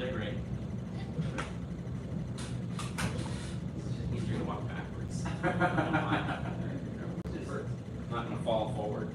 They're great. It's just easier to walk backwards. I'm not going to fall forward.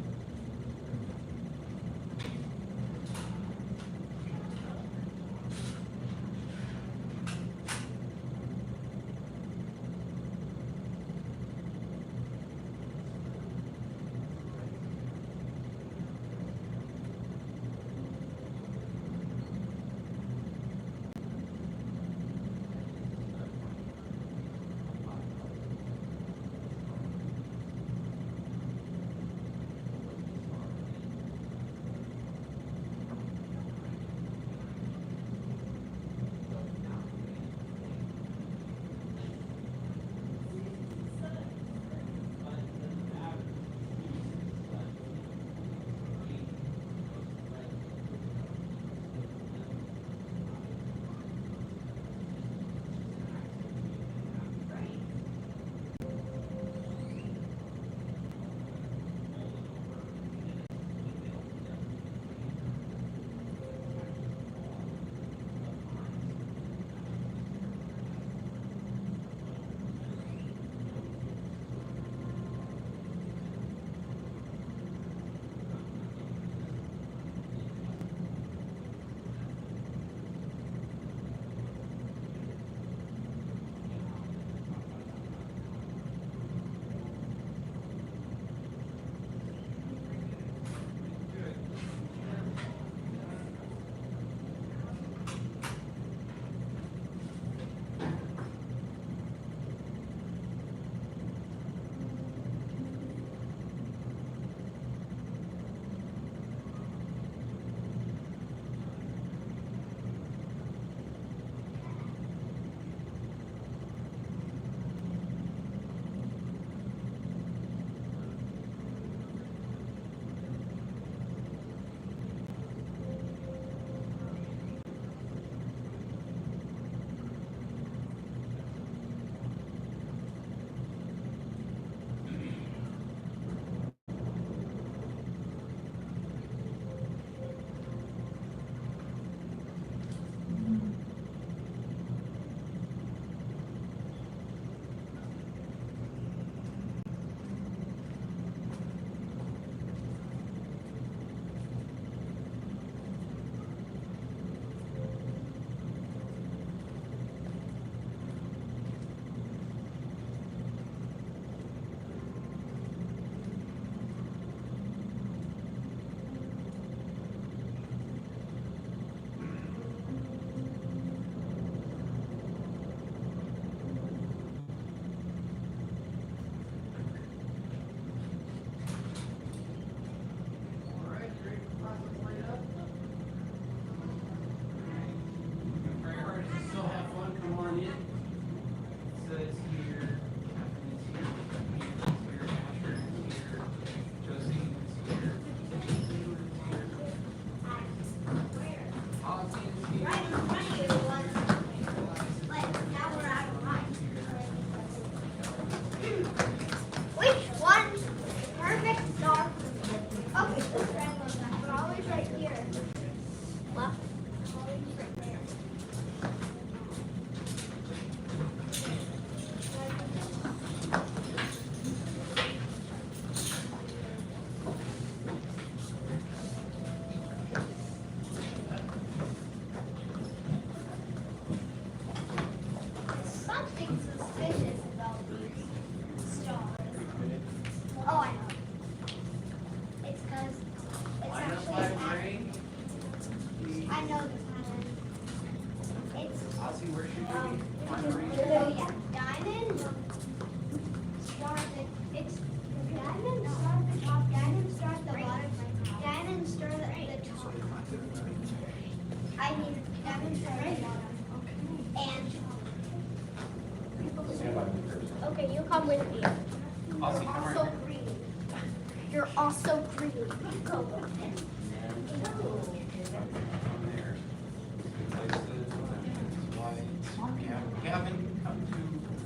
Okay, you come with me. Aussie, come right here. Green. You're also green. Go. Gavin, come to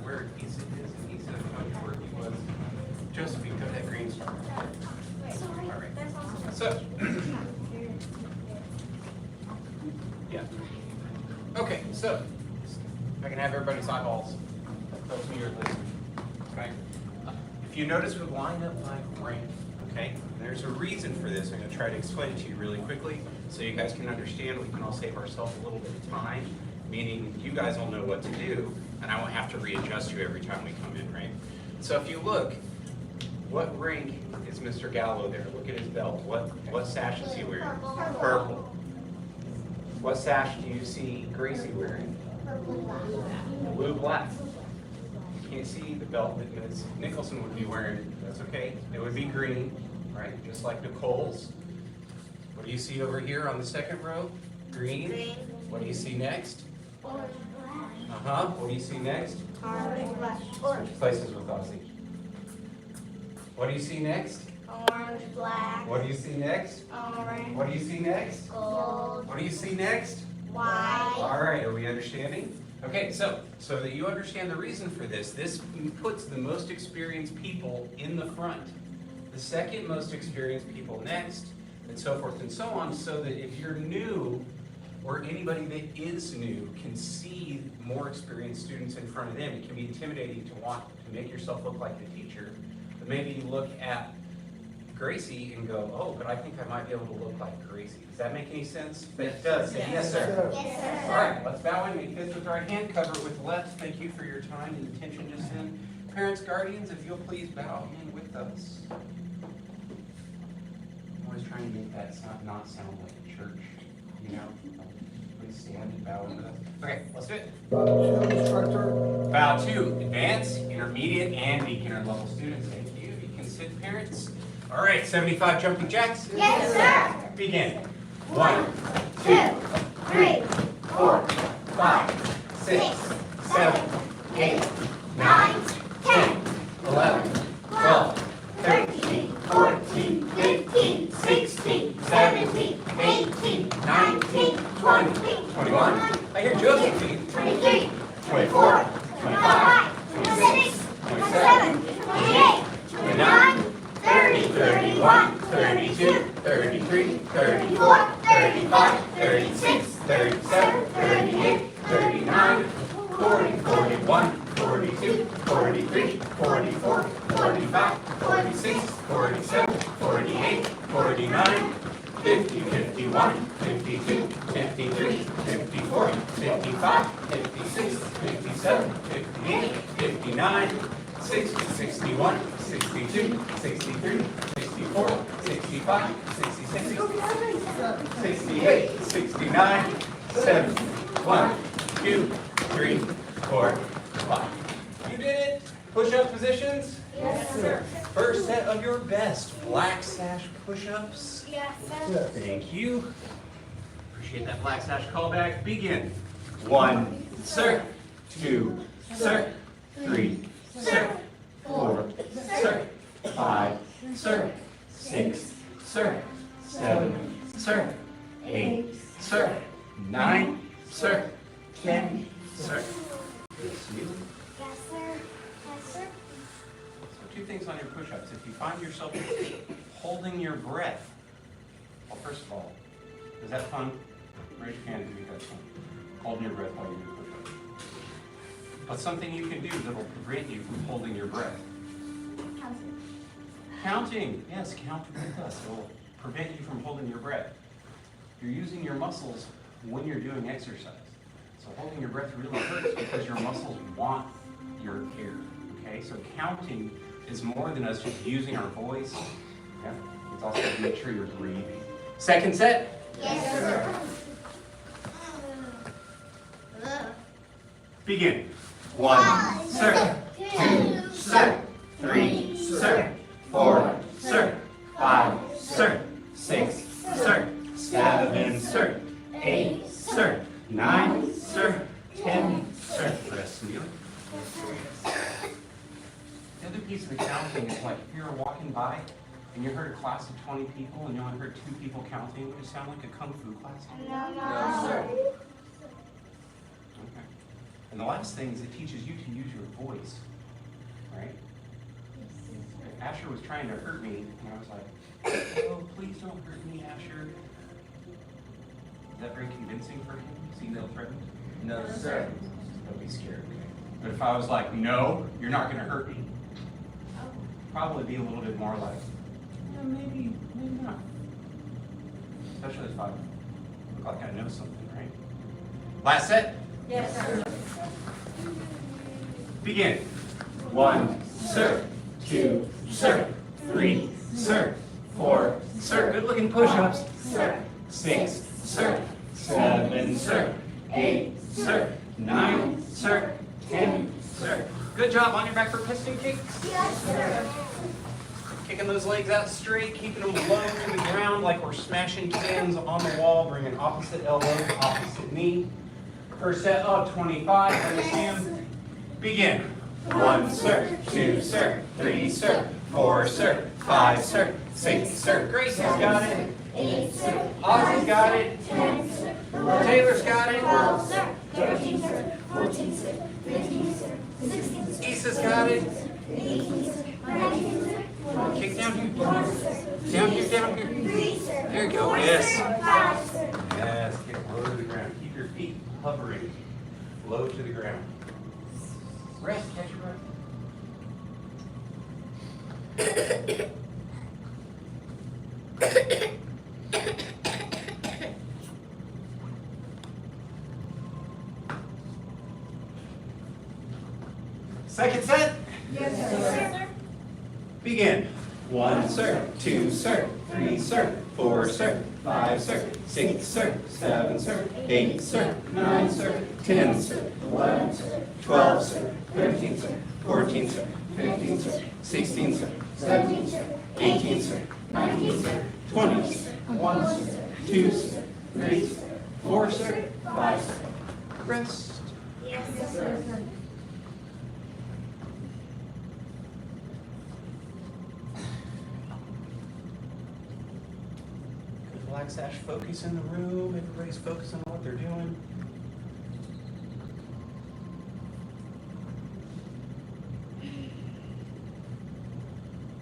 where he is, and he said come to where he was. Josephine, go to that green star. Sorry. All right. That's awesome. So, yeah. Okay, so I can have everybody's eyeballs close to your list. Okay. If you notice, we line up like rank. Okay. There's a reason for this. I'm going to try to explain it to you really quickly so you guys can understand. We can all save ourselves a little bit of time, meaning you guys will know what to do, and I won't have to readjust you every time we come in, right? So if you look, what rank is Mr. Gallo there? Look at his belt. What sash is he wearing? Purple. What sash do you see Gracie wearing? Blue black. You can't see the belt that Ms. Nicholson would be wearing. That's okay. It would be green, right? Just like Nicole's. What do you see over here on the second row? Green. What do you see next? Orange, black. Uh-huh. What do you see next? Orange, black. Orange. Switch places with Ozzy. What do you see next? Orange, black. What do you see next? Orange. What do you see next? Gold. What do you see next? White. All right, are we understanding? Okay, so that you understand the reason for this, this puts the most experienced people in the front, the second most experienced people next, and so forth and so on, so that if you're new, or anybody that is new can see more experienced students in front of them. It can be intimidating to want to make yourself look like the teacher, but maybe you look at Gracie and go, oh, but I think I might be able to look like Gracie. Does that make any sense? It does. Say yes, sir. Yes, sir. All right, let's bow and make fists with our right hand, cover it with the left. Thank you for your time and attention just then. Parents, guardians, if you'll please bow in with us. I'm always trying to make that not sound like a church, you know? Please stand and bow with us. Okay, let's do it. Bow to instructor. Bow to advanced, intermediate, and beginner level students. Thank you. You can sit, parents. All right, 75 jumping jacks. Yes, sir. Begin. 1, 2, 3, 4, 5, 6, 7, 8, 9, 10, 11, 12, 13, 14, 15, 16, 17, 18, 19, 20, 21. I hear Josephine. 23, 24, 25, 26, 27, 28, 29, 30, 31, 32, 33, 34, 35, 36, 37, 38, 39, 40, 41, 42, 43, 44, 45, 46, 47, 48, 49, 50, 51, 52, 53, 54, 55, 56, 57, 58, 59, 60, 61, 62, 63, 64, 65, 66, 68, 69, 70, 1, 2, 3, 4, 5. You did it! Push-up positions? Yes, sir. First set of your best black sash push-ups. Yes, sir. Thank you. Appreciate that black sash callback. Begin. 1, sir. 2, sir. 3, sir. 4, sir. 5, sir. 6, sir. 7, sir. 8, sir. 9, sir. 10, sir. Yes, sir. Yes, sir. So 2 things on your push-ups. If you find yourself holding your breath, well, first of all, is that fun? Raise your hand if you guys fun. Holding your breath while you do push-ups. But something you can do that will prevent you from holding your breath. Counting. Yes, count with us. It will prevent you from holding your breath. You're using your muscles when you're doing exercise. So holding your breath really hurts because your muscles want your air. Okay, so counting is more than us just using our voice. Yeah? It's also to make sure you're breathing. Second set. Yes, sir. Begin. 1, sir. 2, sir. 3, sir. 4, sir. 5, sir. 6, sir. 7, sir. 8, sir. 9, sir. 10, sir. Rest immediately. The other piece of the counting is like if you're walking by and you heard a class of 20 people and you only heard 2 people counting, would it sound like a kung fu class? No, sir. Okay. And the last thing is it teaches you to use your voice, right? Asher was trying to hurt me, and I was like, oh, please don't hurt me, Asher. Is that very convincing for him? Does he feel threatened? No, sir. Don't be scared, okay? But if I was like, no, you're not going to hurt me, probably be a little bit more like, yeah, maybe not. Especially if I look like I know something, right? Last set. Yes, sir. Begin. 1, sir. 2, sir. 3, sir. 4, sir. Good looking push-ups. Sir. 6, sir. 7, sir. 8, sir. 9, sir. 10, sir. Good job. On your back for piston kicks. Yes, sir. Kicking those legs out straight, keeping them low to the ground like we're smashing cans on the wall. Bringing opposite elbow to opposite knee. First set of 25. Understand? Begin. 1, sir. 2, sir. 3, sir. 4, sir. 5, sir. 6, sir. Grace has got it. 8, sir. Ozzy's got it. 10, sir. Taylor's got it. 12, sir. 13, sir. 14, sir. 15, sir. 16, sir. Issa's got it. 18, sir. 19, sir. Kick down here. 1, sir. Down here, down here. 3, sir. There you go. 4, Yes. sir. 5, sir. Yes, get low to the ground. Keep your feet hovering low to the ground. Rest, catch your breath. Second set. Yes, sir. Begin. 1, sir. 2, sir. 3, sir. 4, sir. 5, sir. 6, sir. 7, sir. 8, sir. 9, sir. 10, sir. 11, sir. 12, sir. 13, sir. 14, sir. 15, sir. 16, sir. 17, sir. 18, sir. 19, sir. 20, sir. 1, sir. 2, sir. 3, sir. 4, sir. 5, sir. Rest. Yes, sir. Black sash focus in the room. Everybody's focusing on what they're doing.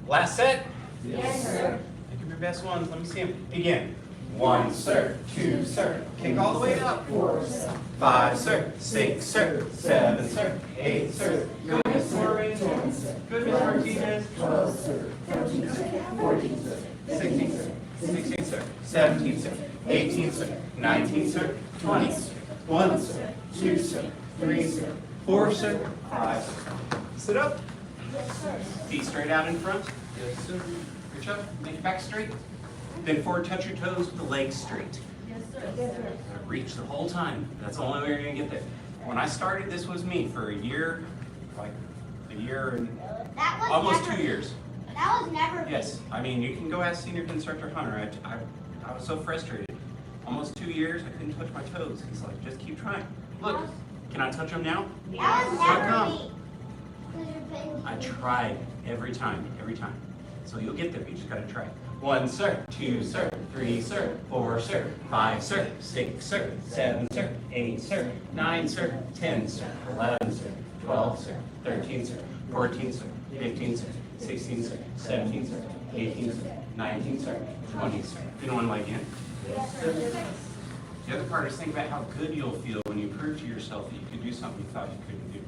Last set. Yes, sir. Think of your best ones. Let me see them. Begin. 1, sir. 2, sir. Kick all the way up. 4, sir. 5, sir. 6, sir. 7, sir. 8, sir. Good, Miss Norman. 10, sir. Good, Miss Martinez. 12, sir. 13, sir. 14, sir. 16, sir. 16, sir. 17, sir. 18, sir. 19, sir. 20, sir. 1, sir. 2, sir. 3, sir. 4, sir. 5, sir. Sit up. Yes, sir. Feet straight out in front. Yes, sir. Reach up. Make your back straight. Then forward touch your toes with the legs straight. Yes, sir. Reach the whole time. That's the only way you're going to get there. When I started, this was me for a year, like a year and That was almost never, 2 years. That was never me. Yes, I mean, you can go ask senior instructor Hunter. I was so frustrated. Almost 2 years, I couldn't touch my toes. He's like, just keep trying. Look, can I touch them now? That was How never come? me. 'Cause you're paying I tried every time. So you'll get there, you just gotta try. 1, sir. 2, sir. 3, sir. 4, sir. 5, sir. 6, sir. 7, sir. 8, sir. 9, sir. 10, sir. 11, sir. 12, sir. 13, sir. 14, sir. 15, sir. 16, sir. 17, sir. 18, sir. 19, sir. 20, sir. You don't want to lie again? The other part is think about how good you'll feel when you prove to yourself that you could do something you thought you couldn't do.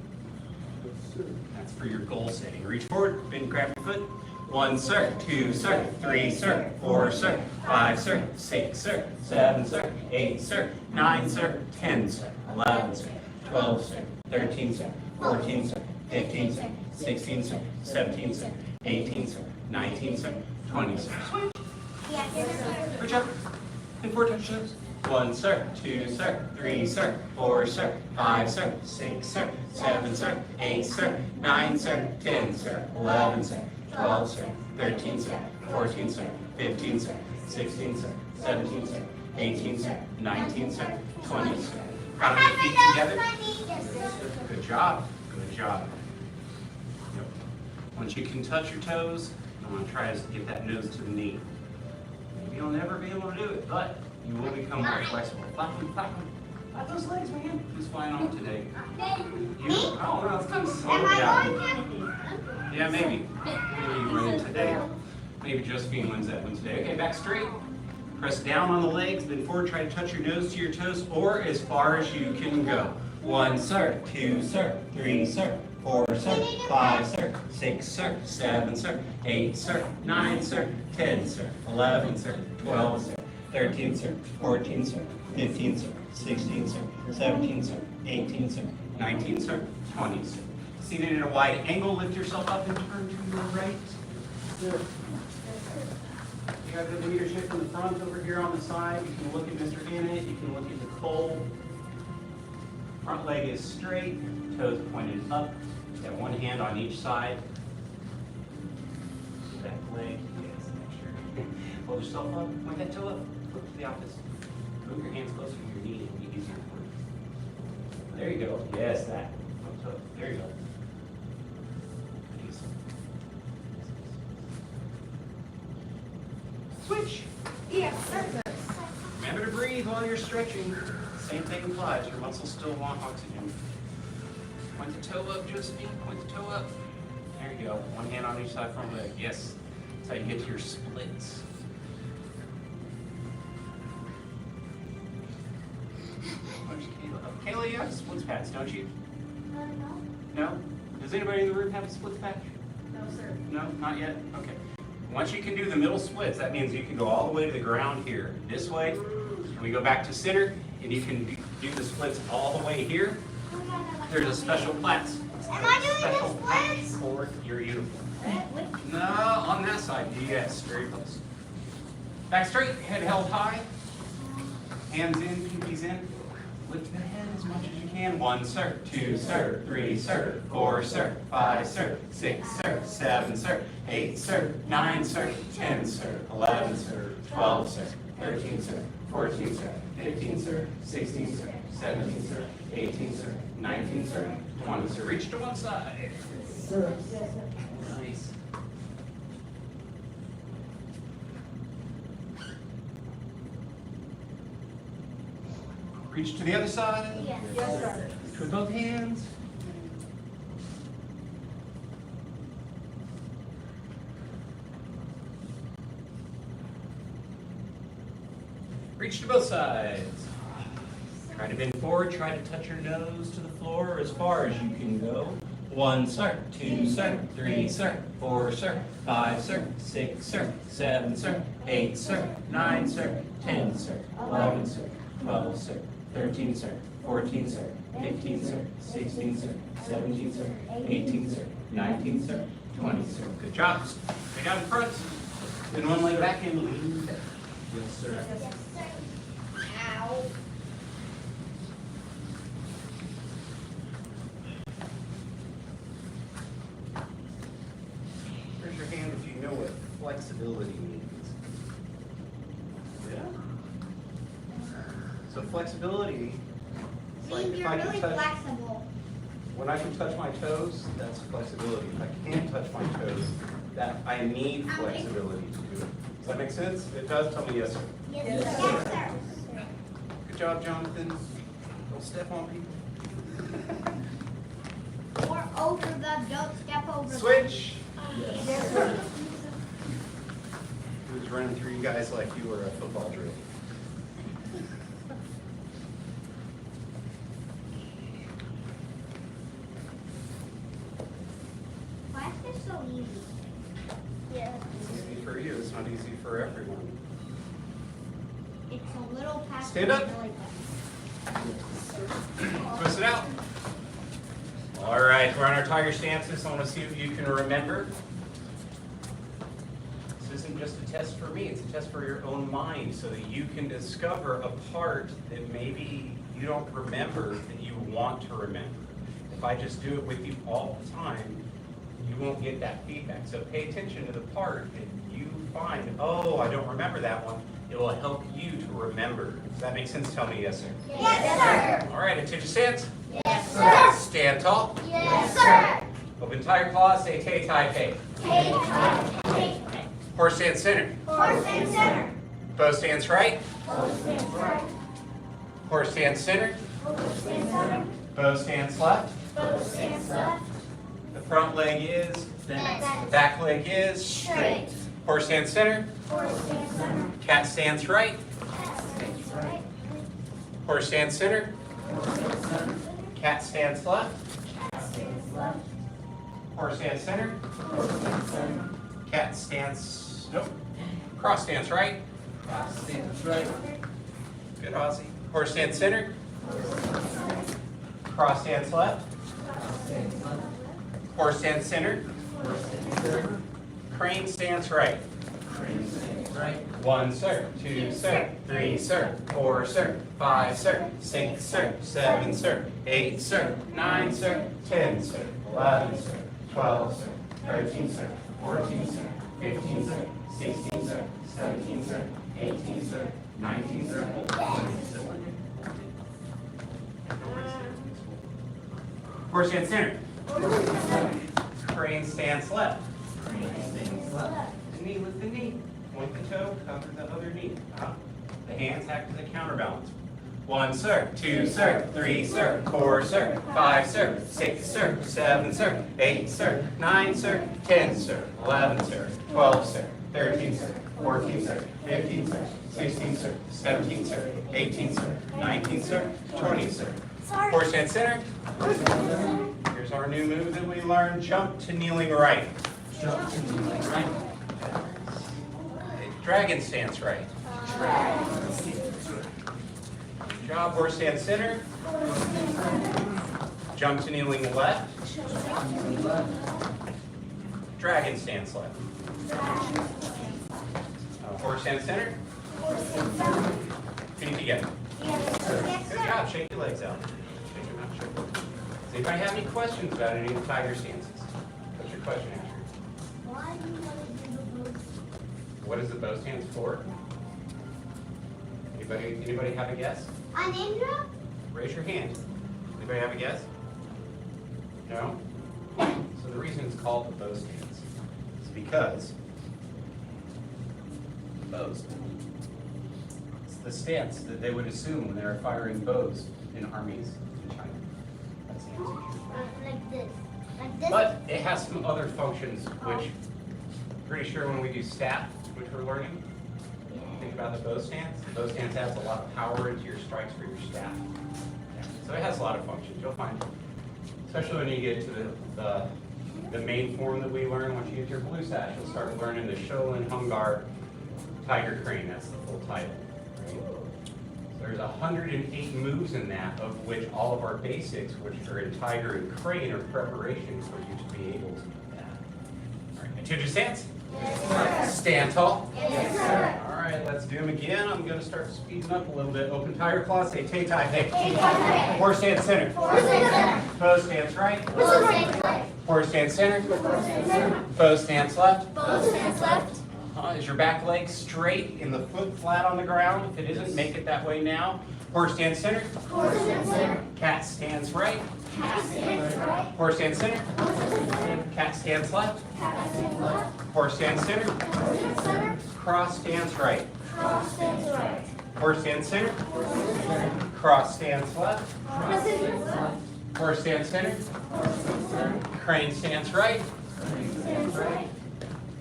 That's for your goal setting. Reach forward, bend, grab your foot. 1, sir. 2, sir. 3, sir. 4, sir. 5, sir. 6, sir. 7, sir. 8, sir. 9, sir. 10, sir. 11, sir. 12, sir. 13, sir. 14, sir. 15, sir. 16, sir. 17, sir. 18, sir. 19, sir. 20, sir. Switch. Yes, sir. Reach up. And 4 touch toes. 1, sir. 2, sir. 3, sir. 4, sir. 5, sir. 6, sir. 7, sir. 8, sir. 9, sir. 10, sir. 11, sir. 12, sir. 13, sir. 14, sir. 15, sir. 16, sir. 17, sir. 18, sir. 19, sir. 20, sir. Front of your feet together. Yes, sir. Good job. Good job. Yep. Once you can touch your toes, I'm going to try to get that nose to the knee. Maybe you'll never be able to do it, but you will become more flexible. Flap them, flap them. Flap those legs, man. Who's flying on today? You? I don't know. It's kind of slow Am I down. going to? Yeah, maybe. Maybe you win it today. Maybe Josephine wins that one today. Okay, back straight. Press down on the legs, bend forward, try to touch your nose to your toes, or as far as you can go. 1 sir, 2 sir, 3 sir, 4 sir, 5 sir, 6 sir, 7 sir, 8 sir, 9 sir, 10 sir, 11 sir, 12 sir, 13 sir, 14 sir, 15 sir, 16 sir, 17 sir, 18 sir, 19 sir, 20 sir. Seated in a wide angle, lift yourself up and turn to your right. You have the leadership in the front over here on the side. You can look at Mr. Annett, you can look at Nicole. Front leg is straight, toes pointed up. You have one hand on each side. Back leg, yes, make sure. Hold yourself up, point that toe up, flip to the opposite. Move your hands closer to your knee and be easier for you. There you go, yes, that. Up toe. There you go. Switch. Yeah. Remember to breathe while you're stretching. Same thing applies. Your muscles still want oxygen. Point the toe up, Josephine. Point the toe up. There you go. One hand on each side front leg. Yes. That's how you get to your splits. Kayla, you have splits patch, don't you? No? Does anybody in the room have a splits patch? No, sir. No, not yet? Okay. Once you can do the middle splits, that means you can go all the way to the ground here. This way, and we go back to center, and you can do the splits all the way here. There's a special patch. Am I doing Special the patch splits? for your uniform. No, on that side, yes, very close. Back straight, head held high. Hands in, pinkies in. Lift the head as much as you can. 1 sir, 2 sir, 3 sir, 4 sir, 5 sir, 6 sir, 7 sir, 8 sir, 9 sir, 10 sir, 11 sir, 12 sir, 13 sir, 14 sir, 15 sir, 16 sir, 17 sir, 18 sir, 19 sir, 20 sir. Reach to one side. Nice. Reach to the other side. Yes. Yes, sir. Reach with both hands. Reach to both sides. Try to bend forward. Try to touch your nose to the floor as far as you can go. 1 sir, 2 sir, 3 sir, 4 sir, 5 sir, 6 sir, 7 sir, 8 sir, 9 sir, 10 sir, 11 sir, 12 sir, 13 sir, 14 sir, 15 sir, 16 sir, 17 sir, 18 sir, 19 sir, 20 sir. Good job. Stay down in front. Then one leg back and lean back. Yes, sir. Yes, sir. Ow. Raise your hand if you know what flexibility means. Yeah? So flexibility, it's like if You're I really can touch, flexible. when I can touch my toes, that's flexibility. If I can't touch my toes, that I need flexibility to do it. Does that make sense? If it does, tell me yes, sir. Yes, sir. Yes, sir. Good job, Jonathan. Don't step on people. Or over the, don't step over the. Switch. Yes, sir. Who's running through you guys like you were a football drill? Why is this so easy? Yeah. It's easy for you, it's not easy for everyone. It's a little past. Stand up. my belly button. Twist it out. All right, we're on our tiger stances. I want to see if you can remember. This isn't just a test for me, it's a test for your own mind so that you can discover a part that maybe you don't remember that you want to remember. If I just do it with you all the time, you won't get that feedback. So pay attention to the part that you find, oh, I don't remember that one. It will help you to remember. Does that make sense? Tell me yes, sir. Yes, sir. All right, attention stance. Yes, sir. Stand tall. Yes, sir. Open tiger claws, say tay, tai, pay. Take, take, Horse stance center. horse and center. Bow stance right. Horse and right. Horse stance center. Horse and center. Bow stance left. Horse and left. The front leg is bent. Bent. The back leg is Straight. Horse stands center. Cat stands right. Horse stands center. Cat stands left. Horse stands center. Cat stands, nope. Cross stands right. Good, Ozzy. Horse stands center. Cross stands left. Horse stands center. Crane stands right. 1, sir. 2, sir. 3, sir. 4, sir. 5, sir. 6, sir. 7, sir. 8, sir. 9, sir. 10, sir. 11, sir. 12, sir. 13, sir. 14, sir. 15, sir. 16, sir. 17, sir. 18, sir. 19, sir. Horse stands center. Crane stands left. The knee with the knee. Point the toe, cover the other knee. The hands act as a counterbalance. 1, sir. 2, sir. 3, sir. 4, sir. 5, sir. 6, sir. 7, sir. 8, sir. 9, sir. 10, sir. 11, sir. 12, sir. 13, sir. 14, sir. 15, sir. 16, sir. 17, sir. 18, sir. 19, sir. 20, sir. Horse stands center. Here's our new move that we learned. Jump to kneeling right. Dragon stance right. Good job. Horse stands center. Jump to kneeling left. Dragon stance left. Horse stands center. Feet together. Good job. Shake your legs out. Shake them out. Shake them. Does anybody have any questions about any of the tiger stances? What's your question, Asher? Why do you want to do the boat? What is the bow stance for? Anybody have a guess? An Indra? Raise your hand. Anybody have a guess? No? So the reason it's called the bow stance is because bows. It's the stance that they would assume when they were firing bows in armies in China. That's the answer. Like this. Like this? But it has some other functions, which pretty sure when we do staff, which we're learning, think about the bow stance. The bow stance adds a lot of power into your strikes for your staff. So it has a lot of functions. You'll find, especially when you get to the main form that we learn. Once you get to your blue sash, you'll start learning the Sholin Hungar Tiger Crane. That's the full title. Right? So there's 108 moves in that, of which all of our basics, which are in Tiger and Crane, are preparation for you to be able to do that. All right, attention stance. Yes, sir. Stand tall. Yes, sir. All right, let's do them again. I'm going to start speeding up a little bit. Open tiger claw, say tay tai hey. Horse stands center. Bow stands right. Horse stands center. Bow stands left. Is your back leg straight and the foot flat on the ground? If it isn't, make it that way now. Horse stands center. Cat stands right. Horse stands center. Cat stands left. Horse stands center. Cross stands right. Horse stands center. Cross stands left. Horse stands center. Crane stands right.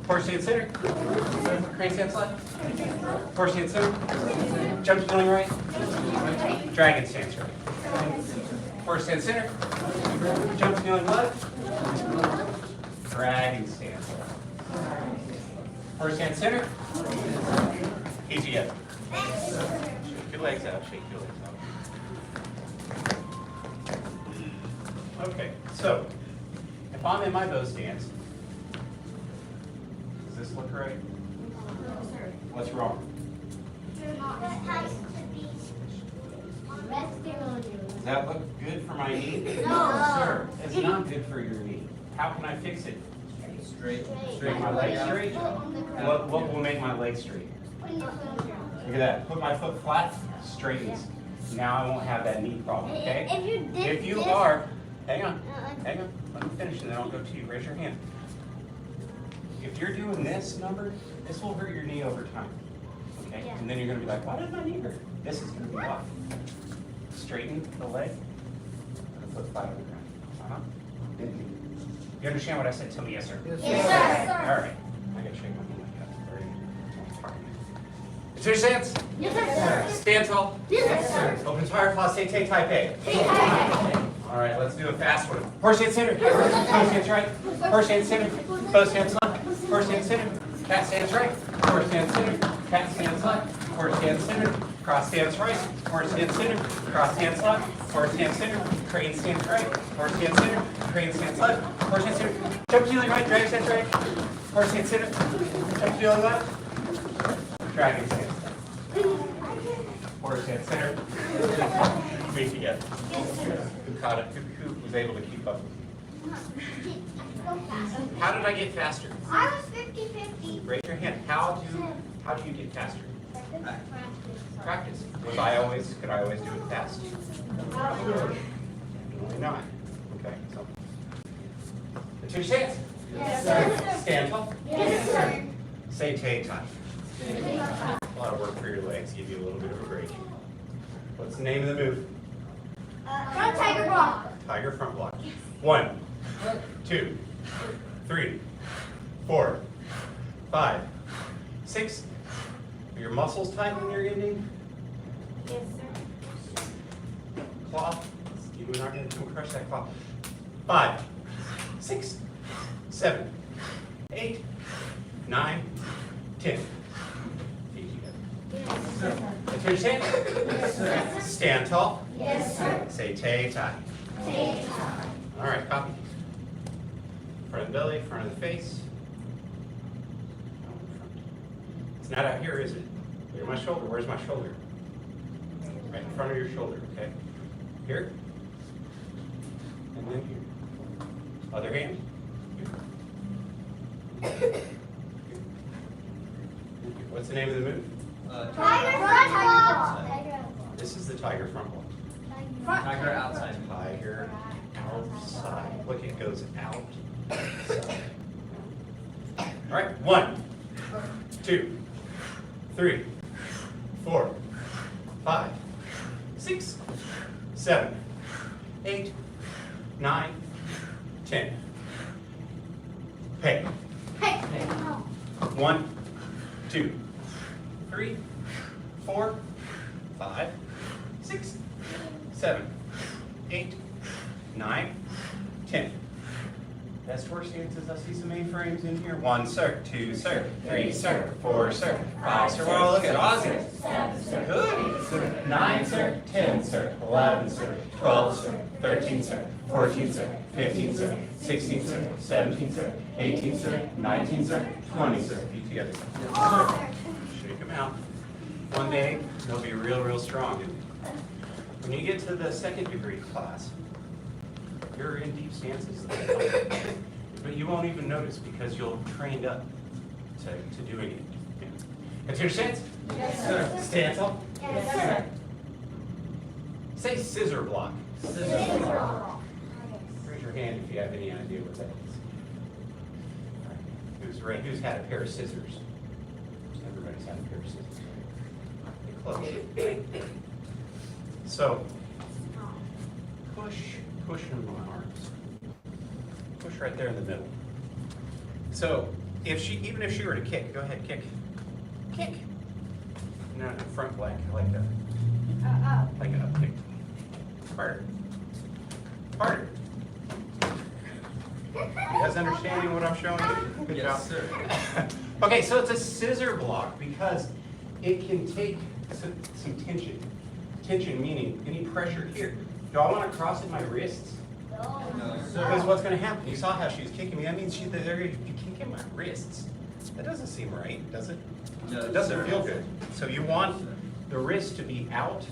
Horse stands center. Crane stands left. Horse stands center. Jump to kneeling right. Dragon stands right. Horse stands center. Jump to kneeling left. Dragon stands left. Horse stands center. Feet together. Shake your legs out. Shake your legs out. Okay, so if I'm in my bow stance, does this look right? What's wrong? Does that look good for my knee? No. Sir, it's not good for your knee. How can I fix it? Straighten my legs straight? What will make my legs straight? Look at that. Put my foot flat, straightens. Now I won't have that knee problem, okay? If you are, hang on. Let me finish and then I'll go to you. Raise your hand. If you're doing this number, this will hurt your knee over time. Okay? Yeah. And then you're going to be like, why did my knee hurt? This is going to be off. Straighten the leg and the foot flat on the ground. You understand what I said? Tell me yes, sir. Yes, sir. All right. I got to shake my hand like that. Switch stance. Yes, sir. Stand tall. Yes, sir. Open tire class, say Tay Tai Pei. All right, let's do a fast one. Horse hand center. Post hands right. Horse hand center. Post hands left. Horse hand center. Cat stands right. Horse hand center. Cat stands left. Horse hand center. Cross stands right. Horse hand center. Cross hands left. Horse hand center. Crane stands right. Horse hand center. Crane stands left. Horse hand center. Jump to the right. Dragon stands right. Horse hand center. Jump to the other left. Dragon stands left. Horse hand center. Feet together. Who caught it? Who was able to keep up with you? How did I get faster? I was 50-50. Raise your hand. How do you get faster? Practice. Could I always do it fast? Probably not. Okay. So. Two stance. Yes, sir. Stand tall. Yes, sir. Say Tay Tai. A lot of work for your legs. Give you a little bit of a break. What's the name of the move? Front tiger block. Tiger front block. 1, 2, 3, 4, 5, 6. Are your muscles tight when you're ending? Yes, sir. Claw. You're not going to crush that claw. 5, 6, 7, 8, 9, 10. Feet together. Yes, sir. Lift your stance. Yes, sir. Stand tall. Yes, sir. Say Tay Tai. Tay Tai. All right, copy. Front of the belly, front of the face. It's not out here, is it? Where's my shoulder? Where's my shoulder? Right in front of your shoulder, okay? Here. And then here. Other hand. Here. Here. What's the name of the move? Tiger front block. This is the tiger front block. Tiger outside. Tiger outside. Look, it goes out. All right, 1, 2, 3, 4, 5, 6, 7, 8, 9, 10. Hey. Hey. 1, 2, 3, 4, 5, 6, 7, 8, 9, 10. Best horse stances. I see some A-frames in here. 1, sir. 2, sir. 3, sir. 4, sir. 5, sir. Well, look at Ozzy. Good. 9, sir. 10, sir. 11, sir. 12, sir. 13, sir. 14, sir. 15, sir. 16, sir. 17, sir. 18, sir. 19, sir. 20, sir. Feet together. Shake them out. One day, they'll be real, real strong. When you get to the second degree class, you're in deep stances. But you won't even notice because you'll trained up to doing it. That's your stance? Yes, sir. Stand tall. Yes, sir. Say scissor block. Scissor block. Raise your hand if you have any idea what that is. Who's had a pair of scissors? Everybody's had a pair of scissors. They're close. So, push in my arms. Push right there in the middle. So, even if she were to kick, go ahead, kick. Kick. No, front leg, like a kick. Harder. Harder. You guys understanding what I'm showing you? Good job. Yes, sir. Okay, so it's a scissor block because it can take some tension. Tension meaning any pressure here. Do I want to cross at my wrists? No, Because sir. what's going to happen? You saw how she was kicking me. That means they're going to be kicking my wrists. That doesn't seem right, does it? No, It doesn't sir. feel good. So you want the wrist to be out,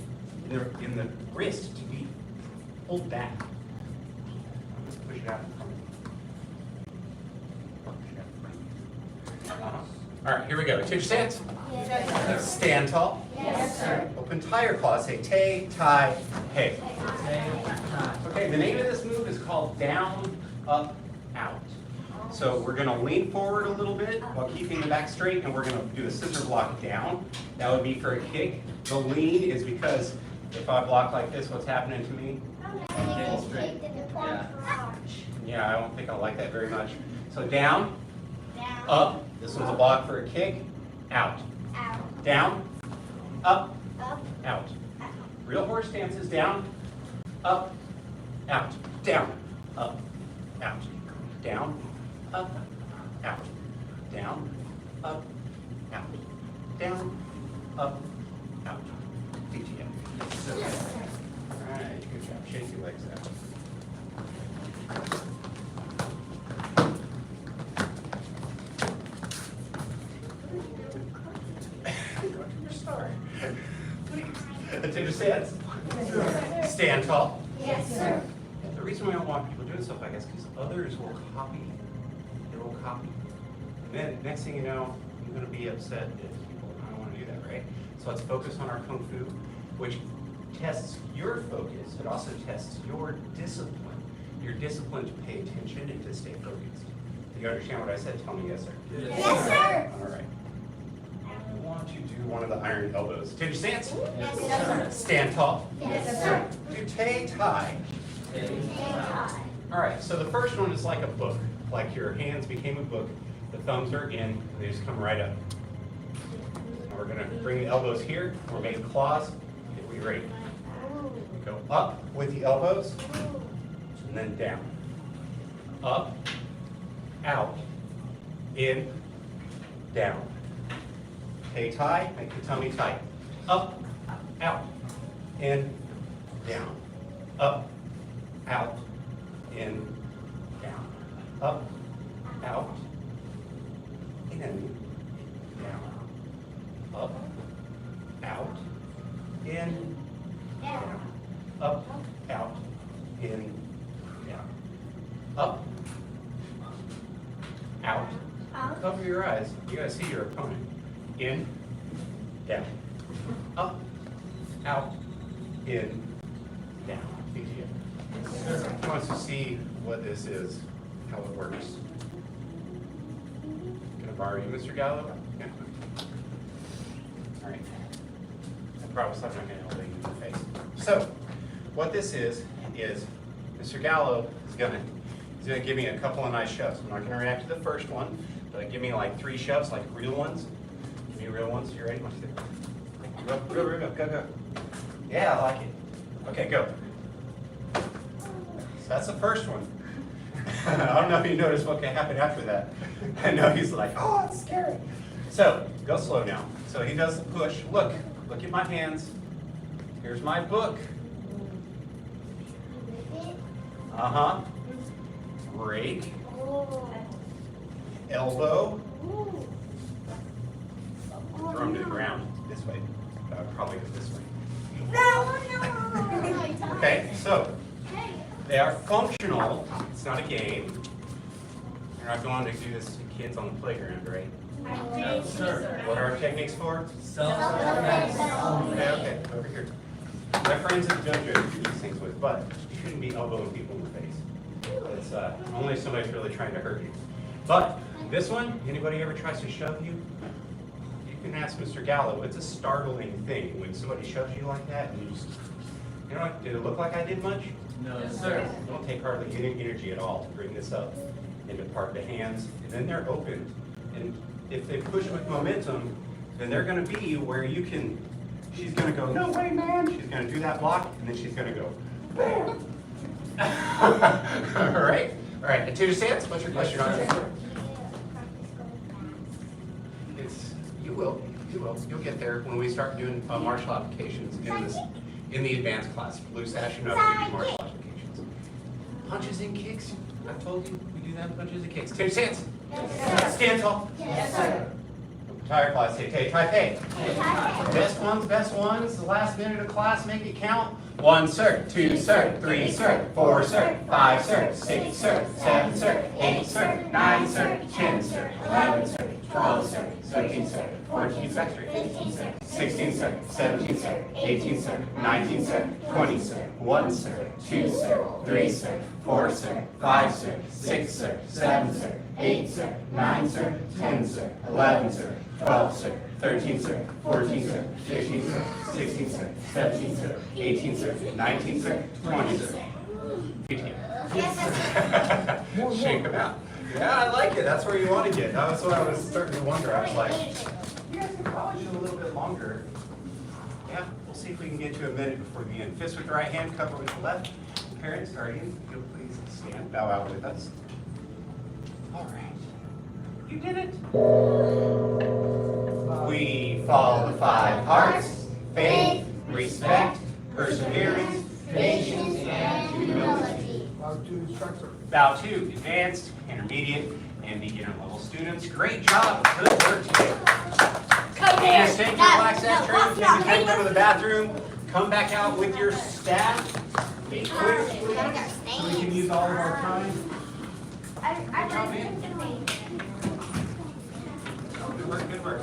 in the wrist to be pulled back. Let's push it out in front of you. All right, here we go. Take your stance. Yes, Stand tall. Yes, sir. Open tire claw. Say Tay, Tai, Hey. Okay, the name of this move is called down, up, out. So we're going to lean forward a little bit while keeping the back straight, and we're going to do a scissor block down. That would be for a kick. The lean is because if I block like this, what's happening to me? Yeah, I don't think I like that very much. So down, up. This one's a block for a kick. Out. Down, up, Up. out. Real horse stance is down, up, out, down, up, out, down, up, out, down, up, out, down, up, out. DTM. All right, good job. Shake your legs out. Go to your star. Please. Attention stance. Stand tall. Yes, sir. The reason we don't want people doing stuff like this is because others will copy. They will copy. And then next thing you know, you're going to be upset if people don't want to do that, right? So let's focus on our Kung Fu, which tests your focus. It also tests your discipline. Your discipline to pay attention and to stay focused. Do you understand what I said? Tell me yes, sir. Yes, sir. All right. I want you to do one of the iron elbows. Attention stance. Yes, sir. Stand tall. Yes, sir. Do tay tie. All right, so the first one is like a book. Like your hands became a book. The thumbs are in, and they just come right up. Now we're gonna bring the elbows here. We're making claws. Get we ready. Go up with the elbows, and then down. Up, out, in, down. Tay tie, make the tummy tight. Up, out, in, down. Up, out, in, down. Up, out, in, down. Up, out, in, down. Up, out, in, down. Up, out. Out. Cover your eyes. You gotta see your opponent. In, down. Up, out, in, down. Who wants to see what this is, how it works? Can I borrow you, Mr. Gallo? Yeah. All right. I promise I'm not going to hold you in the face. So, what this is Mr. Gallo is going to give me a couple of nice shoves. I'm not going to react to the first one, but give me like 3 shoves, like real ones. Give me real ones. You ready? 1, 2, 3. Go, go. Yeah, I like it. Okay, go. So that's the first one. I don't know if you noticed what can happen after that. I know he's like, oh, it's scary. So go slow now. So he does the push. Look at my hands. Here's my book. Uh-huh. Break. Elbow. Throw him to the ground. This way. Probably go this way. No. Okay, so they are functional. It's not a game. You're not going to do this to kids on the playground, right? No, sir. What are our techniques for? Self-defense. Okay, over here. My friends at the dojo do these things with, but you shouldn't be elbowing people in the face. It's only if somebody's really trying to hurt you. But this one, anybody ever tries to shove you? You can ask Mr. Gallo. It's a startling thing when somebody shoves you like that and you just, you know what, did it look like I did much? No, sir. It don't take hardly any energy at all to bring this up into part the hands, and then they're opened. And if they push with momentum, then they're going to be where you can, she's going to go, no way, man. She's going to do that block, and then she's going to go, bam. All right. All right. Attention stance. What's your question on that? It's, you will. You'll get there when we start doing martial applications in the advanced class. Blue sash, you know how to do martial applications. Punches and kicks. I told you we do that. Punches and kicks. Attention stance. Yes, sir. Stand tall. Yes, sir. Entire class, say tay, tai, pay. Best ones, the last minute of class, make it count. 1, sir, 2, sir, 3, sir, 4, sir, 5, sir, 6, sir, 7, sir, 8, sir, 9, sir, 10, sir, 11, sir, 12, sir, 13, sir, 14, sir, 15, sir, 16, sir, 17, sir, 18, sir, 19, sir, 20, sir, 1, sir, 2, sir, 3, sir, 4, sir, 5, sir, 6, sir, 7, sir, 8, sir, 9, sir, 10, sir, 11, sir, 12, sir, 13, sir, 14, sir, 15, sir, 16, sir, 17, sir, 18, sir, 19, sir, 20, sir. Shake them out. Yeah, I like it. That's where you want to get. That's what I was starting to wonder. I was like, you guys could probably do a little bit longer. Yeah, we'll see if we can get to a minute before the end. Fist with the right hand, cover with the left. Parents, guardians, if you'll please stand, bow out with us. All right. You did it. We follow the 5 hearts: faith, respect, perseverance, patience, and humility. Bow to advanced, intermediate, and beginner level students. Great job. Good work today. Come here. And take your relax that train, take a quick go to the bathroom, come back out with your staff. Be quick, please, so we can use all of our time. I like it to me. Good work, good work.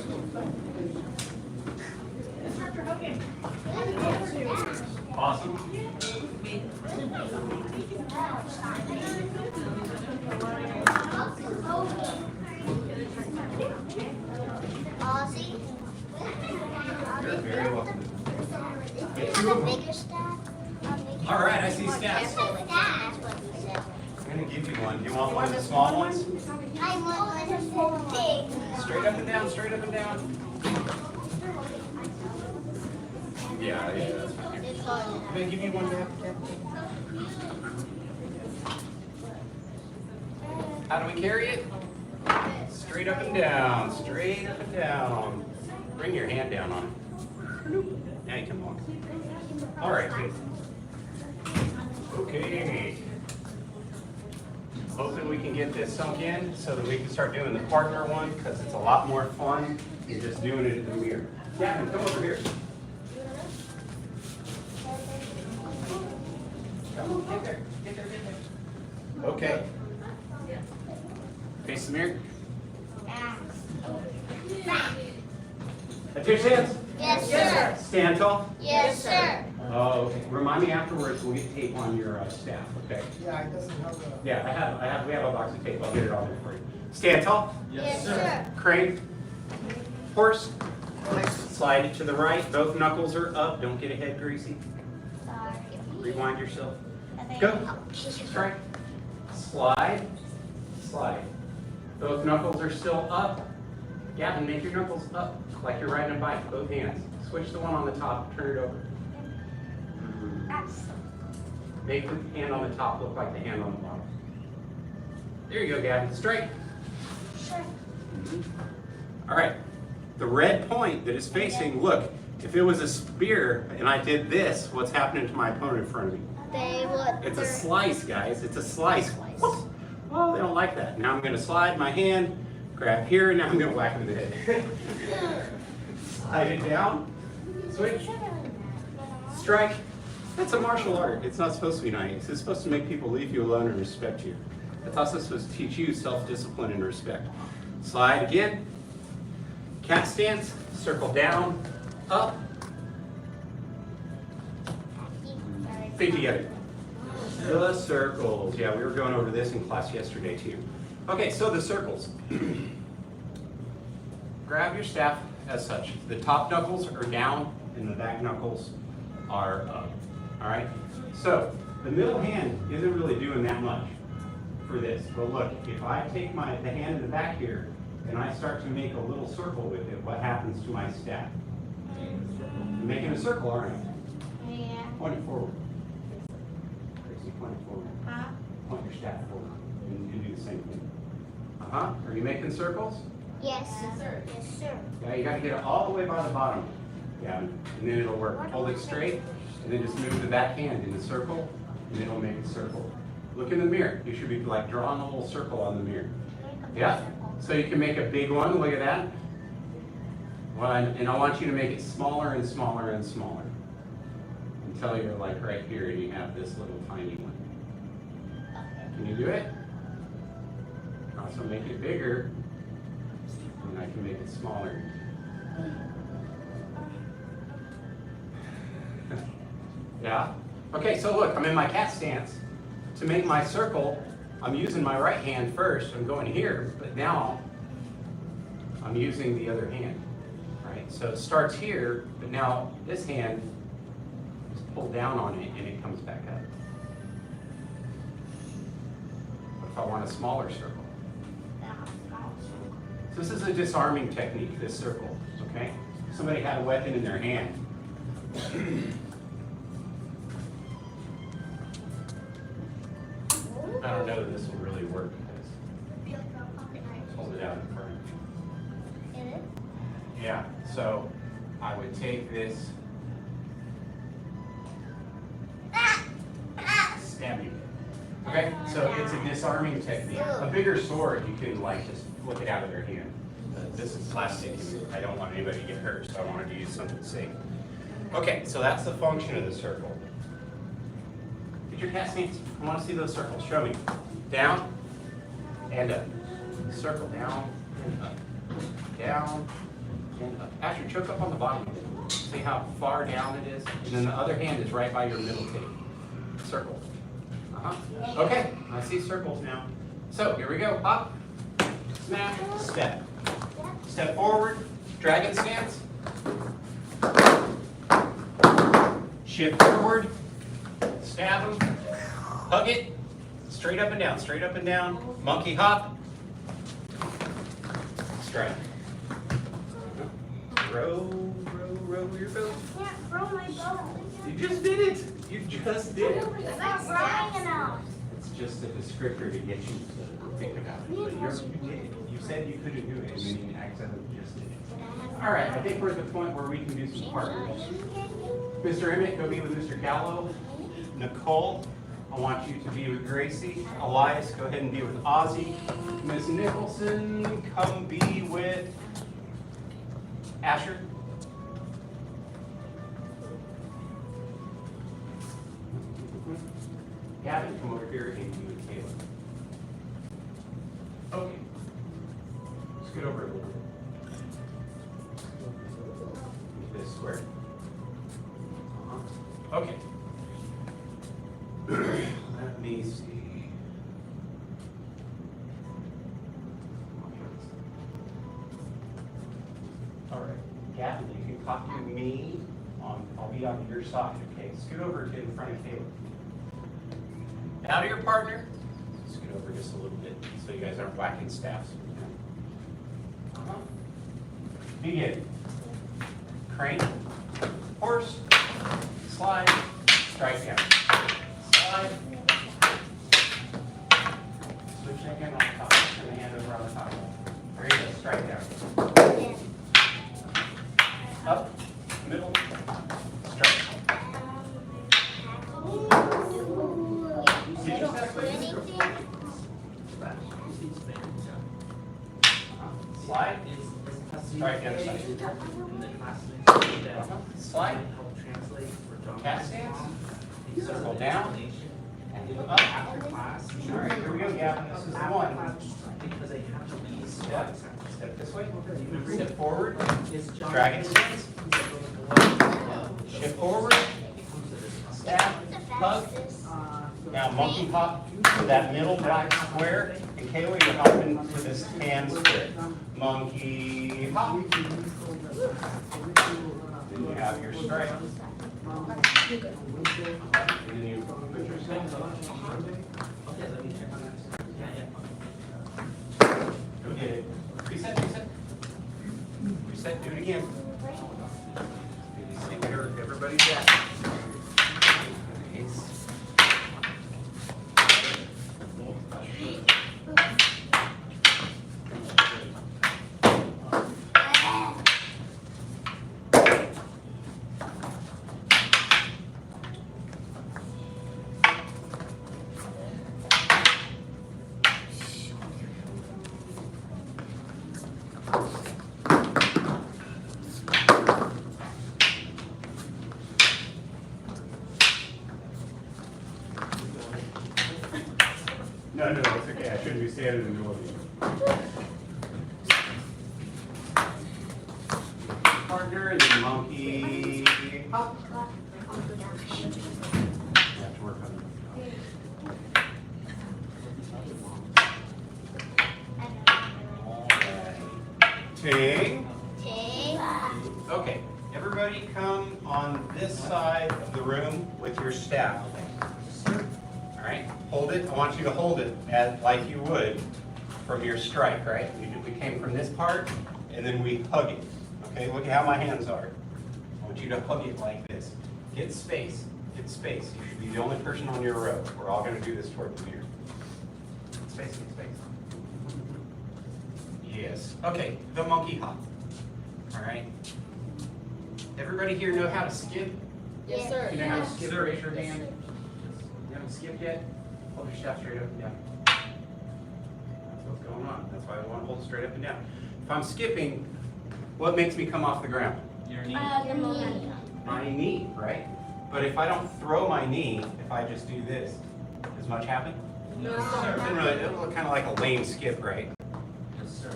Awesome. Ozzy. You're very welcome. Is it a bigger staff? All right, I see staffs. That's what he said. I'm gonna give you one. Do you want one of the small ones? I want one big. Straight up and down, straight up and down. Yeah, that's fine. Can I give you one back? How do we carry it? Straight up and down, straight up and down. Bring your hand down on it. Now you can walk. All right, good. Okay. Hoping we can get this sunk in so that we can start doing the partner one, because it's a lot more fun than just doing it in the mirror. Gavin, come over here. Come on, get there, get there, get there. Okay. Face the mirror. Lift your hands. Yes, sir. Stand tall. Yes, sir. Oh, okay. Remind me afterwards, we'll get tape on your staff, okay? Yeah, it doesn't have the. Yeah, we have a box of tape. I'll get it on there for you. Stand tall. Yes, sir. Crane. Horse. Slide it to the right. Both knuckles are up. Don't get a head greasy. Rewind yourself. Go. Strike. Slide. Slide. Both knuckles are still up. Gavin, make your knuckles up like you're riding a bike. Both hands. Switch the one on the top. Turn it over. Make the hand on the top look like the hand on the bottom. There you go, Gavin. Straight. All right. The red point that is facing, look, if it was a spear and I did this, what's happening to my opponent in front of me? They would. It's a slice, guys. It's a slice. Well, they don't like that. Now I'm going to slide my hand, grab here, and now I'm going to whack him in the head. Slide it down. Switch. Strike. That's a martial art. It's not supposed to be nice. It's supposed to make people leave you alone and respect you. It's also supposed to teach you self-discipline and respect. Slide again. Cat stance. Circle down, up. Feet together. The circles. Yeah, we were going over this in class yesterday too. Okay, so the circles. Grab your staff as such. The top knuckles are down and the back knuckles are up. All right? So the middle hand isn't really doing that much for this. But look, if I take the hand in the back here and I start to make a little circle with it, what happens to my staff? I'm making a circle, aren't I? Yeah. Point it forward. Tracy, point it forward. Point your staff forward and do the same thing. Are you making circles? Yes, sir. Yes, sir. Yeah, you gotta get it all the way by the bottom. Yeah, and then it'll work. Hold it straight, and then just move the back hand in a circle, and it'll make a circle. Look in the mirror. You should be like drawing a little circle on the mirror. Yeah? So you can make a big one, look at that. And I want you to make it smaller and smaller and smaller. Until you're like right here and you have this little tiny one. Can you do it? Also make it bigger, and I can make it smaller. Yeah? Okay, so look, I'm in my cat stance. To make my circle, I'm using my right hand first. I'm going here, but now I'm using the other hand. Right? So it starts here, but now this hand is pulled down on it and it comes back up. What if I want a smaller circle? So this is a disarming technique, this circle, okay? Somebody had a weapon in their hand. I don't know that this will really work because Be like a pocket knife. hold it out in front of you. In it? Yeah, so I would take this, stab you. Okay, so it's a disarming technique. A bigger sword, you can like just flip it out of their hand. This is plastic, and I don't want anybody to get hurt, so I wanted to use something safe. Okay, so that's the function of the circle. Get your cast hands. I want to see those circles. Show me. Down and up. Circle down and up. Down and up. Asher, choke up on the bottom of it. See how far down it is? And then the other hand is right by your middle tape. Circle. Okay, I see circles now. So here we go. Hop, snap, step. Step forward, dragon stance. Shift forward, stab them, hug it, straight up and down, monkey hop, strike. Row your boat. Can't throw my bow. You just did it. You just did it. It's not growing enough. It's just a descriptor to get you to think about it. But you did it. You said you couldn't do it, and then you accidentally just did it. All right, I think we're at the point where we can do some partners. Mr. Emmett, go be with Mr. Gallo. Nicole, I want you to be with Gracie. Elias, go ahead and be with Ozzy. Ms. Nicholson, come be with Asher. Gavin, come over here and be with Caleb. Okay. Scoot over a little bit. Into this square. Okay. Let me see. All right. Gavin, you can copy me. I'll be on your side, okay? Scoot over to in front of Caleb. Now to your partner. Scoot over just a little bit so you guys aren't whacking staffs. Begin. Crane, horse, slide, strike down. Slide. Switch that hand on top, and the hand over on the top. There you go, strike down. Up, middle, strike. Did you step with me? Slide. Strike the other side. Slide. Cast stance. Circle down. And up. All right, here we go, Gavin. This is the one. Step. Step this way. Step forward. Dragon stance. Shift forward. Stab. Hug. Now monkey hop to that middle black square. And Kayla, you're hopping to this tan square. Monkey hop. Then you have your strike. And then you put your step. Go get it. Reset, reset. Reset, do it again. See where everybody's at. No, it's okay. I shouldn't be standing in the middle of you. Partner and then monkey hop. You have to work on it. All right. Ting. Okay, everybody come on this side of the room with your staff. All right, hold it. I want you to hold it like you would from your strike, right? We came from this part, and then we hug it. Okay, look at how my hands are. I want want you to hug it like this. Get space. Get space. You should be the only person on your row. We're all going to do this toward the leader. Get space, get space. Yes. Okay, the monkey hop. All right. Everybody here know how to skip? Yes, sir. If you know how to skip, raise your hand. You haven't skipped yet? Hold your staff straight up and down. That's what's going on. That's why I want to hold it straight up and down. If I'm skipping, what makes me come off the ground? Your knee. My knee, right? But if I don't throw my knee, if I just do this, does much happen? No, It sir. doesn't really, it'll look kind of like a lame skip, right? Yes, sir.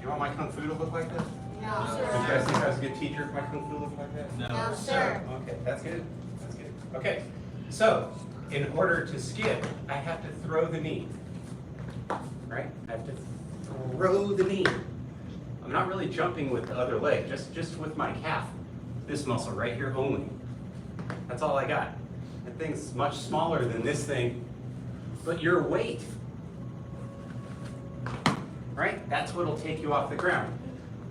You want my kung fu to look like this? No, Do you guys think I was a good teacher if my kung fu looked like that? No, sir. Okay, that's good. That's good. Okay, so in order to skip, I have to throw the knee. Right? I have to throw the knee. I'm not really jumping with the other leg, just with my calf. This muscle right here only. That's all I got. That thing's much smaller than this thing, but your weight, right? That's what'll take you off the ground.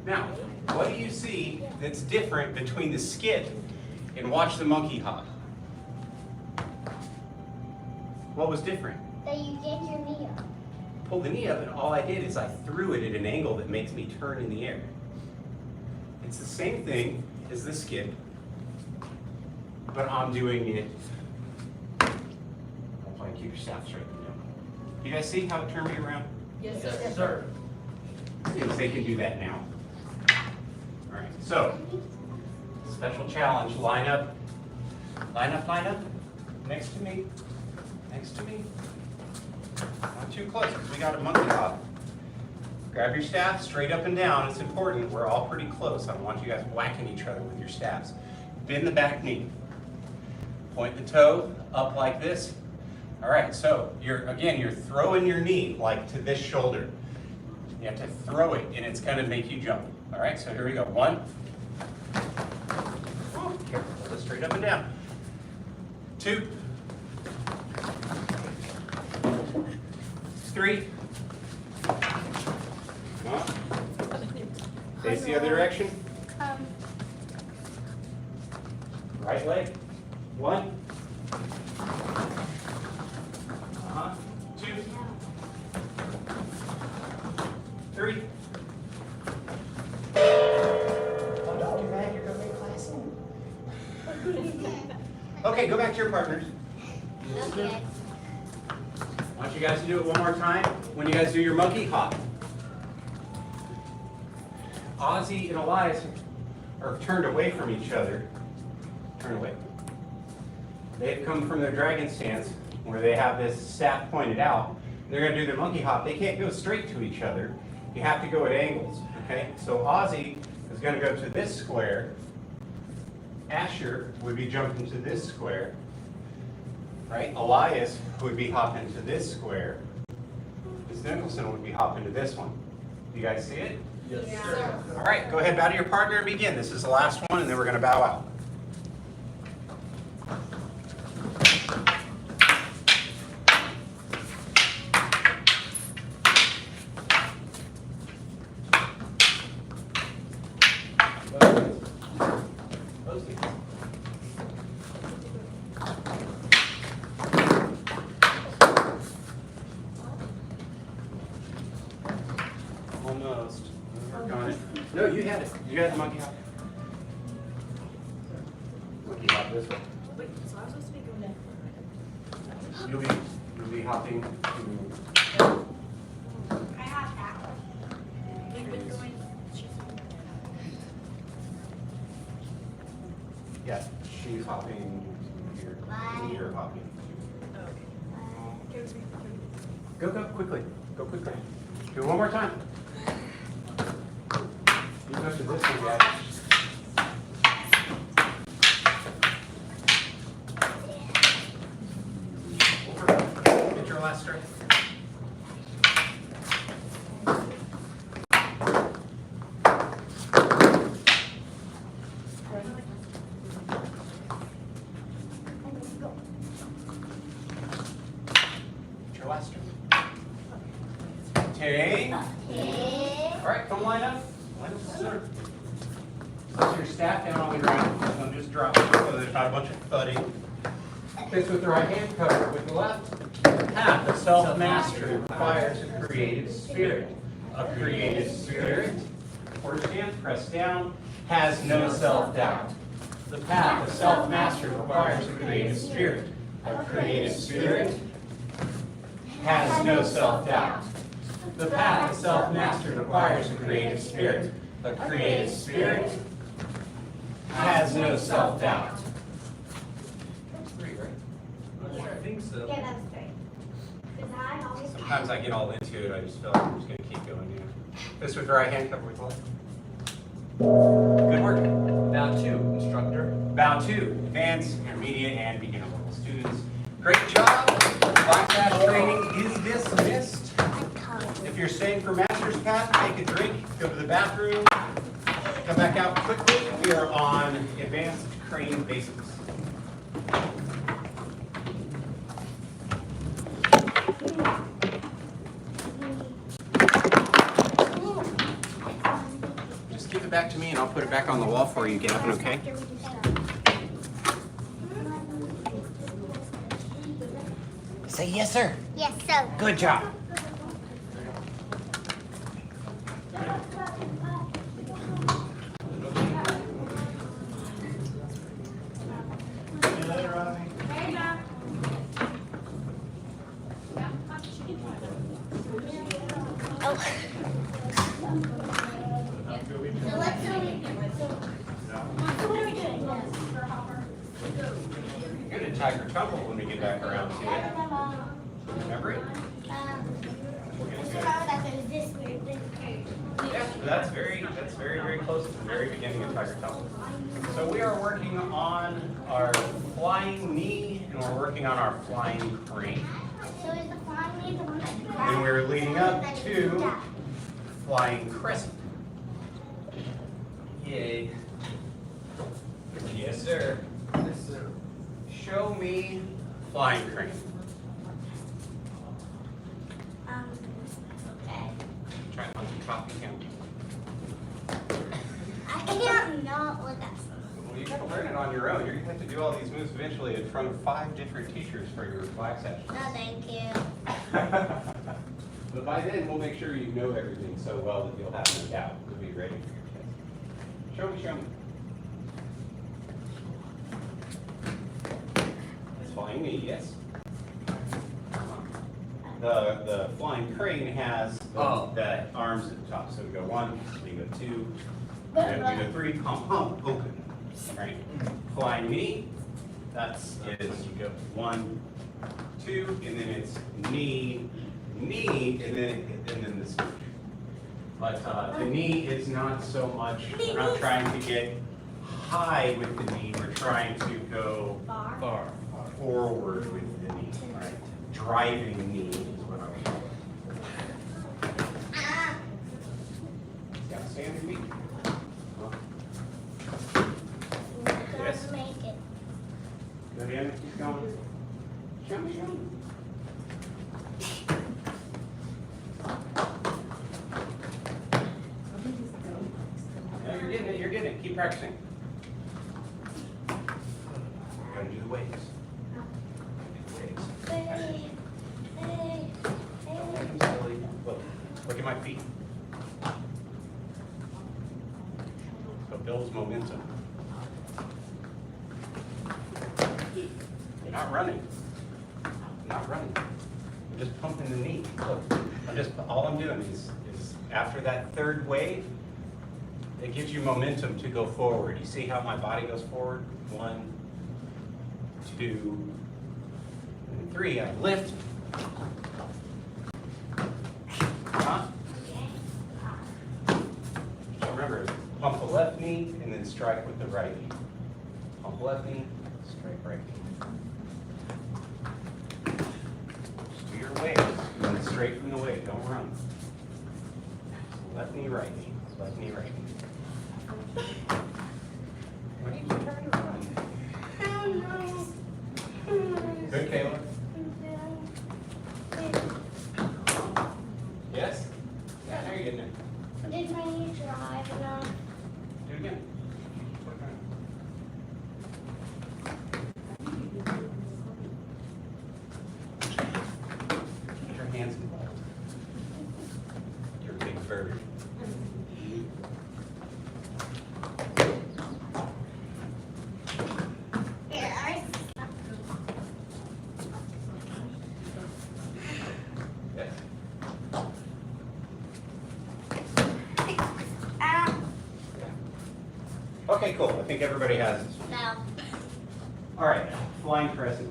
Now, what do you see that's different between the skip and watch the monkey hop? What was different? That you get your knee up. Pulled the knee up, and all I did is I threw it at an angle that makes me turn in the air. It's the same thing as the skip, but I'm doing it. Hopefully, keep your staff straight. You guys see how it turned me around? Yes, sir. Seems they can do that now. All right, so special challenge. Line up. Line up, line up. Next to me. Next to me. Not too close, because we got a monkey hop. Grab your staff straight up and down. It's important. We're all pretty close. I don't want you guys whacking each other with your staffs. Bend the back knee. Point the toe up like this. All right, so you're throwing your knee like to this shoulder. You have to throw it, and it's going to make you jump. All right, so here we go. 1. Whew, careful, hold it straight up and down. 2. 3. Come on. Face the other direction. Right leg. 1. 2. 3. Oh, don't do that. You're going to make class. Okay, go back to your partners. Okay. I want you guys to do it one more time when you guys do your monkey hop. Ozzy and Elias are turned away from each other. Turn away. They've come from their dragon stance where they have this staff pointed out. They're going to do their monkey hop. They can't go straight to each other. You have to go at angles. Okay? So Ozzy is going to go to this square. Asher would be jumping to this square. Right? Elias would be hopping to this square. Miss Nicholson would be hopping to this one. You guys see it? Yes, sir. All right, go ahead, bow to your partner and begin. This is the last one, and then we're going to bow out. Close these. Almost. Work on it. No, you had it. You had the monkey hop. Monkey hop this way. Wait, so I'm supposed to be going down. You'll be hopping to. I have that one. We've been going. Yeah, she's hopping here. And you're hopping. Go quickly. Go quickly. Do it one more time. You go to this one, guys. Get your last strike. Get your last strike. Take. All right, come line up. Line up, sir. Place your staff down on the ground. Don't just drop it so there's not a bunch of thudding. Fist with the right hand, cover it with the left. The path of self-mastery requires a creative spirit. A creative spirit, or stance, press down, has no self-doubt. The path of self-mastery requires a creative spirit. A creative spirit has no self-doubt. The path of self-mastery requires a creative spirit. A creative spirit has no self-doubt. That's three, right? I think so. Yeah, that's great. Because I always. Sometimes I get all into it, I just feel like I'm just going to keep going. Fist with the right hand, cover with left. Good work. Bow 2, instructor. Bow 2, advanced, intermediate, and beginner level students. Great job. Black Dash training is dismissed. If you're staying for Master's Path, take a drink, go to the bathroom, come back out quickly. We are on advanced crane basics. Just give it back to me and I'll put it back on the wall for you, Gavin, okay? Say yes, sir. Yes, sir. Good job. You're gonna tiger tumble when we get back around to it. Remember it? We're gonna do it. Yeah, that's very close to the very beginning of tiger tumble. So we are working on our flying knee and we're working on our flying crane. So is the flying knee the one that you And we're leading up to flying crescent. Yay. Yes, sir. Yes, sir. Show me flying crane. Okay. Try not to copy him. I can't not look at some. Well, you gotta learn it on your own. You're gonna have to do all these moves eventually in front of 5 different teachers for your flag session. No, thank you. But by then, we'll make sure you know everything so well that you'll have no doubt. You'll be ready for your test. Show me, show me. It's flying knee, yes. The flying crane has the arms at the top. So we go 1, we go 2, and we go 3, hump, hump, open. Right? Flying knee, that's is 1, 2, and then it's knee, knee, and then this. But the knee is not so much, we're not trying to get high with the knee, we're trying to go Far. forward with the knee, right? Driving knee is what I would call it. Got to stay on your feet. Yes. Make it. Good in, keep going. Show me, show me. Yeah, you're getting it, you're getting it. Keep practicing. Gotta do the waves. Do the waves. Don't make them silly. Look at my feet. So it builds momentum. You're not running. You're not running. You're just pumping the knee. Look, all I'm doing is after that third wave, it gives you momentum to go forward. You see how my body goes forward? 1, 2, and 3. I lift. Huh? So remember, pump the left knee and then strike with the right knee. Pump left knee, strike right knee. Just do your waves. Run straight from the wave. Don't run. Left knee, right knee. Left knee, right knee. What are you trying to run? Good, Kayla. Yes? Yeah, now you're getting it. Did my knee drive enough? Do it again. Okay, cool. I think everybody has this. No. All right, flying crescent.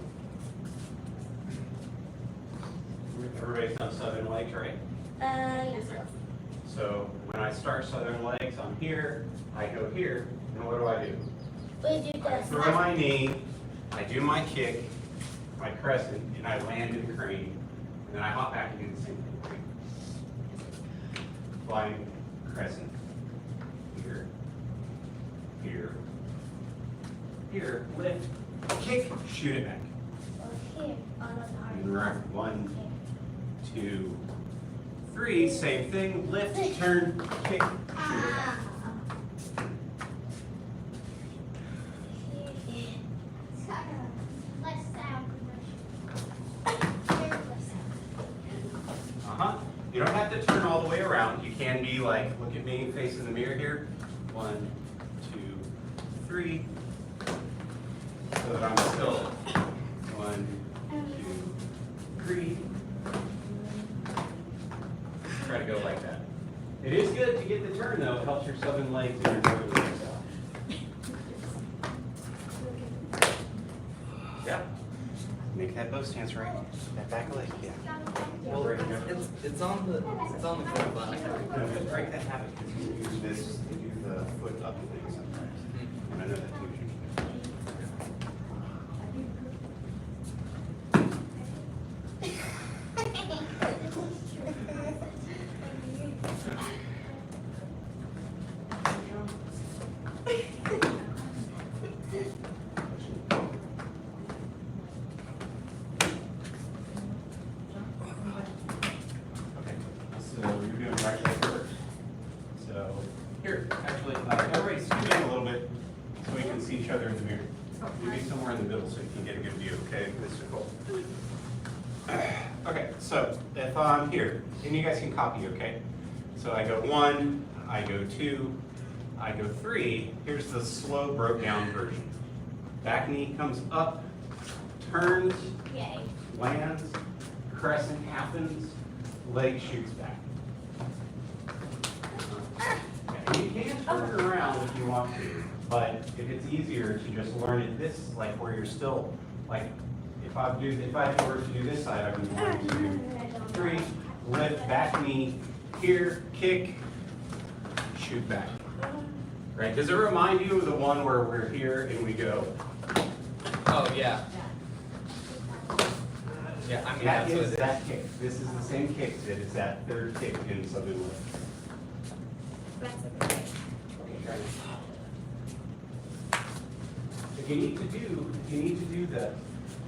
Everybody's done southern legs, right? Yes, sir. So when I start southern legs, I'm here, I go here, and what do? We do I this. throw my knee, I do my kick, my crescent, and I land in crane, and then I hop back and do the same thing. Flying crescent. Here, here, here, lift, kick, shoot it back. Here, on the And hard. remember, 1, 2, 3, same thing, lift, turn, kick, shoot it back. Less sound. Uh-huh. You don't have to turn all the way around. You can be like, look at me, face in the mirror here. 1, 2, 3. So that I'm still 1, 2, 3. Try to go like that. It is good to get the turn though. It helps your southern legs and your northern legs out. Yeah. Make that bow stance right. That back leg, yeah. Well, it's on the foot, but I can't. No, just break that habit because you use this, you do the foot up thing sometimes. And I know that too. Okay, so you're doing right leg first. So here, actually, everybody scoot in a little bit so we can see each other in the mirror. Maybe somewhere in the middle so you can get a good view, okay, Mr. Cole? Okay, so if I'm here, and you guys can copy, okay? So I go 1, I go 2, I go 3. Here's the slow broke down version. Back knee comes up, turns, Yay. lands, crescent happens, leg shoots back. Okay, you can turn it around if you want to, but if it's easier to just learn it this, like where you're still, like, if I were to do this side, I would be 1, 2, 3, lift, back knee, here, kick, shoot back. Right? Does it remind you of the one where we're here and we go? Oh, yeah. Yeah, I mean, That that's what is it that kick. This is the same kick that is that third kick in southern lift. Okay, try it. If you need to do the,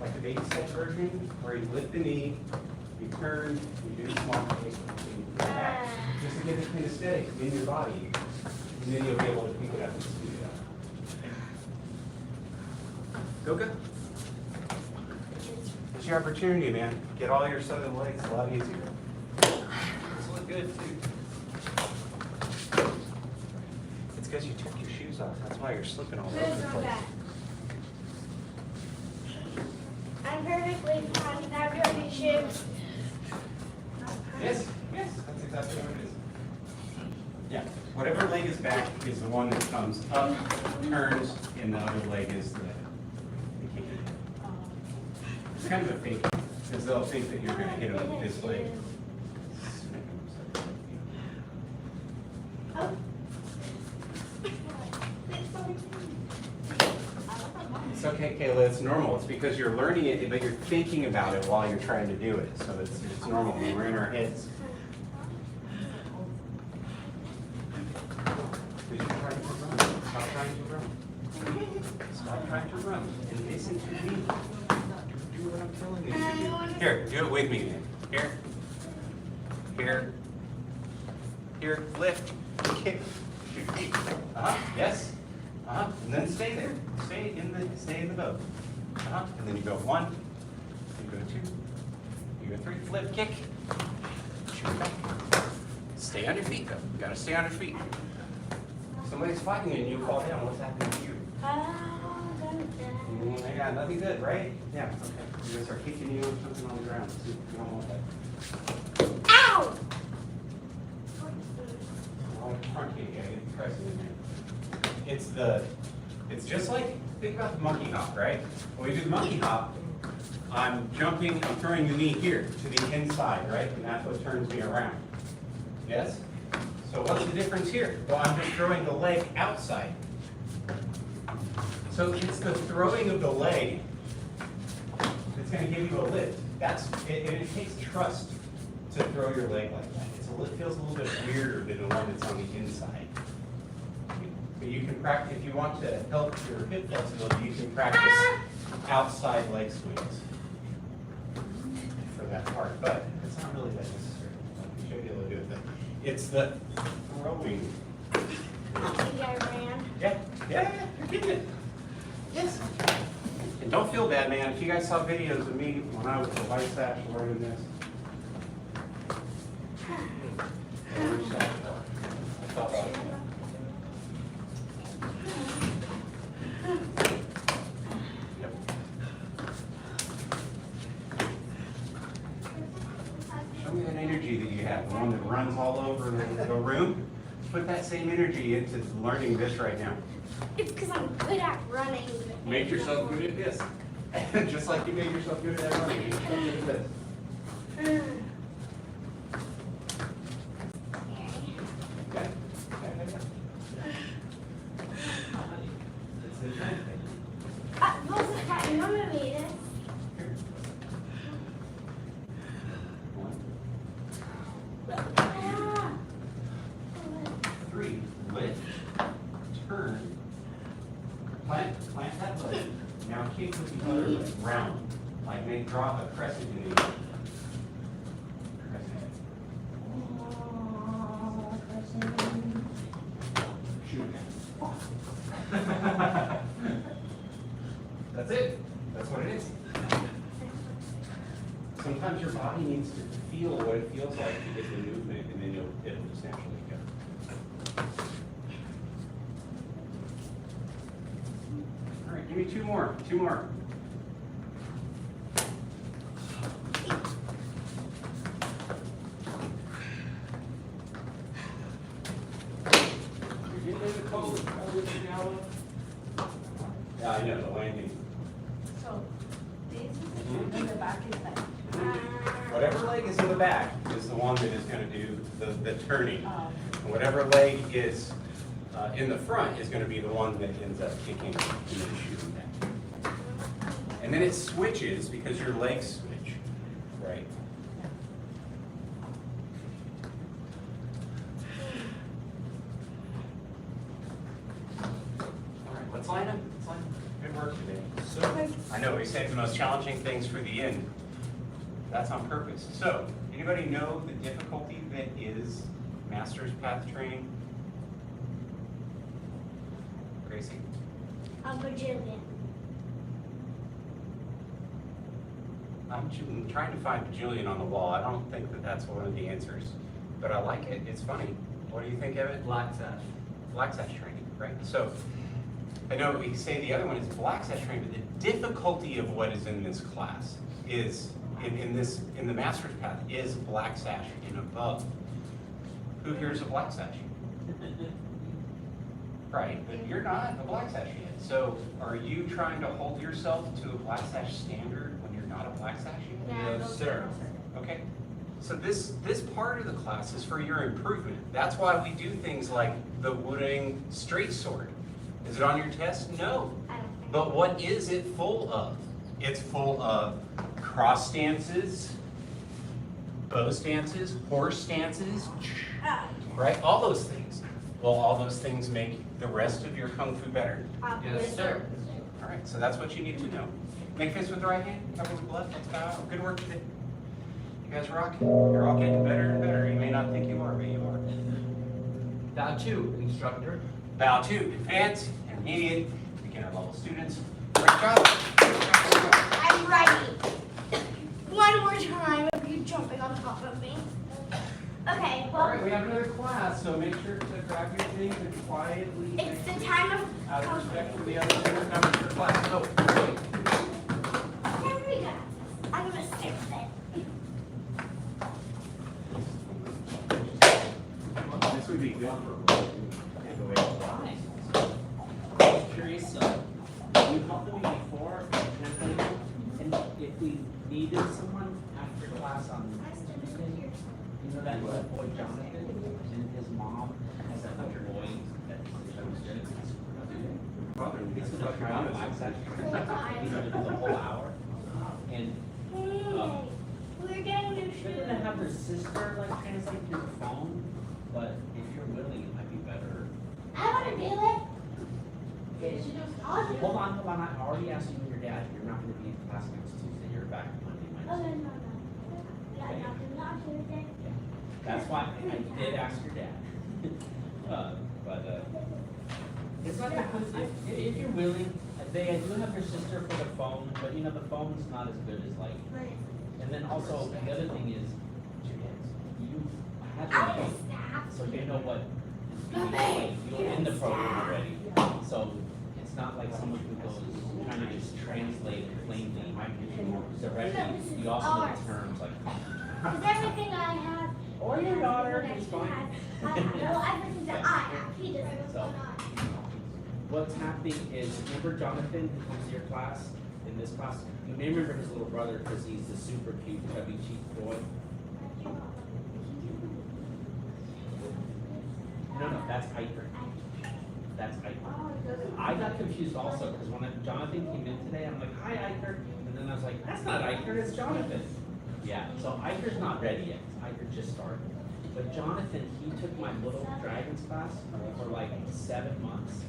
like the baby step version, where you lift the knee, you turn, you do a small kick, and you go back, just to get it kind of steady in your body, and then you'll be able to pick it up and speed it up. Go good. It's your opportunity, man. Get all your southern legs a lot easier. This look good too. It's because you took your shoes off. That's why you're slipping all over the place. I'm perfectly fine without dirty shoes. Yes, yes, that's exactly what it is. Yeah, whatever leg is back is the one that comes up, turns, and the other leg is the kick. It's kind of a fake, because they'll think that you're going to hit them with this leg. It's okay, Kayla, it's normal. It's because you're learning it, but you're thinking about it while you're trying to do it. So it's normal. We're in our heads. Because you're trying to run. Stop trying to run. Stop trying to run. And listen to me. Do what I'm telling you to do. Here, do it with me, man. Here. Here. Here. Lift. Kick. Shoot. Yes. And then stay there. Stay in the boat. And then you go 1, you go 2, you go 3, flip, kick, shoot back. Stay on your feet though. You gotta stay on your feet. Somebody's fighting you and you fall down. What's happening to you? I got nothing good, right? Yeah, okay. You're gonna start kicking you or something on the ground. See, you don't want that. Ow! Front kick, yeah, get the pressing in there. it's just like, think about the monkey hop, right? When we do the monkey hop, I'm throwing the knee here to the inside, right? And that's what turns me around. Yes? So what's the difference here? Well, I'm just throwing the leg outside. So it's the throwing of the leg that's going to give you a lift. It takes trust to throw your leg like that. It feels a little bit weirder than the one that's on the inside. But you can practice, if you want to help your hip flexibility, you can practice outside leg swings for that part. But it's not really that necessary. You should be able to do it then. It's the throwing. Maybe I ran. Yeah, you're getting it. Yes. And don't feel bad, man. If you guys saw videos of me when I was a white sash learning this. Show me that energy that you have, the one that runs all over the room. Put that same energy into learning this right now. It's because I'm good at running. Make yourself good at this. Just like you made yourself good at running. Make yourself good at this. Okay? It's the kind of thing. Wasn't that Mama made it? Here. 1, Ah. 3, lift, turn, plant that leg. Now kick with the other leg, round, like draw a crescent in the air. Shoot. That's it. That's what it is. Sometimes your body needs to feel what it feels like to get the movement, and then it'll just naturally go. All right, give me two more. You're getting into cold now. Yeah, I know, the landing. So, this is in the back is like, Whatever leg is in the back is the one that is going to do the turning. um, And whatever leg is in the front is going to be the one that ends up kicking and then shooting back. And then it switches because your legs switch, right? All right, let's line up. Good work today. So, I know we saved the most challenging things for the end. That's on purpose. So, anybody know the difficulty that is master's path training? Gracie? A bajillion. I'm trying to find bajillion on the wall. I don't think that that's one of the answers, but I like it. It's funny. What do you think, Evan? Black sash. Black sash training, right? So, I know we say the other one is black sash training, but the difficulty of what is in this class is, in the master's path, is black sash and above. Who here is a black sash? Right, but you're not a black sash yet. So are you trying to hold yourself to a black sash standard when you're not a black sash yet? Yes, sir. Okay, so this part of the class is for your improvement. That's why we do things like the wooden straight sword. Is it on your test? No. I don't think. But what is it full of? It's full of cross stances, bow stances, horse stances, right? All those things. Will all those things make the rest of your Kung Fu better? Yes, sir. All right, so that's what you need to know. Make fists with the right hand, cover with the left, let's bow out. Good work today. You guys rock. You're all getting better and better. You may not think you are, but you are. Bow 2, instructor. Bow 2, advanced, intermediate, beginner level students. Great job. I'm ready. One more time of you jumping on top of me. Okay, All right, well, we have another class, so make sure to grab your things and quietly. it's the time of Out of respect for the other student members for class. Oh, wait. There we go. I'm gonna stick with it. This would be good for. helped me before, and if we needed someone after class on Tuesday, you know that little boy Jonathan, and his mom has that little boy that was good. He's gonna try out live session. He's gonna do the whole hour, and We're getting new they're shoes. gonna have their sister like translate through the phone, but if you're willing, it might be better. I want to do it. I'll do it. Hold on, I already asked you and your dad, you're not gonna be in class next Tuesday, you're back Monday, Oh, Wednesday. no. Yeah, not Tuesday. That's why I did ask your dad. It's not that, if you're willing, they do have their sister for the phone, but you know, the phone's not as good as like, and then also, the other thing is, you have I'm to the know, staff. so you know what, you're in the program already, so it's not like someone who goes trying to just translate plainly directly, you also know the terms like. Because everything I have. Or your daughter, everything it's that fine. she has, well, everything that I have, he doesn't. What's So- going on? What's happening is, remember Jonathan, who comes to your class, in this class, you may remember his little brother, because he's the super cute, chubby cheek boy. No, that's Iker. That's Iker. I got confused also, because when Jonathan came in today, I'm like, hi Iker, and then I was like, that's not Iker, it's Jonathan. Yeah, so Iker's not ready yet, Iker just started. But Jonathan, he took my little dragons class for like 7 months.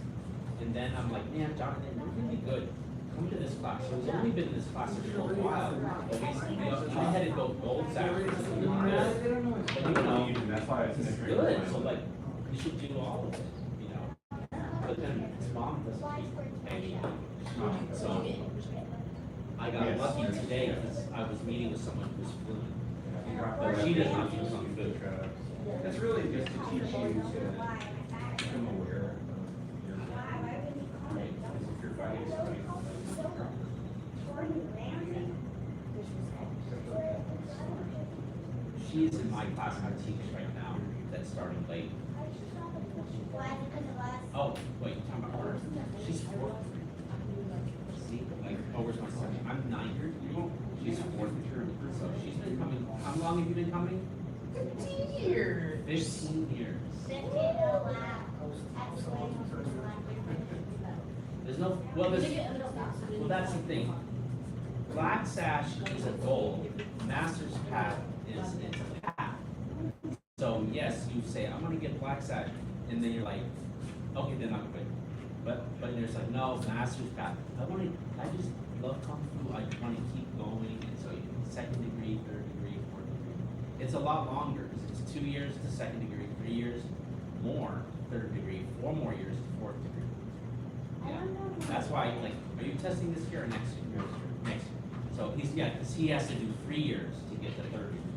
And then I'm like, man, Jonathan, you're really good. Come to this class. So he's only been in this class for a short while. But we had to go gold salary. But you know, That's why it's he's good. So like, you should do all of it, you know. But then his mom doesn't keep paying. So I got lucky today because I was meeting with someone who's fluent. But she does not feel something good. It's really just to teach you to become aware of your right. Because if your body is right. She's in my class I teach right now that's starting late. Why? Because of us. Oh, wait, you talking about her? She's 4th. See, like, oh, where's my son? I'm 9. She's 4th. So she's been coming, how long have you been coming? 15 years. 15 years. There's no, well, that's the thing. Black sash is a goal. Master's path is a path. So yes, you say, I'm gonna get black sash, and then you're like, okay, then I'm good. But there's like, no, master's path. I just love Kung Fu. I want to keep going, and so you can 2nd degree, 3rd degree, 4th degree. It's a lot longer. It's 2 years to 2nd degree, 3 years more 3rd degree, 4 more years to 4th degree. Yeah, that's why. Like, are you testing this year or next year? Next year. So because he has to do 3 years to get the 3rd degree.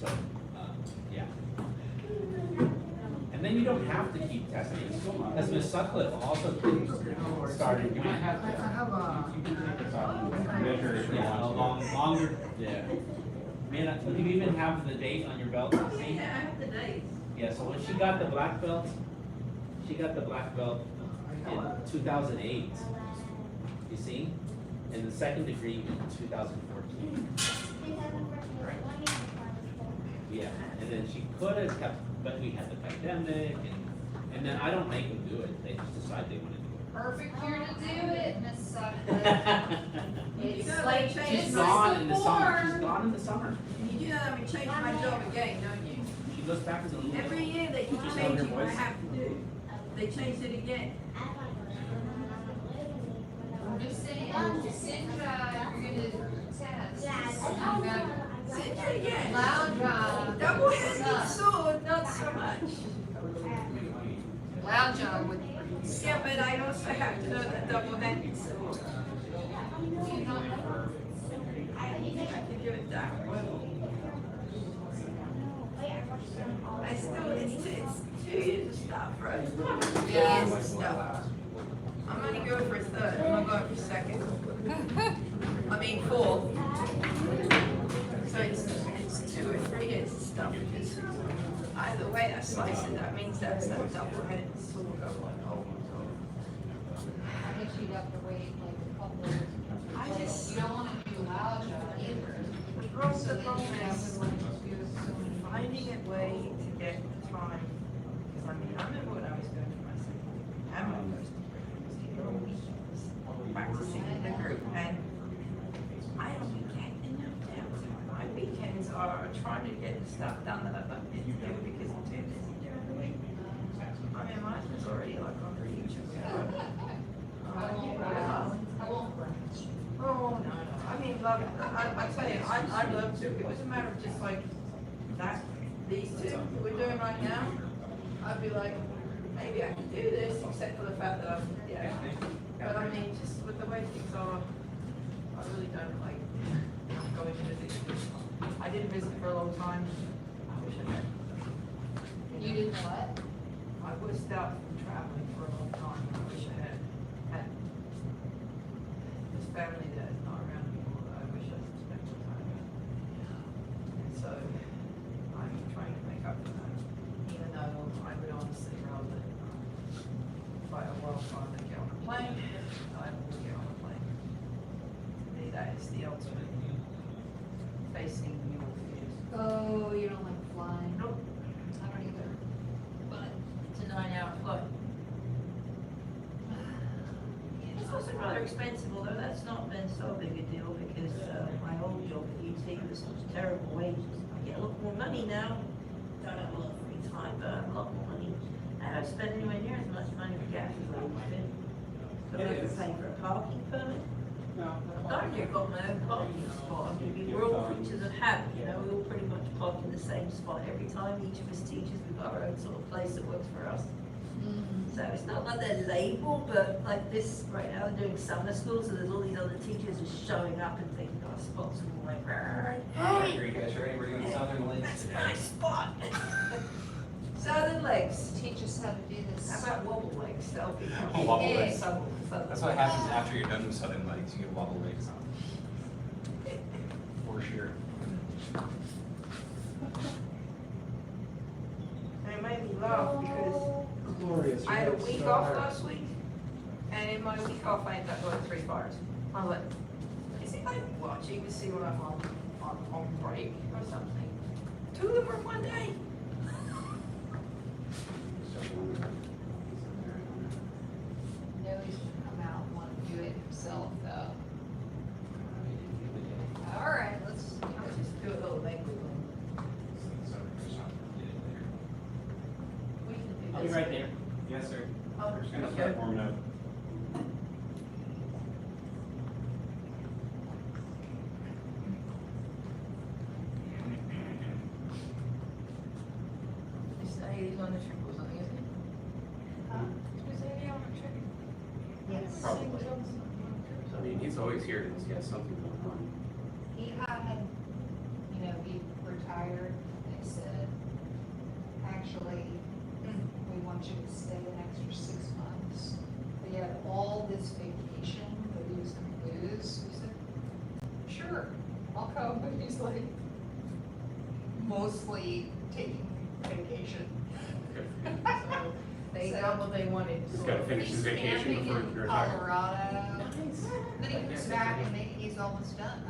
So yeah. And then you don't have to keep testing. As Ms. Sutcliffe also started. You might have to. You can take this off and measure it. Yeah, longer, yeah. Man, do you even have the date on your belt? See? Yeah, I have the dates. Yeah, so when she got the black belt in 2008, you see? And the 2nd degree in 2014. Yeah, and then she could have kept, but we had the pandemic, and then I don't make them do it, they just decide they want to do it. Perfect year to do it, Miss Sutcliffe. You It's know, like, they She's changed gone in the summer, she's before. gone in the summer. You do know that we changed my job again, don't you? She goes back to the. Every year they keep Just changing your what I voice. have to do. They changed it again. I'm just saying, Sindra, you're gonna test. Oh, Sit you again. Loud job. Double-handed sword, not so much. Loud job with. Yeah, but I also have to know the double-handed sword. I have to do it that way. I still, it's 2 years of stuff, right? 2 years of stuff. I'm only going for a 3rd, I'm not going for a 2nd. I mean 4th. So it's 2 or 3 years of stuff, because either way I slice it, that means that's that double-headed sword. I guess you'd have to wait like a couple. I just- You don't wanna do loud shot either. The problem So then you have is to like do so many. finding a way to get time, because I mean, I remember when I was going to my second, and my first degree, practicing in the group, and I don't get enough downtime. My weekends are trying to get the stuff done that I'd like to do because I'm too busy during the week. I mean, my husband's already like on the YouTube. I won't branch. Oh, no, no, I mean, look, I tell you, I'd love to, if it was a matter of just like that, these two that we're doing right now, I'd be like, maybe I can do this, except for the fact that I'm, yeah. But I mean, just with the way things are, I really don't like going to visit. I didn't visit for a long time, I wish I had. You did what? I was out from traveling for a long time, I wish I had this family that is not around anymore, that I wish I could spend more time with. And so, I'm trying to make up for that, even though I would honestly rather fight a wildfire than get on a plane, I will get on a plane. To me, that is the ultimate facing your fears. Oh, you don't like flying? Nope. I don't either. But, It's a 9-hour flight. It's also rather expensive, although that's not been so big a deal because my old job at UT was such terrible wages. I get a lot more money now. Don't have a lot of free time, but I have a lot more money. And I don't spend anywhere near as much money for gas as I used to. So I have to pay for a parking permit. Darn near got my own parking spot. I mean, we're all creatures of habit, you know, we all pretty much park in the same spot every time. Each of us teachers, we've got our own sort of place that works for us. So it's not like they're labeled, but like this, right now, they're doing summer school, so there's all these other teachers just showing up and taking our spots, and we're like, Are you guys ready? We're doing Southern Lakes that's today. my spot. Southern Legs. teach us how to do this. How about wobble legs? That'll be. Wobble Yeah, legs. Southern That's what happens after you're done with Southern Lakes, you get wobble legs on. For sure. And it made me laugh because Glorious. I had a week off last week, and in my week off, I ended up going 3 fires. I was like, is it like watching to see when I'm on break or something? 2 of them were one day. Nobody's gonna come out and want to do it himself, though. All right, let's. I'll just do a little leg wiggle. We can do this. I'll be right there. Yes, sir. Oh, We're just gonna okay. start warming up. Is Haley on the trip or something, isn't it? Huh? Was Haley on the trip? Yes. Probably. I mean, he's always here because he has something going on. He had, you know, he retired, they said, actually, we want you to stay an extra 6 months. But he had all this vacation that he was gonna lose. We said, sure, I'll come, but he's like, mostly taking vacation. So They So- got what they wanted. He's gotta finish his he's vacation camping before he in retires. Colorado. Then he comes back and maybe he's almost done.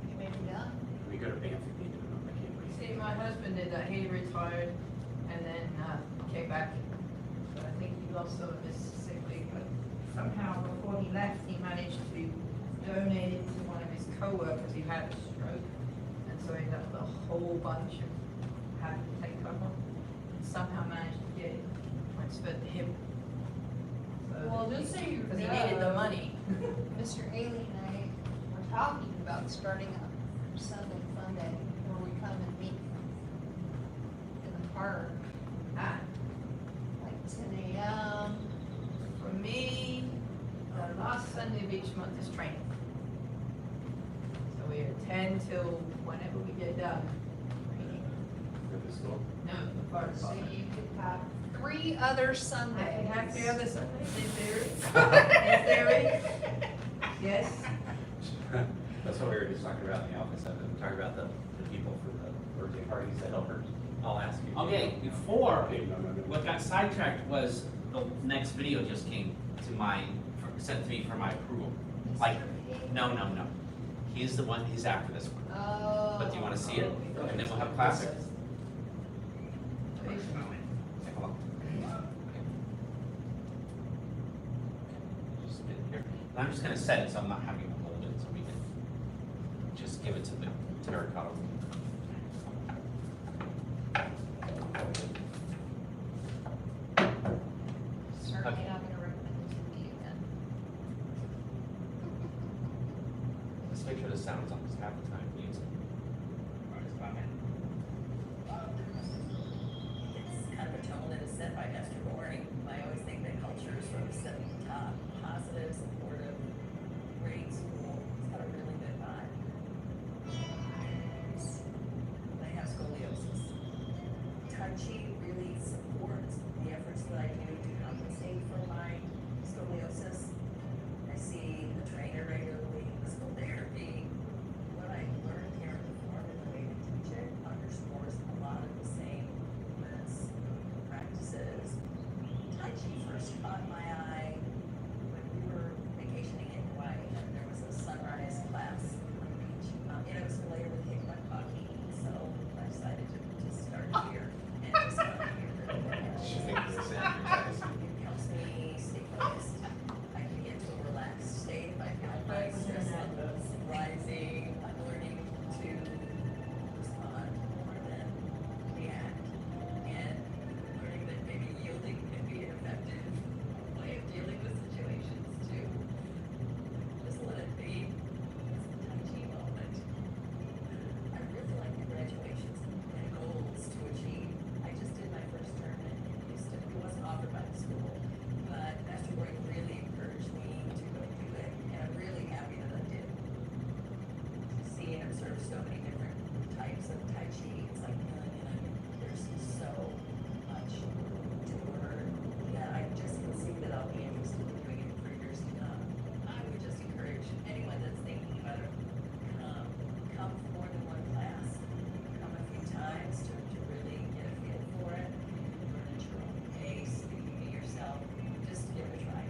He may be done. We go to Banff if we need to, I can't wait. See, my husband did that, he retired and then, came back, but I think he lost some of his sick leave, but somehow before he left, he managed to donate it to one of his co-workers who had a stroke. And so he ended up with a whole bunch of having to take cover, and somehow managed to get it transferred to him. So- Well, just so you Because he needed the know, money. Mr. Haley and I were talking about starting a Sunday Funday where we come and meet in the park, Ah, like 10 a.m. For me, the last Sunday of each month is training. So we attend till whenever we get done. Training. For the school. No, the fire So department. you could have 3 other I Sundays. can have 3 other Sundays in theory. In theory. Yes. That's what we were just talking about in the office, talking about the people for the birthday parties, the helpers. I'll ask you. Okay, before, Okay, no. what got sidetracked was the next video just came to my, sent to me for my approval. Like, no. He's the one, he's after this one. Oh. But do you wanna see it? And then we'll have classic. Take a look. Just spin it here. And I'm just gonna set it so I'm not having to hold it, so we can just give it to her color. Certainly not gonna recommend this to you again. Let's make sure the sound's on, because half the time we use it. It's kind of a tone that is set by Mr. Gohring. I always think that culture is sort of set at the top, positive, supportive, great school. It's got a really good vibe. They have scoliosis. Tai Chi really supports the efforts that I do to compensate for my scoliosis. I see the trainer regularly, physical therapy. What I learned here in the form and the way to teach it underscores a lot of the same movements, practices. Tai Chi first caught my eye when we were vacationing in Hawaii, and there was a sunrise class on the beach. And it was related with kickbutt-bucking, so I decided to start here and just come here. She's thinking the same exercise. It helps me stay focused. I can get to a relaxed state if I feel like stress levels rising. I'm learning to respond more than react. And learning that maybe yielding can be an effective way of dealing with situations too. Just let it be. It's a Tai Chi moment. I really like the graduations and goals to achieve. I just did my first tournament in Houston. It wasn't offered by the school, but Master Roy really encouraged me to go do it, and I'm really happy that I did. To see and observe so many different types of Tai Chi, it's like there's so much to learn that I just can see that I'll be interested in doing it for years to come. I would just encourage anyone that's thinking about it, come for more than one class, come a few times to really get a feel for it, learn at your own pace, be yourself, just give it a try.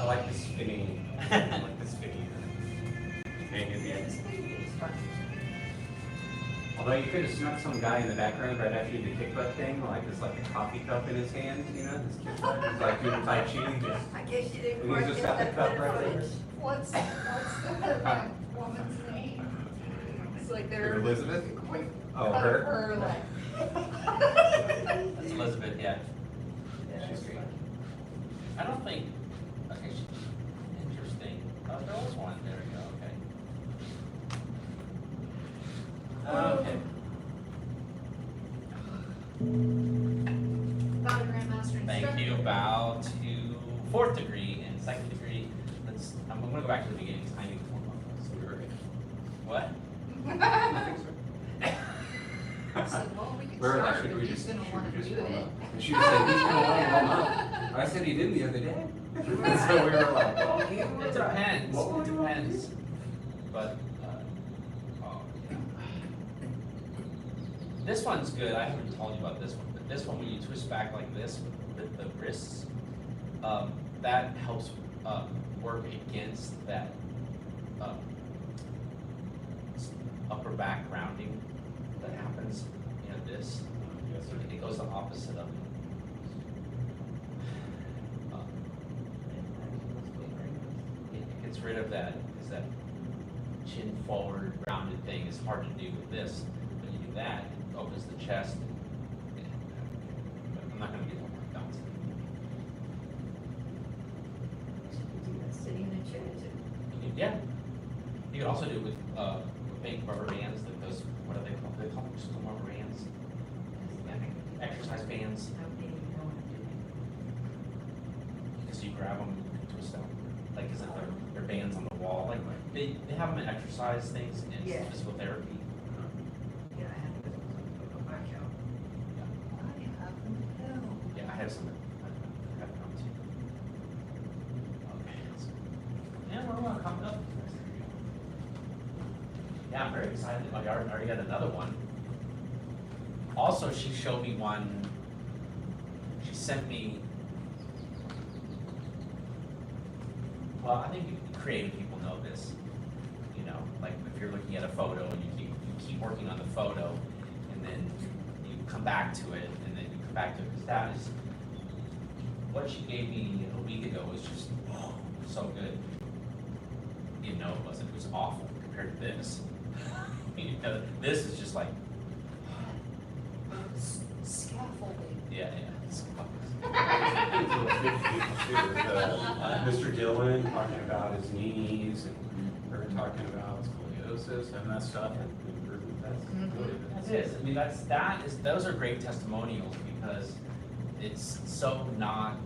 I like the spinning. I like the spinning. Hang at the end. Although you could have snuck some guy in the background right after you did the kick butt thing, like this, like a coffee cup in his hand, you know, this kick butt. He's like doing Tai Chi, just, I guess you didn't and quite he's just get got the that cup right there. footage. What's the woman's name? It's like they're. Elizabeth? Oh, her? Her like. That's Elizabeth, yeah. She's great. I don't think, okay, interesting. Oh, there was one, there we go, okay. Okay. Bow to Grandmaster Thank instructor. you, bow to fourth degree and second degree. I'm gonna go back to the beginning, because I need to form up. So we were, what? I said, well, we can Where start, should but we he's just, gonna should wanna we just do warm it. up? And she said, he's gonna want to warm up. I said he did the other day. So we were like, oh, It depends, it depends. But, oh, yeah. This one's good, I haven't told you about this one, but this one, when you twist back like this with the wrists, that helps, work against that, upper back rounding that happens, you know, this. It goes the opposite of it. It gets rid of that, because that chin forward rounded thing is hard to do with this. When you do that, it opens the chest. But I'm not gonna get more bouncing. Sitting in a chair too. Yeah. You can also do it with big rubber bands, like those, what are they called? They call them just rubber bands. Yeah, exercise bands. Because you grab them and twist them, like as if they're bands on the wall. Like they have them in exercise things and Yeah. physical therapy. Yeah, I have to go back out. Yeah, I have some. I have them too. Okay. So, yeah, we're coming up. Yeah, I'm very excited. Like, I already got another one. Also, she showed me one, she sent me, well, I think creative people know this. You know, like if you're looking at a photo and you keep working on the photo, and then you come back to it, and then you come back to it, because that is, what she gave me a week ago was just, oh, so good. You know, it wasn't, it was awful compared to this. You know, this is just like, Scaffolding. yeah. Mr. Dillon talking about his knees, and her talking about scoliosis and that stuff, and That's it. I mean, those are great testimonials, because it's so not,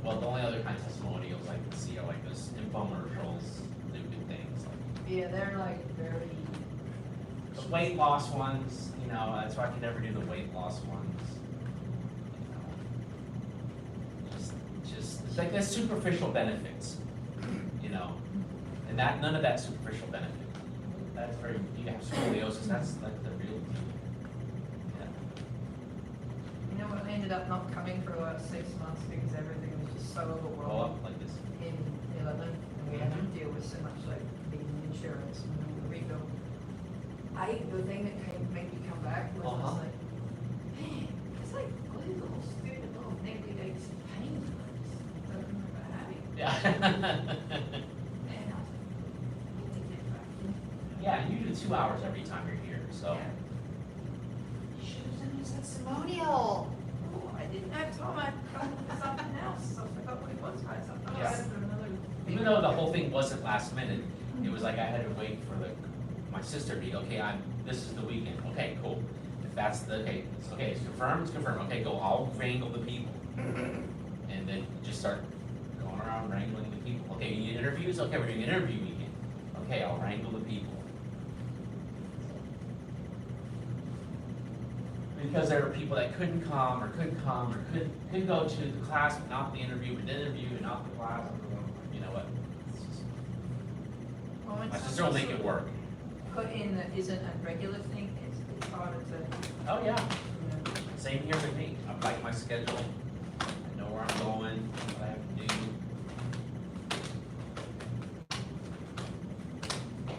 well, the only other kind of testimonials I can see are like those infomercials, stupid things, like Yeah, they're like very, the weight loss ones, you know, that's why I can never do the weight loss ones. You know, just, it's like there's superficial benefits, you know, and that, none of that superficial benefit. That's very, you have scoliosis, that's like the real deal. Yeah. you know what, I ended up not coming for about 6 months because everything was just so Roll overwhelming up like this. in 11, and we had to deal with so much like the insurance and the rebuild. The thing that made me come back was Uh-huh. just like, man, it's like all these little stupid little niggly pain points that I'm never having. Yeah. And I was like, I need to get back. Yeah, you do 2 hours every time you're here, so. Yeah. You should have done his testimonial. Oh, I didn't have time, I got something else, so I forgot what it was, I thought, oh, I Yeah. had to do another. Even though the whole thing wasn't last minute, it was like I had to wait for my sister to be, okay, this is the weekend, okay, cool. If that's okay, it's confirmed, okay, go, I'll wrangle the people. And then just start going around wrangling the people. Okay, you need interviews? Okay, we're doing interview weekend. Okay, I'll wrangle the people. Because there were people that couldn't come or couldn't go to the class, but not the interview, but the interview and not the class. You know what? It's just, Well, when my sister will make it work. put in that isn't a regular thing, it's harder to, Oh, yeah. you know. Same here with me. I like my schedule. I know where I'm going, what I have to do.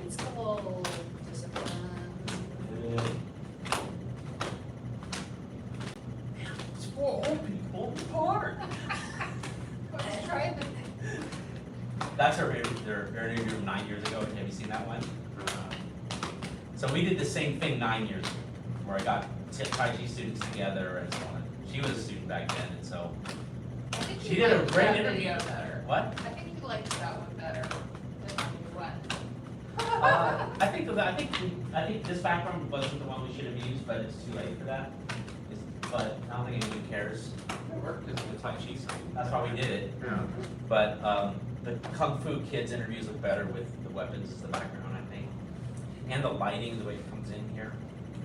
It's called discipline. It's for old people, hard. Let's try the. That's their interview from 9 years ago. Have you seen that one? So we did the same thing 9 years ago, where I got Tai Chi students together and so on. She was a student back then, and so I think she you did a liked great that interview. video better. What? I think you liked that one better than you went. I think this background wasn't the one we should have used, but it's too late for that. But I don't think anyone cares. it worked as the Tai Chi sign. That's why we did it. Yeah. But the Kung Fu Kids interviews look better with the weapons as the background, I think. And the lighting, the way it comes in here.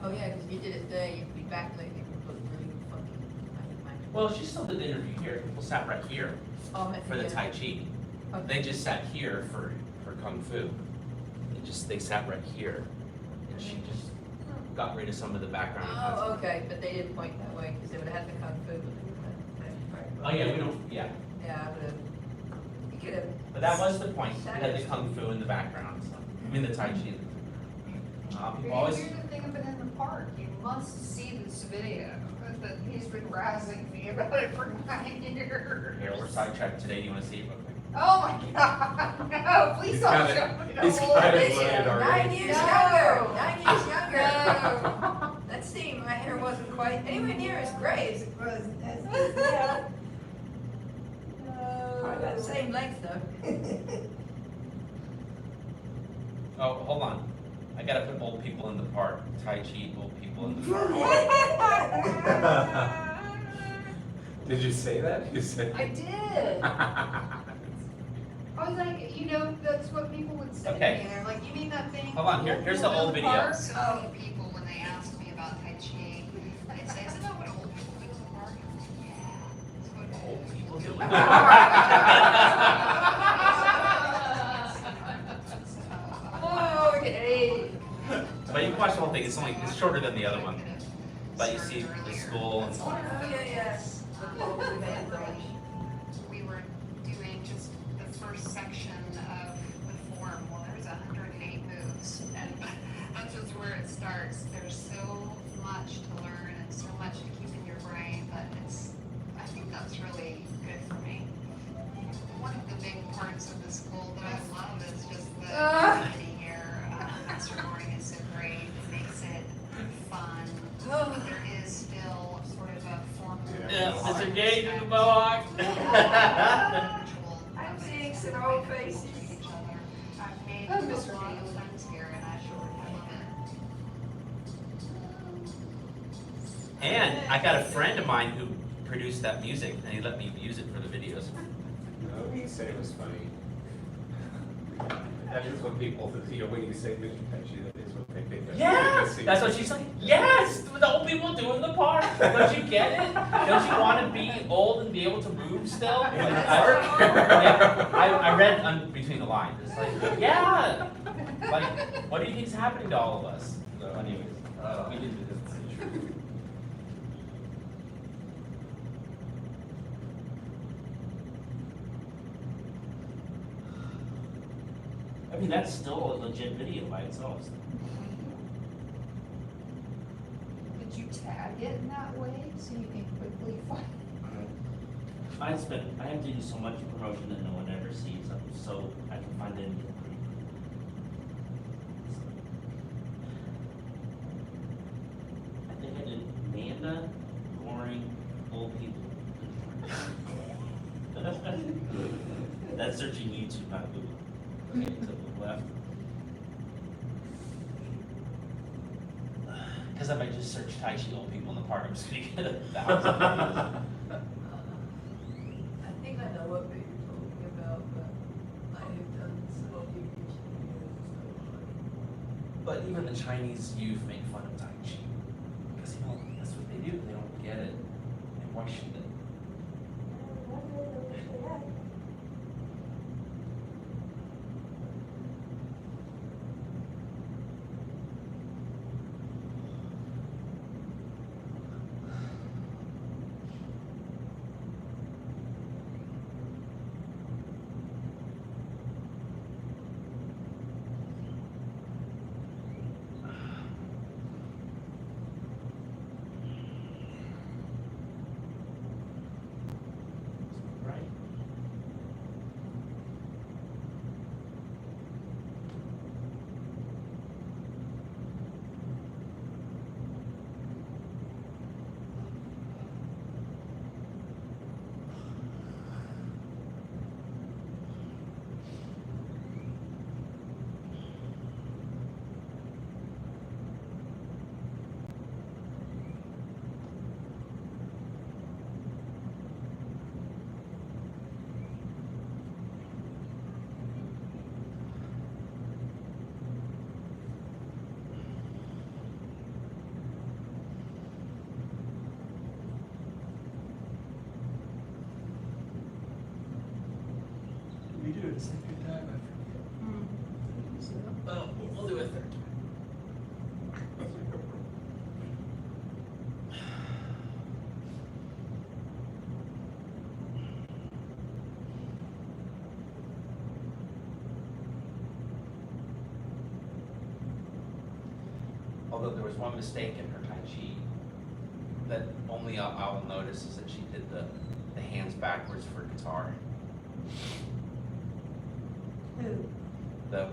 Oh, yeah, because you did it there, you'd be backlit, it would look really funky. I can imagine. Well, she still did the interview here. People sat right here Oh, at for the end. Tai Chi. Okay. They just sat here for Kung Fu. They sat right here. And she just got rid of some of the background. Oh, okay, but they didn't point that way, because they would have had the kung fu. Oh, yeah, we don't, yeah. Yeah, I would have, you could have. But that was the point. We had the Kung Fu in the background. So. I mean, the Tai Chi. People always. Here's the thing about in the park, you must see this video, that he's been razzing me about it for 9 years. Here, we're sidetracked today. Do you want to see it real quick? Oh my God, no, please He's don't got it. show me the He's whole got it video. loaded already. 9 years No. younger, 9 years younger. No. Let's see, my hair wasn't quite anywhere near as gray as it was as it is now. Probably about the same length though. Oh, hold on. I gotta put old people in the park. Tai Chi, old people in the park. Did you say that? You said. I did. I was like, you know, that's what people would say to Okay. me. They're like, you mean that thing? Hold on, here's the old video. So many people, when they asked me about Tai Chi, they'd say, isn't that what old people do in the park? Yeah. That's what Old people do it. Okay. But you can watch the whole thing. It's shorter than the other one. But you see the school and all. Oh, yeah, yes. We were doing just the first section of the form, well, there's 108 moves, and that's just where it starts. There's so much to learn and so much to keep in your brain, but I think that's really good for me. One of the big parts of the school that I love is just the community here. Master Gohring is so great, it makes it fun. There is still sort of a formal. Yeah, Mr. Gage in the Mohawk. I'm seeing some old faces. I've made a lot of friends here, and I love it. And I got a friend of mine who produced that music, and he let me use it for the videos. No, he said it was funny. That is what people, when you say Mr. Pesci, that is what they think. Yes, that's what she's like. Yes, the old people doing the part. Don't you get it? Don't you want to be old and be able to move still? Like, I read between the lines. It's like, yeah. Like, what do you think is happening to all of us? So, anyways, we did this. I mean, that's still a legit video by itself. Did you tag it in that way so you can quickly find? I have to do so much promotion that no one ever sees, so I can find it and get pretty quick. I think I did Amanda, Gohring, old people. That's searching YouTube, not Google. Okay, to the left. Because if I just search Tai Chi old people in the park, I'm just gonna get 1,000 videos. I think I know what you're talking about, but I have done some YouTube videos. But even the Chinese youth make fun of Tai Chi. Because, that's what they do. They don't get it. And why should they? Right. We do it a second time, I forget. Oh, we'll do it a third time. Although there was one mistake in her Tai Chi that only I'll notice is that she did the hands backwards for guitar. Who? The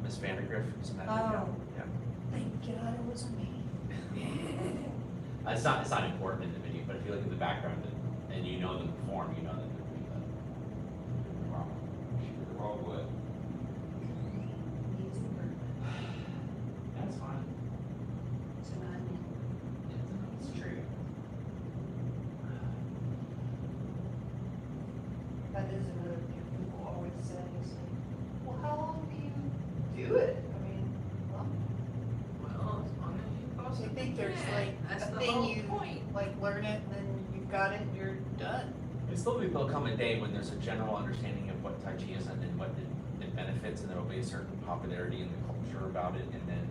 Miss Vandergriff was in that video. Oh. Yeah. Thank God it wasn't me. It's not important in the video, but if you look at the background and you know them perform, you know that they're doing the wrong. She did the wrong way. That's fine. It's true. That is another thing people always say is, well, how long do you do it? I mean, well, Well, as long as you I possibly think there's can. like That's a the thing whole you point. like learn it, and then you've got it, and you're done. There's still will come a day when there's a general understanding of what Tai Chi is and then what it benefits, and there will be a certain popularity in the culture about it, and then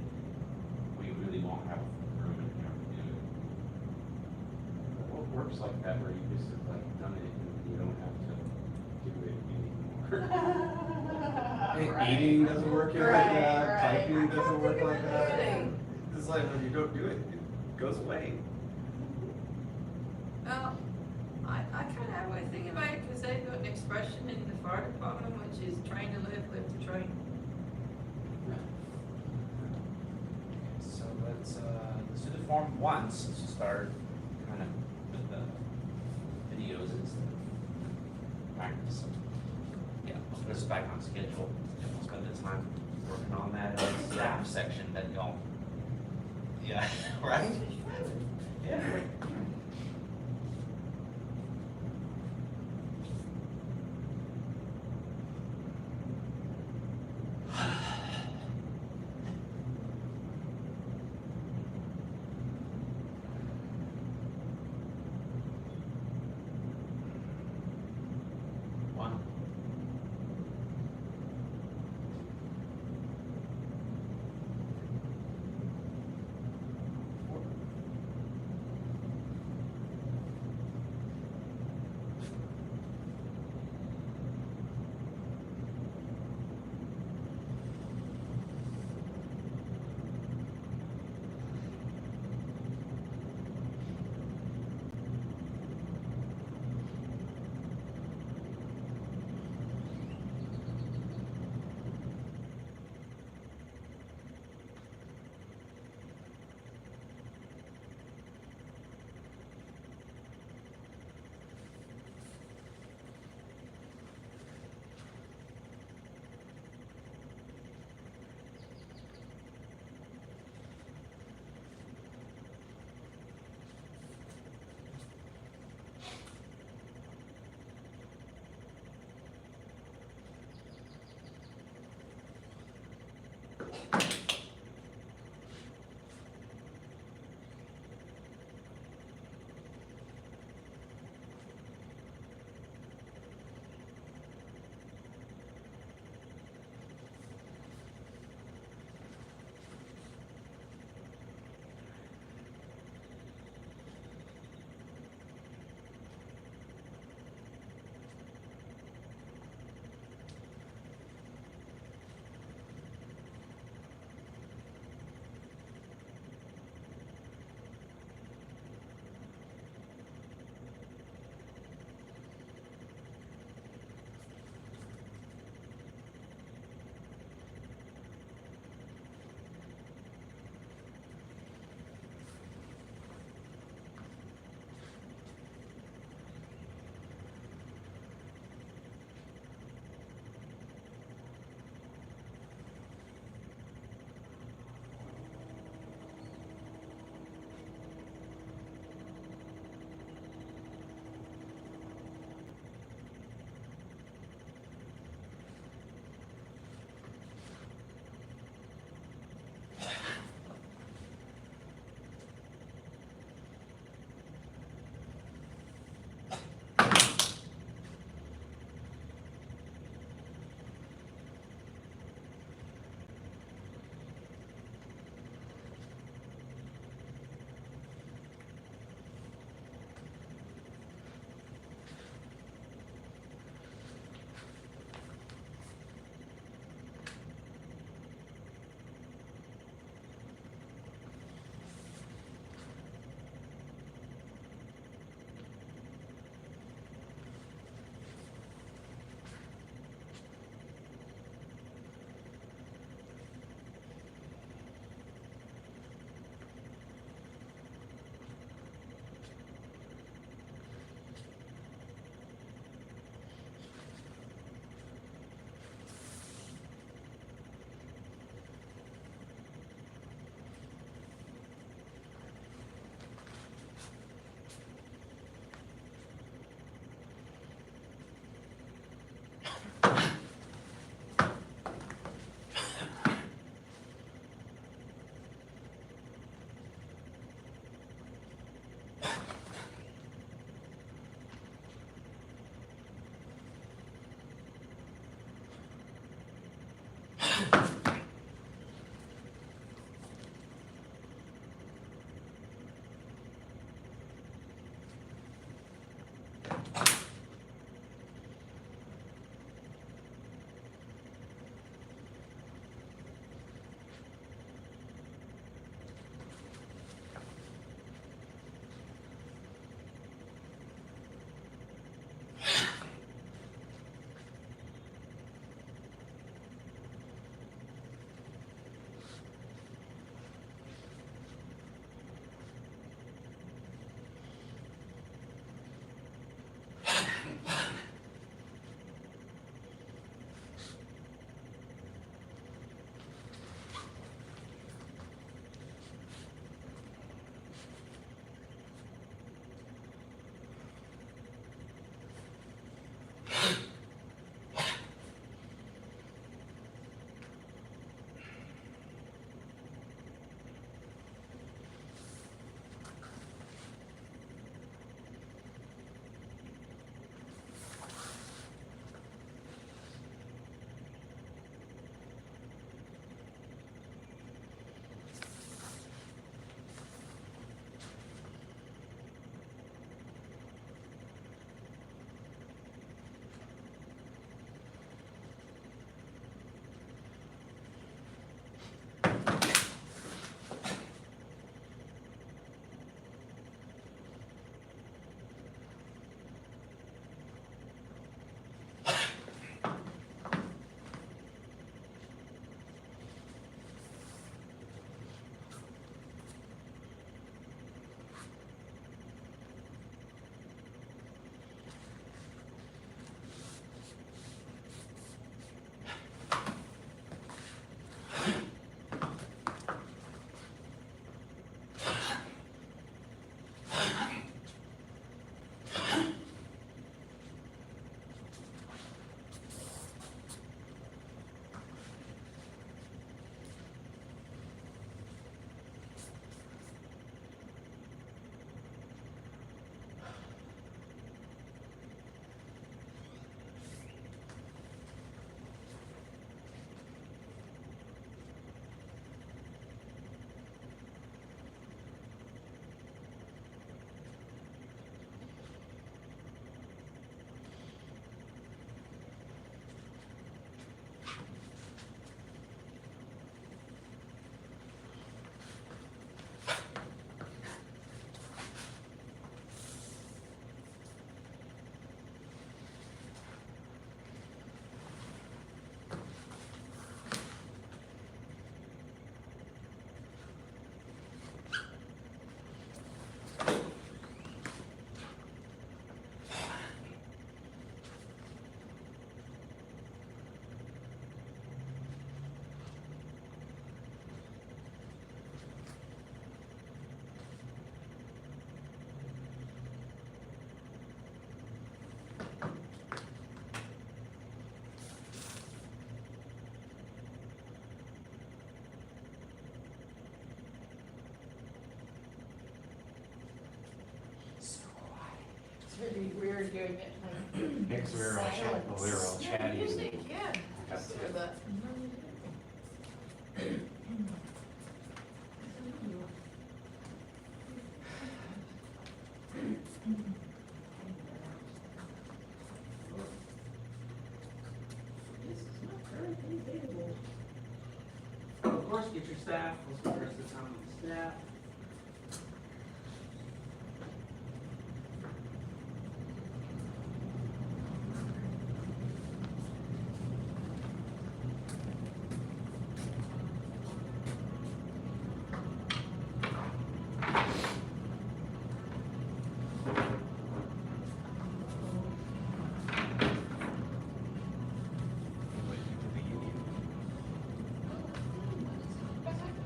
works like that where you just have like done it and you don't have to do it anymore. Eating doesn't work like Right, that, right. typing doesn't work like that. Kidding. It's like when you don't do it, it goes away. Well, I kind of have a way of thinking about it because they've got an expression in the fire department which is train to live, live to train. So let's do the form once, let's start kind of with the videos and stuff. Practice. Yeah, we'll put us back on schedule. We'll spend the time working on that staff section that y'all. Yeah, right? Yeah. One. really weird doing it. Next we were all chatty. Music, yeah. That's For it. that. Of course, get your staff, we'll spend the rest of the time with the staff.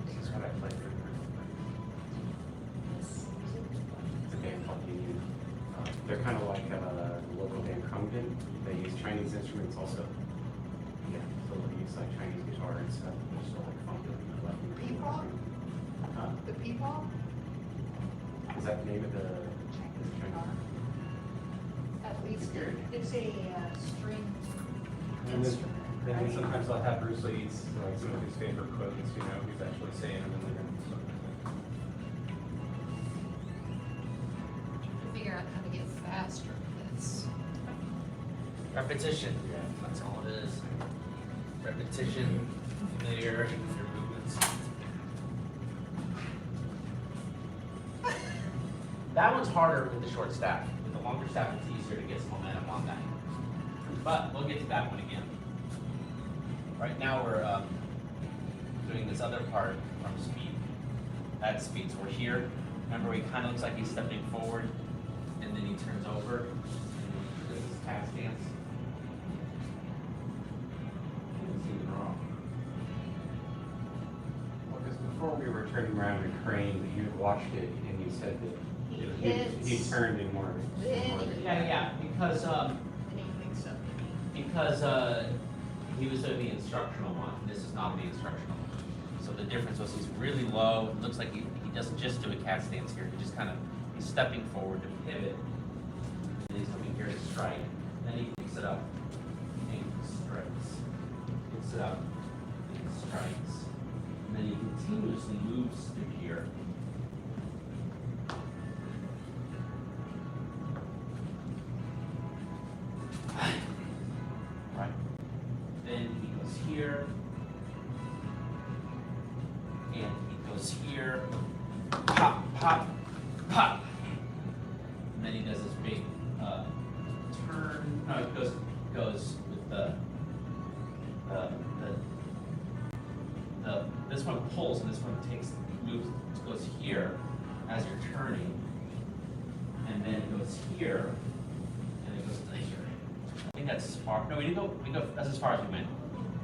This is what I played for. It's a band called Union. They're kind of like a local band Krungden. They use Chinese instruments also. Yeah, so they use like Chinese guitar and stuff. They're still like funky. Peepop? Huh? The peepop? Is that the name of the Chinese? At least it's a string And then, instrument. then sometimes I'll have Bruce Lee's, like some of his favorite quotes, you know, he's actually saying them in there. So. Figure out how to get faster with this. Repetition. Yeah. That's all it is. Repetition, familiarity with your movements. That one's harder with the short staff. With the longer staff, it's easier to get some momentum on that. But we'll get to that one again. Right now we're doing this other part from speed. At speed, so we're here. Remember, he kind of looks like he's stepping forward, and then he turns over. And this is cast stance. Well, because before we were turning around and crane, you watched it and you said that he turned in more. Yeah, because he was doing the instructional one. This is not the instructional one. So the difference was he's really low. It looks like he doesn't just do a cat stance here. He just kind of, he's stepping forward to pivot. And he's looking here to strike. Then he picks it up and strikes. Picks it up and strikes. And then he continuously moves through here. Right. Then he goes here. And he goes here. Pop, pop, pop. And then he does this big turn. No, it goes with the this one pulls and this one moves, goes here as you're turning. And then it goes here. And it goes to here. I think that's as far. No, we didn't go. That's as far as we went.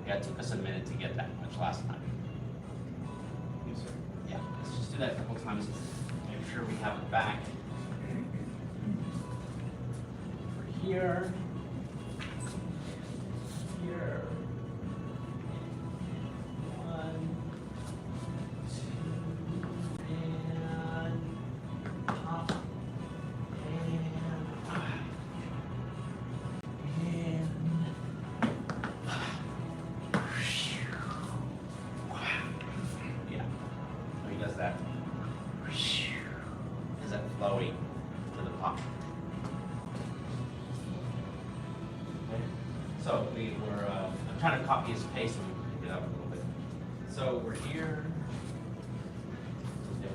Yeah, it took us a minute to get that much last time. Yes, sir. Yeah, let's just do that a couple times. Make sure we have it back. For here. Here. 1, 2, and up. Yeah, so he does that. Is that flowy to the pop? Okay. So we were, I'm trying to copy his pace and pick it up a little bit. So we're here. Then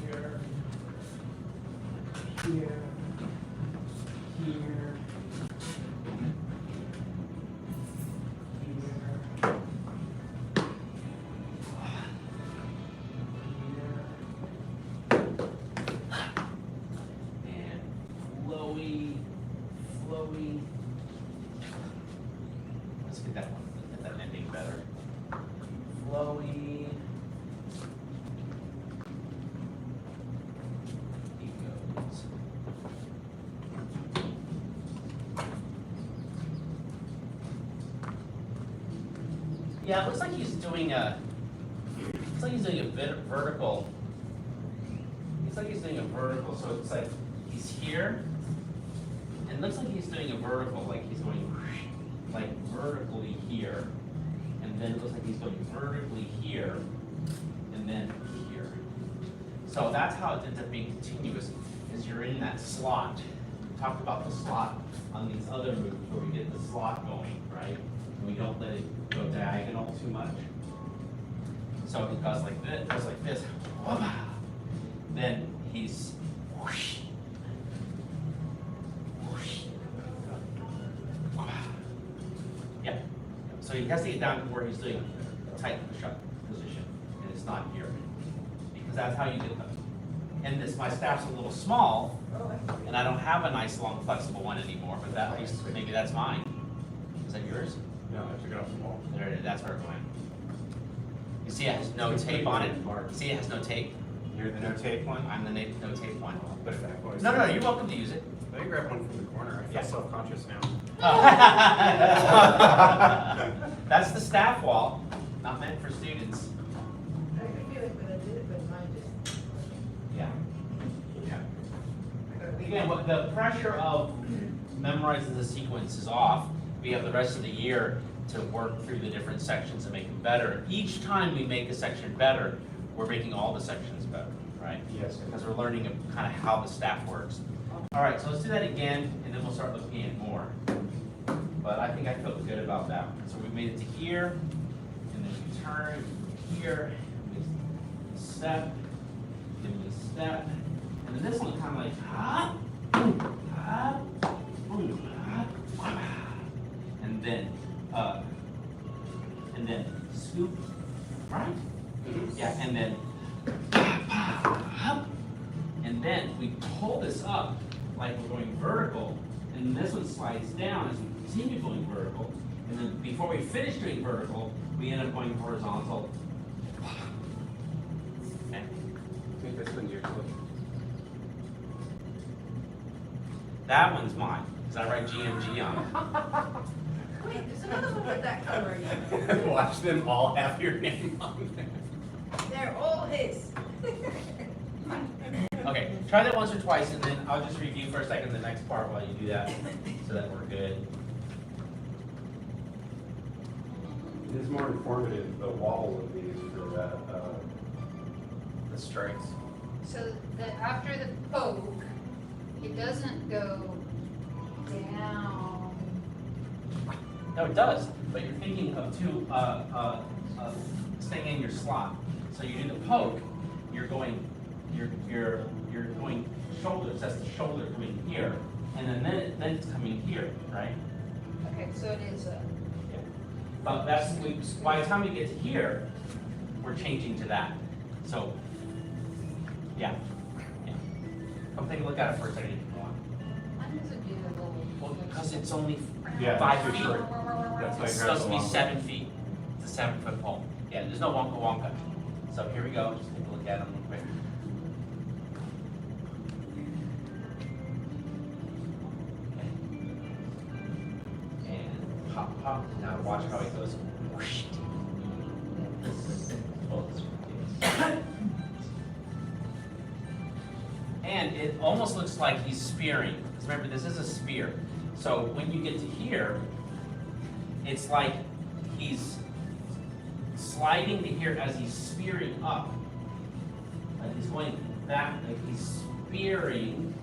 we're here. Here. Here. Here. And flowy, flowy. Let's get that one, get that ending better. Flowy. He goes. Yeah, it looks like he's doing a, looks like he's doing a bit vertical. It's like he's doing a vertical, so it's like he's here, it looks like he's doing a vertical, like he's going like vertically here, and then it looks like he's going vertically here, and then here. So that's how it ends up being continuous, is you're in that slot. We talked about the slot on these other moves where we get the slot going, right? And we don't let it go diagonal too much. So it goes like this, then he's whoosh, whoosh. Yeah. So he has to get down to where he's doing a tight shut position, and it's not here. Because that's how you get them. And this, my staff's a little small, and I don't have a nice long flexible one anymore, but that, at least maybe that's mine. Is that yours? No, I took it off the wall. There it is, that's where it went. You see it has no tape on it? See it has no tape? You're the no tape one? I'm the no tape one. Put it back. Boys. No, you're welcome to use it. Let me grab one from the corner. I feel Yeah. self-conscious now. That's the staff wall, not meant for students. I could do it, but I did it, but mine just. Yeah. Again, what the pressure of memorizing the sequence is off. We have the rest of the year to work through the different sections and make them better. Each time we make a section better, we're making all the sections better, right? Yes. Because we're learning kind of how the staff works. All right, so let's do that again, and then we'll start looking at more. But I think I feel good about that. So we made it to here, and then we turn here, we step, then we step, and then this one kind of like, and then scoop, right? Yeah, and then we pull this up like we're going vertical, and this one slides down as we continue going vertical, and then before we finish doing vertical, we end up going horizontal. Okay. I think this one's yours. That one's mine, because I write GMG on it. Wait, there's another one with that color again. Watch them all have your name on there. They're all his. Okay, try that once or twice, and then I'll just review for a second the next part while you do that, so that we're good. It is more informative, the wobble of these for that, The strikes. So that after the poke, it doesn't go down. No, it does, but you're thinking of staying in your slot. So you do the poke, you're going shoulders, that's the shoulder coming here, and then it's coming here, right? Okay, so it is a, But by the time we get to here, we're changing to that. So, yeah. Come take a look at it for a second. If you want. mine doesn't do the little. Well, because it's only yeah, 5 too feet. short. That's why It's it grabs supposed to the be long 7 feet. It's a 7-foot pole. Yeah, there's no wonka wonka. So here we go. Just take a look at them real quick. Okay. And pop, pop. Now watch how it goes. Whoosh. And it almost looks like he's spearing. Because remember, this is a spear. So when you get to here, it's like he's sliding to here as he's spearing up. Like he's going back, like he's spearing.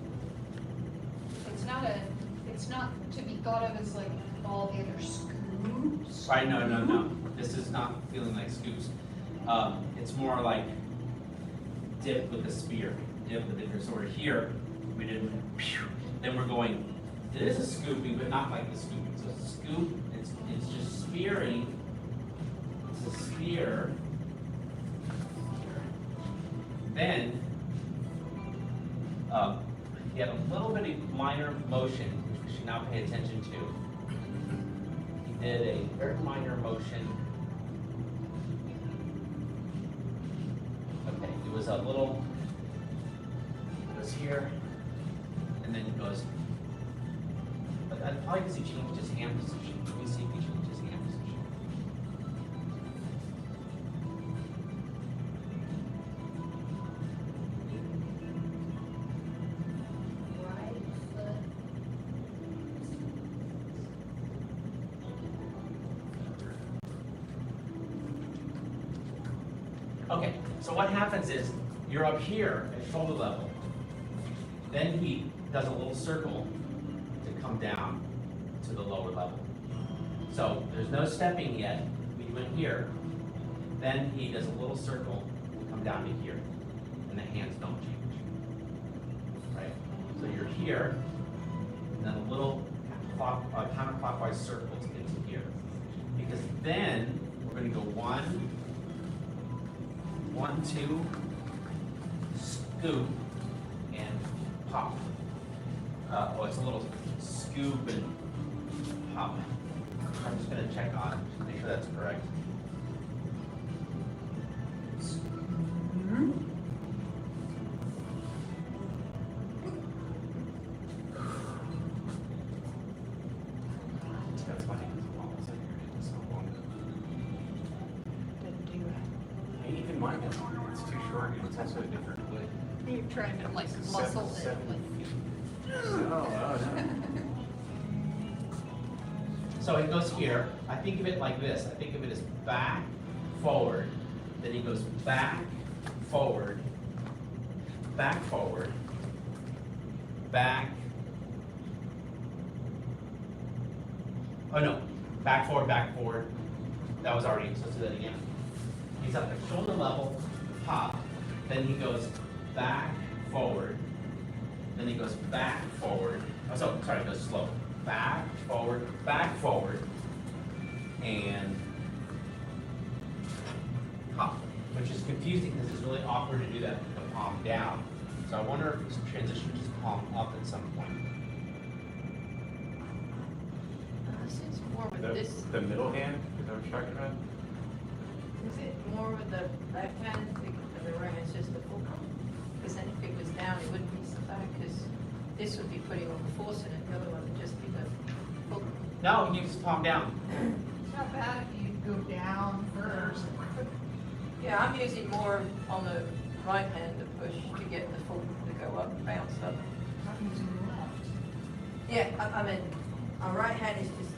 It's not to be thought of as like all the other scoops. Right, no. This is not feeling like scoops. It's more like dip with the spear. Dip with it. So we're here, we did, then we're going, it is a scooping, but not like the scooping. So it's a scoop, it's just spearing. It's a spear. Then, he had a little bit of minor motion, which we should now pay attention to. He did a very minor motion. Okay, it was a little, it goes here, and then it goes, but that's probably because he changed his hand position. Let me see if he changed his hand position. Right foot. So what happens is, you're up here at shoulder level. Then he does a little circle to come down to the lower level. So there's no stepping yet. We went here. Then he does a little circle and come down to here. And the hands don't change. Right? So you're here, and then a little counterclockwise circle to get to here. Because then we're going to go 1, 1, 2, scoop, and pop. It's a little scoop and pop. I'm just going to check on it, make sure that's correct. That's funny. It's so long. Even mine is it's too short. It's also a different way. You're trying to like It's muscle it. seven feet. Oh, no. So it goes here. I think of it like this. I think of it as back, forward. Then he goes back, forward, back, forward, back. Oh no, back, forward, back, forward. That was already, so let's do that again. He's at the shoulder level, pop. Then he goes back, forward. Then he goes back, forward. Oh, sorry, it goes slow. Back, forward, and pop. Which is confusing because it's really awkward to do that with the palm down. So I wonder if this transition his palm up at some point. This is more with this, The middle hand, is that what you're talking about? is it more with the left hand, or the right hand's just the full? Because then if it was down, it wouldn't be so bad, because this would be putting all the force in it, the other one would just be the full. No, he keeps his palm down. It's not bad if you go down first. Yeah, I'm using more on the right hand to push to get the full, to go up, bounce up. I'm using the left. Yeah, I mean, our right hand is just,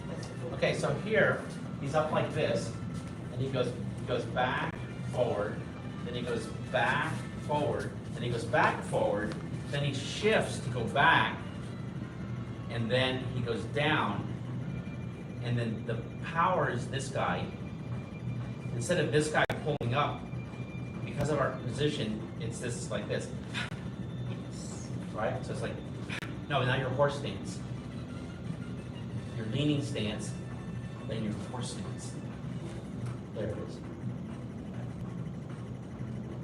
that's the full. Okay, so here, he's up like this, and he goes back, forward, then he goes back, forward, then he goes back, forward, then he shifts to go back, and then he goes down, and then the power is this guy. Instead of this guy pulling up, because of our position, it's this, like this. Right? So it's like, no, now your horse stance. Your leaning stance, then your horse stance. There it is.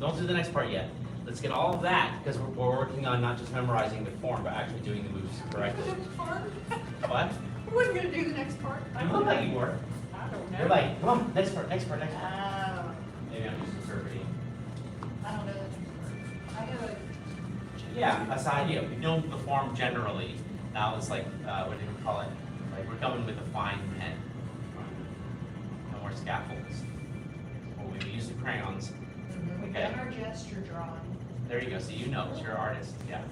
Don't do the next part yet. Let's get all of that, because we're working on not just memorizing the form, but actually doing the moves correctly. What? I wasn't gonna do the next part. You look like you were. I don't know. You're like, come on, next part, next part, next part. Oh, Maybe I'm just interpreting. I don't know the next part. I know it. Yeah, that's the idea. We know the form generally. Now it's like, what do you call it? Like we're coming with a fine pen. No more scaffolds. Well, we use the crayons. We've Okay. done our gesture drawing. There you go. So you know, you're an artist. Yeah.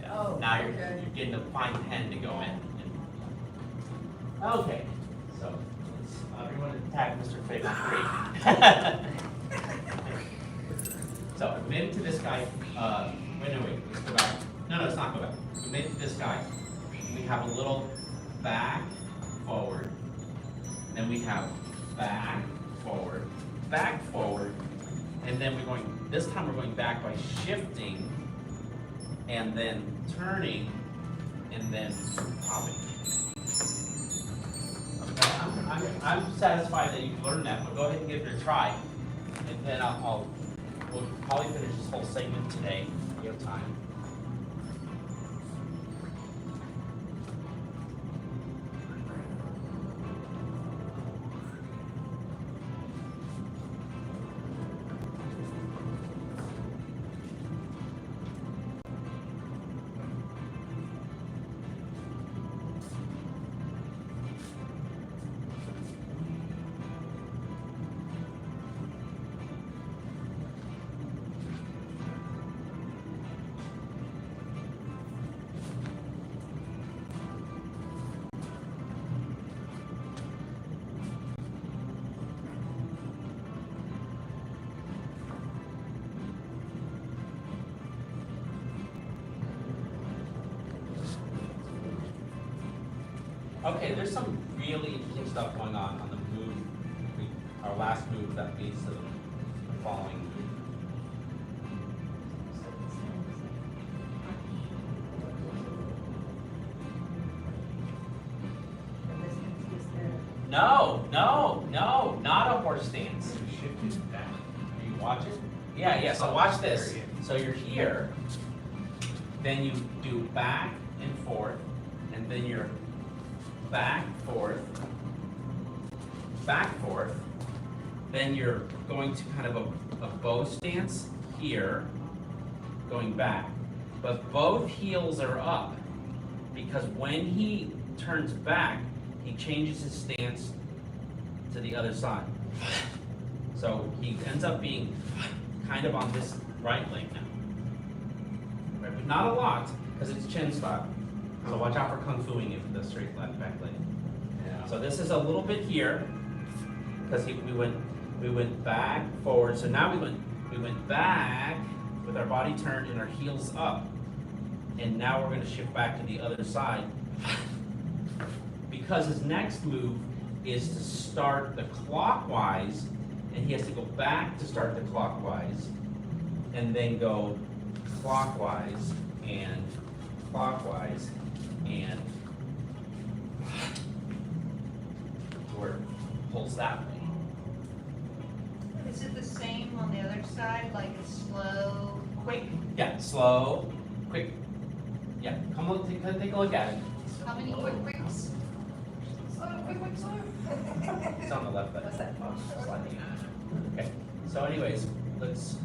Yeah. Oh, now you're okay. getting a fine pen to go in. Okay. So let's everyone attack Mr. Fig on 3. So I made it to this guy. Wait, let's go back. No, let's not go back. We made it to this guy. We have a little back, forward. Then we have back, forward, and then we're going, this time we're going back by shifting, and then turning, and then popping. Okay, I'm satisfied that you've learned that, but go ahead and give it a try. And then we'll probably finish this whole segment today, if we have time. Okay, there's some really interesting stuff going on the move, our last move that leads to the following move. No, not a horse stance. Shifted back. Are you watching? Yeah, so watch this. So you're here, then you do back and forth, and then you're back, forth, then you're going to kind of a bow stance here, going back. But both heels are up, because when he turns back, he changes his stance to the other side. So he ends up being kind of on this right leg now. Right, but not a lot, because it's chin style. So watch out for kung fuing it with the straight left back leg. Yeah. So this is a little bit here, because we went back, forward. So now we went back with our body turned and our heels up. And now we're going to shift back to the other side. Because his next move is to start the clockwise, and he has to go back to start the clockwise, and then go clockwise, and where it pulls that way. Is it the same on the other side, like a slow, quick? Yeah, slow, quick. Yeah, come look, take a look at it. How many quick quicks? It's on the left, but What's that? sliding. Okay, so anyways, let's.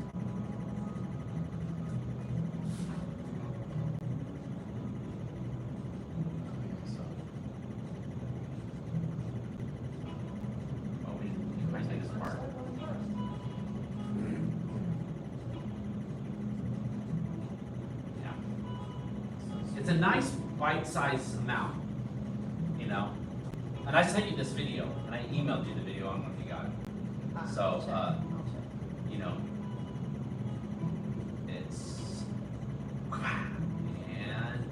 Oh, we might take this apart. Yeah. It's a nice bite-sized amount, you know? And I sent you this video, and I emailed you the video, I don't know if you got it. So, you know, it's and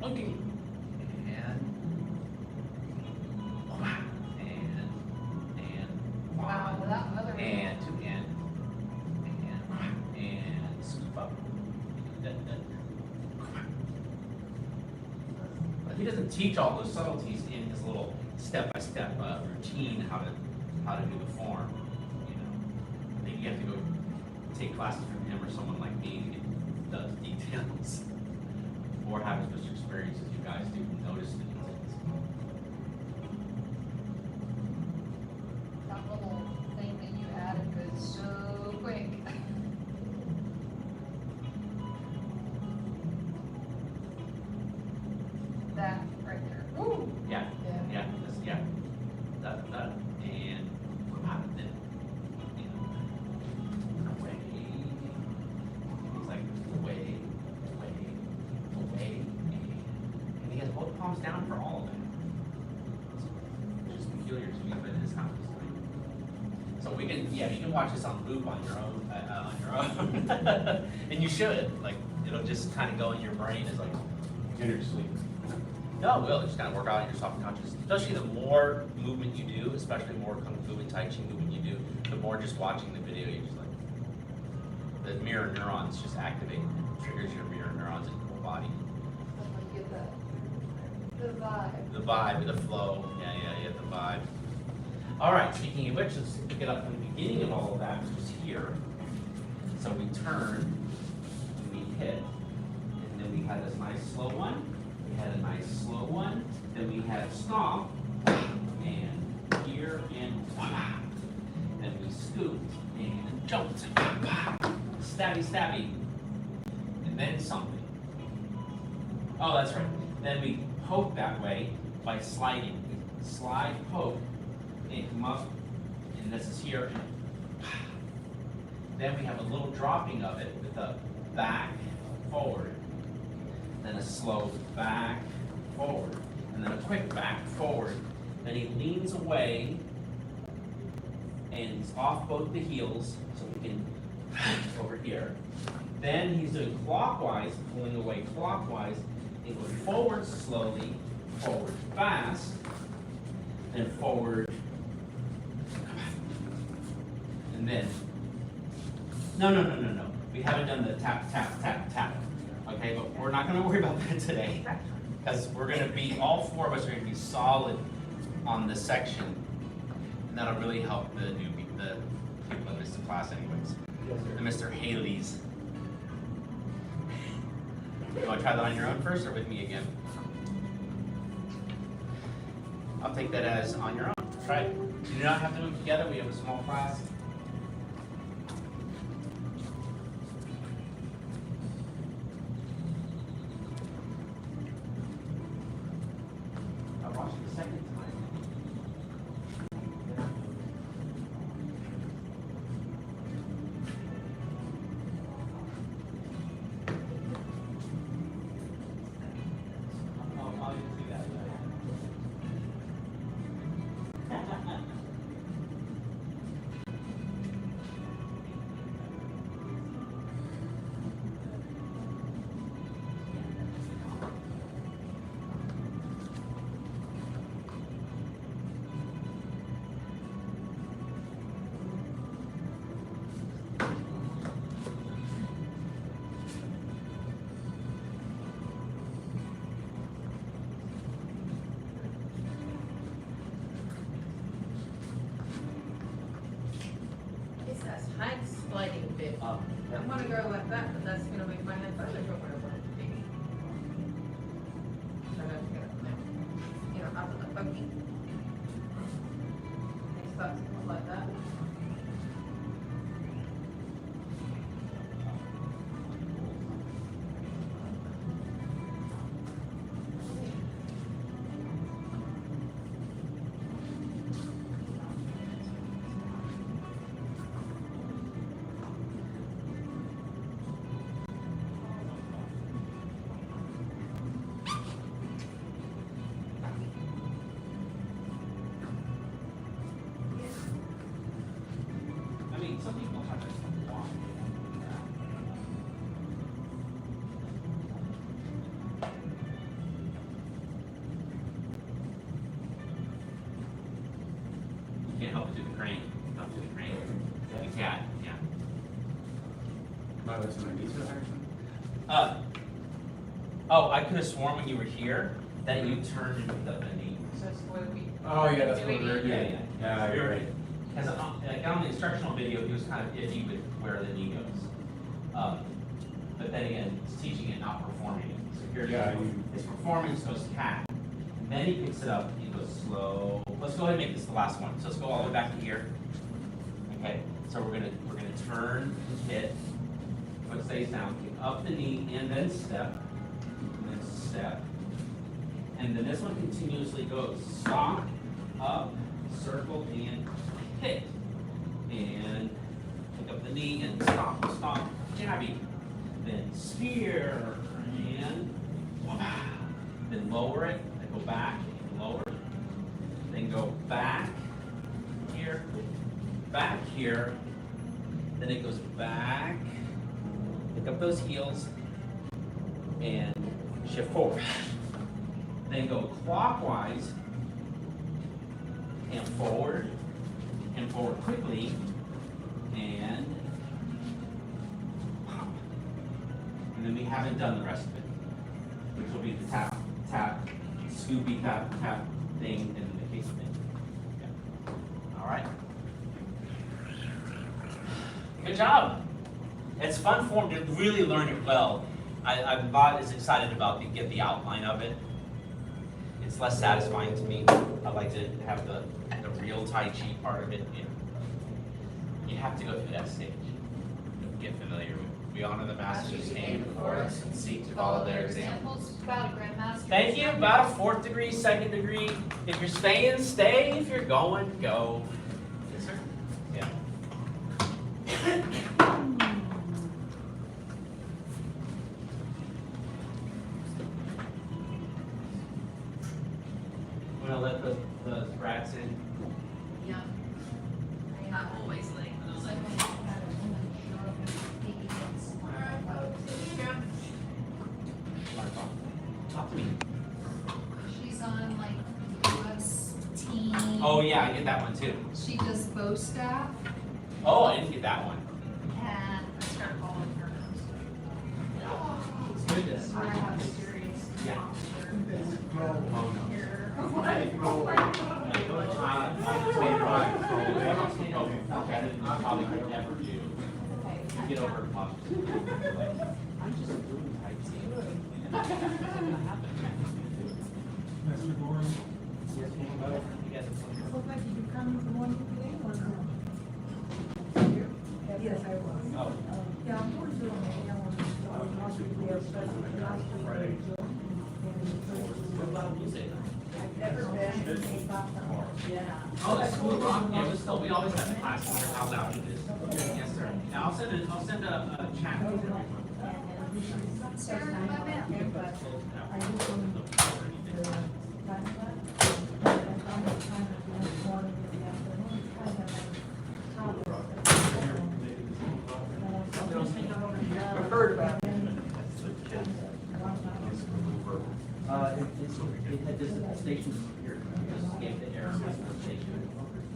okay, and Wow, without other. and to and scoop up. But he doesn't teach all those subtleties in his little step-by-step routine how to do the form. You know, I think you have to go take classes from him or someone like me to get the details, or have as much experience as you guys do to notice the details. That little thing that you added goes so quick. That right there. Woo! Yeah, Yeah. yeah. That, and then, you know, away. He's like away, and he has both palms down for all of it. Which is peculiar to me, but it is how he's doing. So we can, yeah, you can watch this on loop on your own, and you should. Like, it'll just kind of go in your brain as like In your sleep. no, it will. Just kind of work out in your subconscious. Especially the more movement you do, especially more kung fu and tai chi movement you do, the more just watching the video, you just like the mirror neurons just activate, triggers your mirror neurons in your whole body. You get the vibe. The vibe, the flow, yeah, the vibe. All right. Speaking of which, let's pick it up from the beginning of all of that, which is here. So we turn, and we hit, and then we had this nice slow one. We had a nice slow one, then we had stomp, and here, and voila. Then we scooped, and jumped, stabby, and then something. Oh, that's right. Then we poke that way by sliding. Slide, poke, and come up, and this is here. Then we have a little dropping of it with a back, forward, then a slow back, forward, and then a quick back, forward. Then he leans away and he's off both the heels, so we can over here. Then he's doing clockwise, pulling away clockwise, and go forward slowly, forward fast, and forward. And then, no. We haven't done the tap, tap, tap, tap. Okay, but we're not gonna worry about that today. Because we're gonna be, all four of us are gonna be solid on this section. And that'll really help the newbie, the people that missed the class anyways. The Mr. Haley's. You wanna try that on your own first or with me again? I'll take that as on your own. Try it. You do not have to do them together. We have a small class. I'll watch it the second time. I'll just do that. It says hide sliding bit. I'm gonna go like that, but that's gonna make my hand further from where I want it to be. So I don't get it, you know, out of the poking. It starts to look like that. I mean, some people have it walk. You can't help but do the crane. Help do the crane. The cat, yeah. Wow, that's an idea, actually. Oh, I could have sworn when you were here that you turned into the knee. So it's what we. Oh, yeah, that's what we're doing. Yeah. Yeah, you're right. Because like on the instructional video, he was kind of iffy with where the knee goes. But then again, it's teaching it, not performing it. So here, Yeah, his performance goes cat. And then he picks it up, he goes slow. Let's go ahead and make this the last one. So let's go all the way back to here. Okay, so we're gonna turn, hit, foot stays down, kick up the knee, and then step, and then step. And then this one continuously goes stop, up, circle, and hit. And pick up the knee and stop, jabby. Then spear, and then lower it, then go back, and lower, then go back here, then it goes back, pick up those heels, and shift forward. Then go clockwise, and forward quickly, and pop. And then we haven't done the rest of it, which will be the tap, tap, scoopy tap, tap thing, and then the kick thing. Yeah. All right. Good job. It's fun form to really learn it well. I'm not as excited about to get the outline of it. It's less satisfying to me. I like to have the real Tai Chi part of it. You have to go through that stage. Get familiar with it. We honor the masters who came before us and seek to follow their examples. About a grandmaster. Thank you. About a 4th degree, 2nd degree. If you're staying, stay. If you're going, go. Yes, sir. Yeah. I'm gonna let the rats in. Yeah. Not always late, but it's like. Alright, folks, here you go. Top Oh, yeah, I get that one too. She does bow staff, Oh, I didn't get that one. and I started following her. It's good to So I have serious Yeah. monster here. Probably could never do. You get over a pop. I'm just a blue type team. Mr. Gohring? Yes, Yes, I was. Oh. Yeah, I'm going to, I want to be there, especially last week. What about music? I've never been. Yeah. Oh, that's cool. Yeah, we still, we always have the class here. How loud it is. Yes, sir. Now, I'll send a chat to everyone. Sarah, my bad. I just want I've heard about it. It had this station here, just gave the error message station,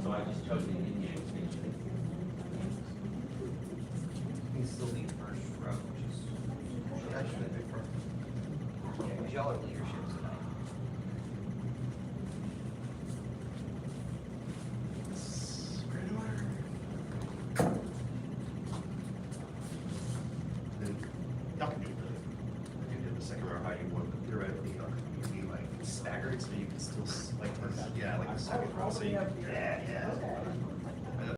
so I just chose the Indiana station. You still need first row, which is actually a big front. Yeah, because y'all are leadership tonight. Then y'all can do the, you did the second row, how you want, but theoretically, y'all could be like staggered, so you can still, like the second row, so you can, yeah.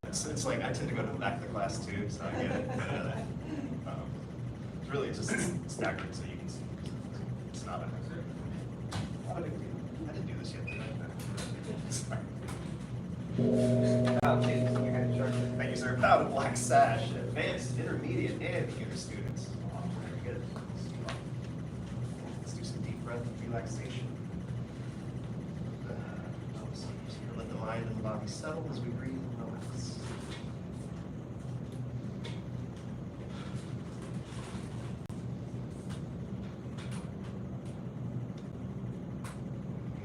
It's like, I tend to go to the back of the class too, so I get it. It's really just staggered, so you can see, it's not a big deal. I didn't do this yet, did I? Sorry. Wow, kids, you had to charge it. Thank you, sir. Proud of Black Sash, advanced, intermediate, and beginner students. Very good. Let's do some deep breath relaxation. Just let the mind and the body settle as we breathe and relax.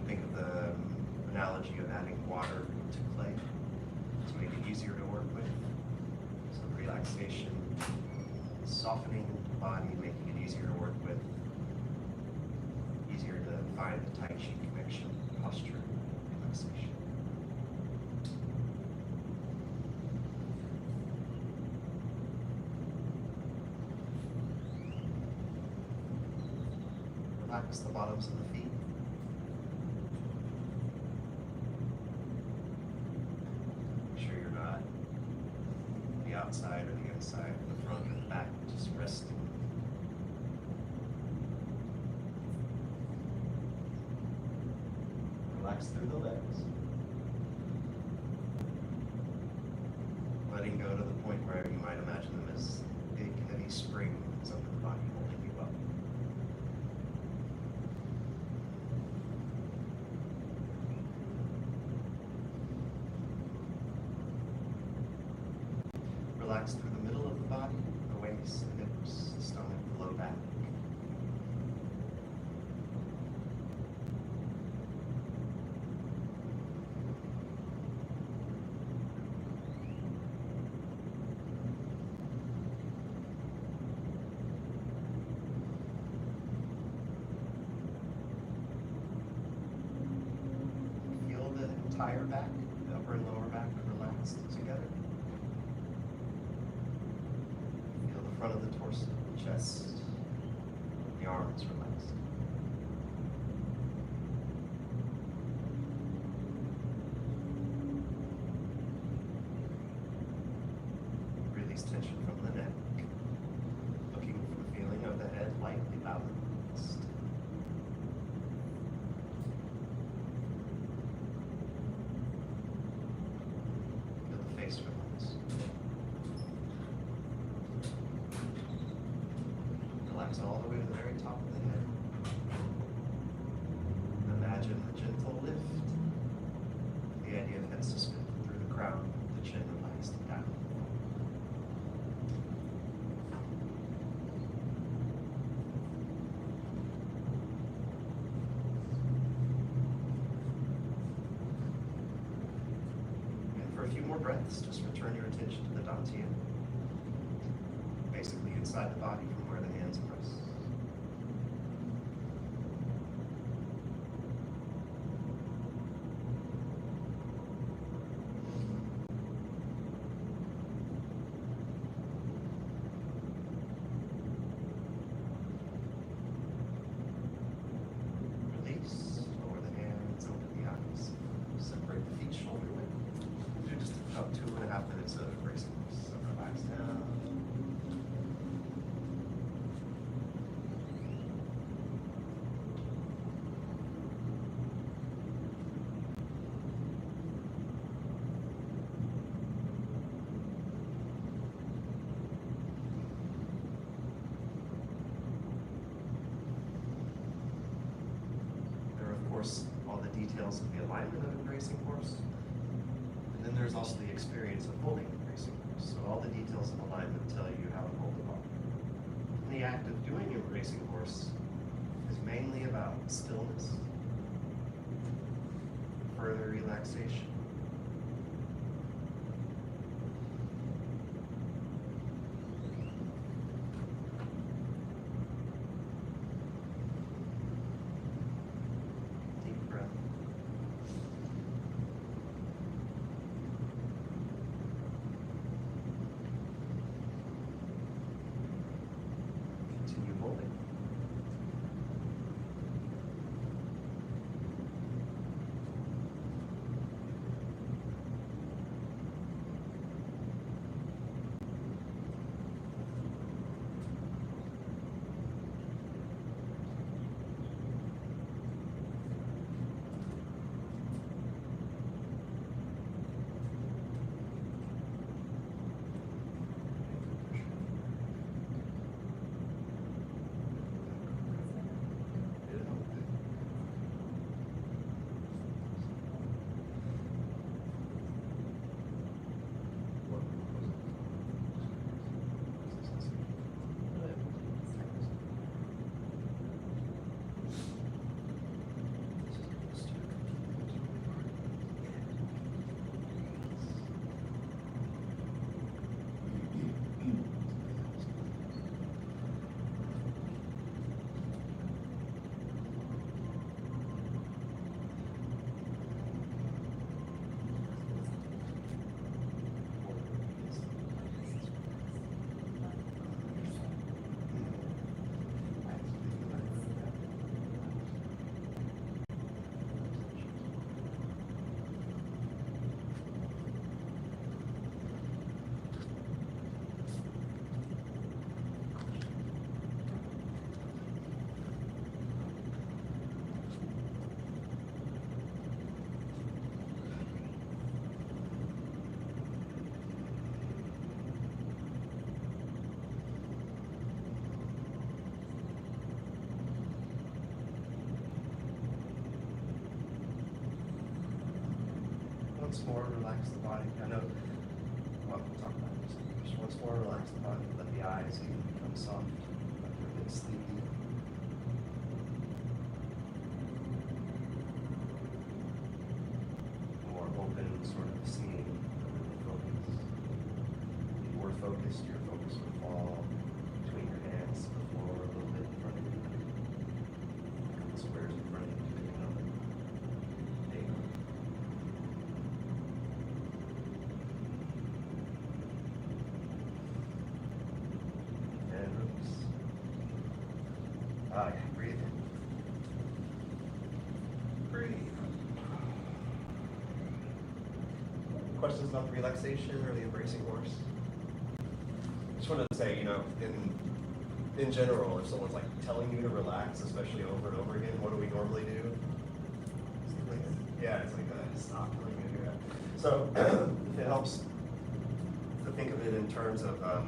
Think of the analogy of adding water to clay to make it easier to work with. So relaxation, softening the body, making it easier to work with, easier to find the Tai Chi connection, posture, relaxation. Relax the bottoms of the feet. Make sure you're not the outside or the inside, the front or the back, just resting. Relax through the legs. Letting go to the point where you might imagine them as big, heavy springs under the body holding you up. Relax through the middle of the body, the waist, the hips, the stomach, the low back. Feel the entire back, the upper and lower back relaxed together. Feel the front of the torso, the chest, the arms relaxed. Release tension from the neck. Looking for the feeling of the head lightly balanced. Feel the face relax. Relax all the way to the very top of the head. Imagine a gentle lift. The idea of head suspended through the crown, the chin relaxed down. more breaths, just return your attention to the dantian. Basically inside the body from where the hands press. Release, lower the hands, open the eyes. Separate the feet shoulder width. Do just about 2.5 minutes of embracing this. So relax down. There are, of course, all the details of the alignment of embracing horse. And then there's also the experience of holding embracing horse. So all the details of alignment tell you how to hold the body. And the act of doing embracing horse is mainly about stillness, further relaxation. Deep breath. Continue holding. Once more, relax the body. I know, well, we'll talk about this. Just once more, relax the body. Let the eyes even become soft. Let them get sleepy. More open, sort of seeing, really focus. If you were focused, your focus would fall between your hands to the floor a little bit in front of you. The squares in front of you, picking up. There you go. And release. Ah, yeah, breathe in. Breathe. Questions about the relaxation or the embracing horse? Just wanted to say, in general, if someone's like telling you to relax, especially over and over again, what do we normally do? Yeah, it's like stop. What are you gonna do that? So it helps to think of it in terms of the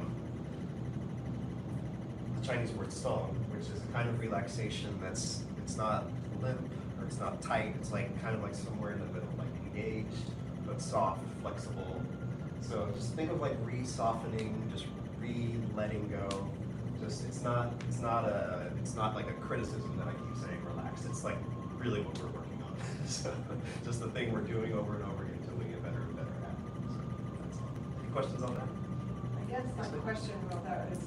Chinese word song, which is a kind of relaxation it's not limp or it's not tight. It's like kind of like somewhere in the middle, like engaged but soft, flexible. So just think of like re-softening, just re-letting go. Just it's not like a criticism that I keep saying relax. It's like really what we're working on. So just the thing we're doing over and over again until we get better and better at it. So. questions on that? I guess my question about that is,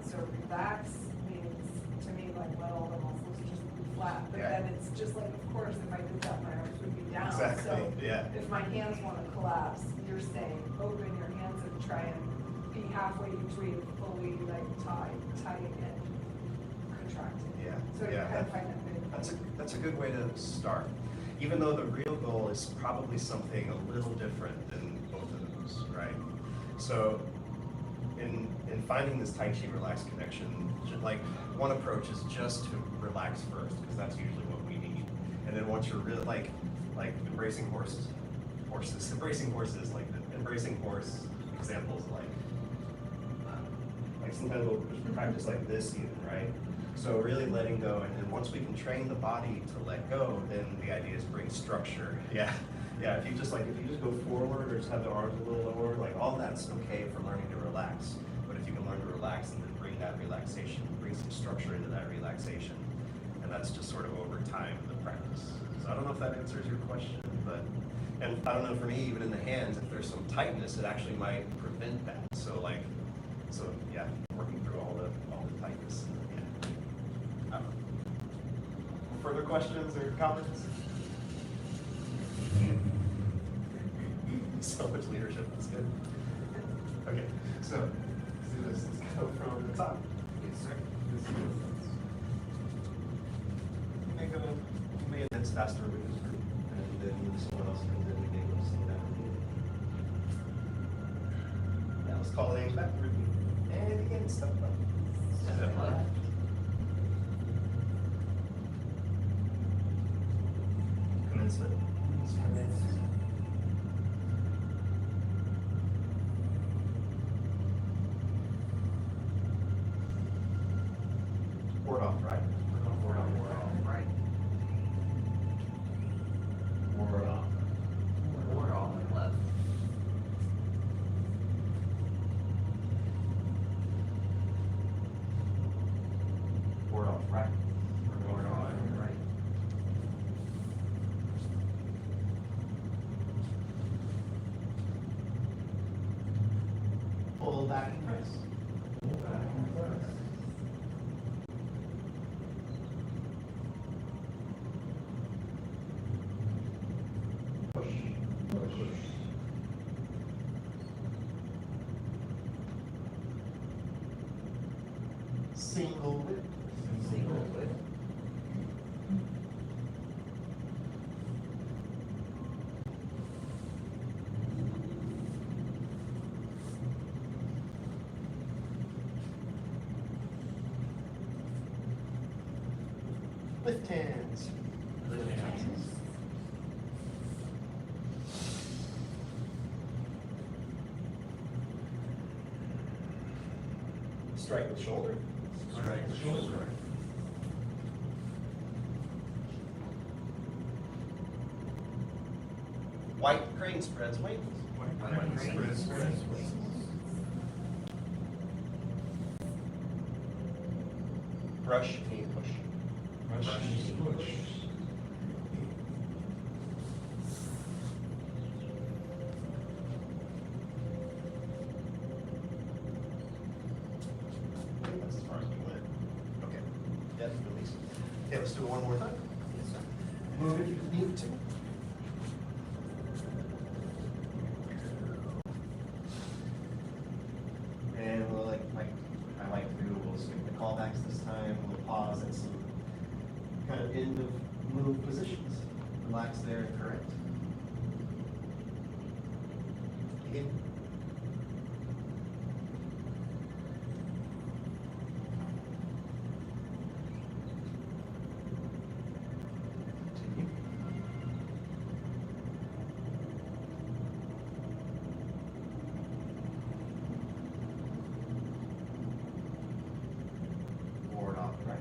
so relax means to me like let all the muscles just be flat, but Yeah. then it's just like, of course, if I did that, my arms would be down. Exactly, So yeah. if my hands want to collapse, you're saying open your hands and try and be halfway between fully like tight and contracted. Yeah, So yeah, you kind of find that big. That's a good way to start. Even though the real goal is probably something a little different than both of those, right? So in finding this Tai Chi relaxed connection, like one approach is just to relax first, because that's usually what we need. And then once you're really like embracing horses, embracing horses, like the embracing horse examples, like sometimes we'll practice like this even, right? So really letting go, and then once we can train the body to let go, then the idea is bring structure. Yeah, yeah. If you just go forward or just have the arms a little lower, like all that's okay for learning to relax. But if you can learn to relax and then bring that relaxation, bring some structure into that relaxation, and that's just sort of over time the practice. So I don't know if that answers your question, but and I don't know for me, even in the hands, if there's some tightness, it actually might prevent that. So yeah, working through all the tightness. Further questions or comments? So much leadership, that's good. Okay, so let's do this. Let's go from the top. Yes, sir. You may advance faster with this group, and then someone else comes in and they go slow down. Now let's call the names back. And again, step up. Step left. Commencement. Ward off right. Ward off right. Ward off. Ward off left. Ward off right. Ward off right. Pull back and press. Pull back and press. Push. Push. Single whip. Single whip. Lift hands. Lift hands. Strike the shoulder. Strike the shoulder. White crane spreads wings. White crane spreads wings. Brush, knee push. Brush, knee push. That's as far as we went. Okay. Yep, release. Okay, let's do it one more time. Yes, sir. Move if you need to. And we'll like I like to do, we'll skip the callbacks this time, we'll pause at some kind of end of move positions. Relax there and correct. Again. Continue. Ward off right.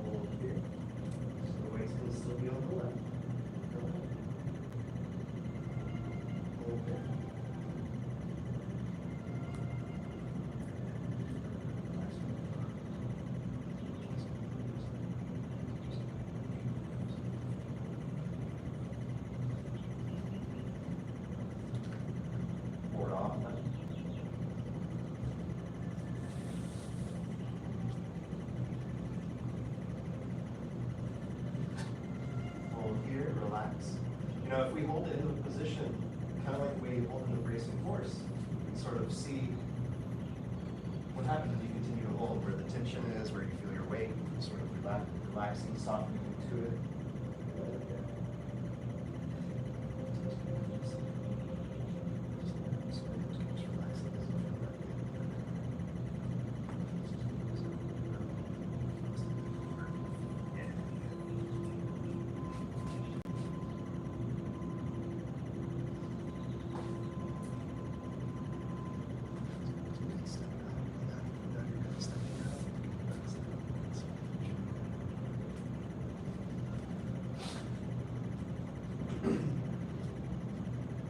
Hold here. So the weight's going to still be on the left. hold it in a position, kind of like the way you hold in a bracing force, and sort of see what happens if you continue to hold, where the tension is, where you feel your weight, sort of relaxing, softening into it.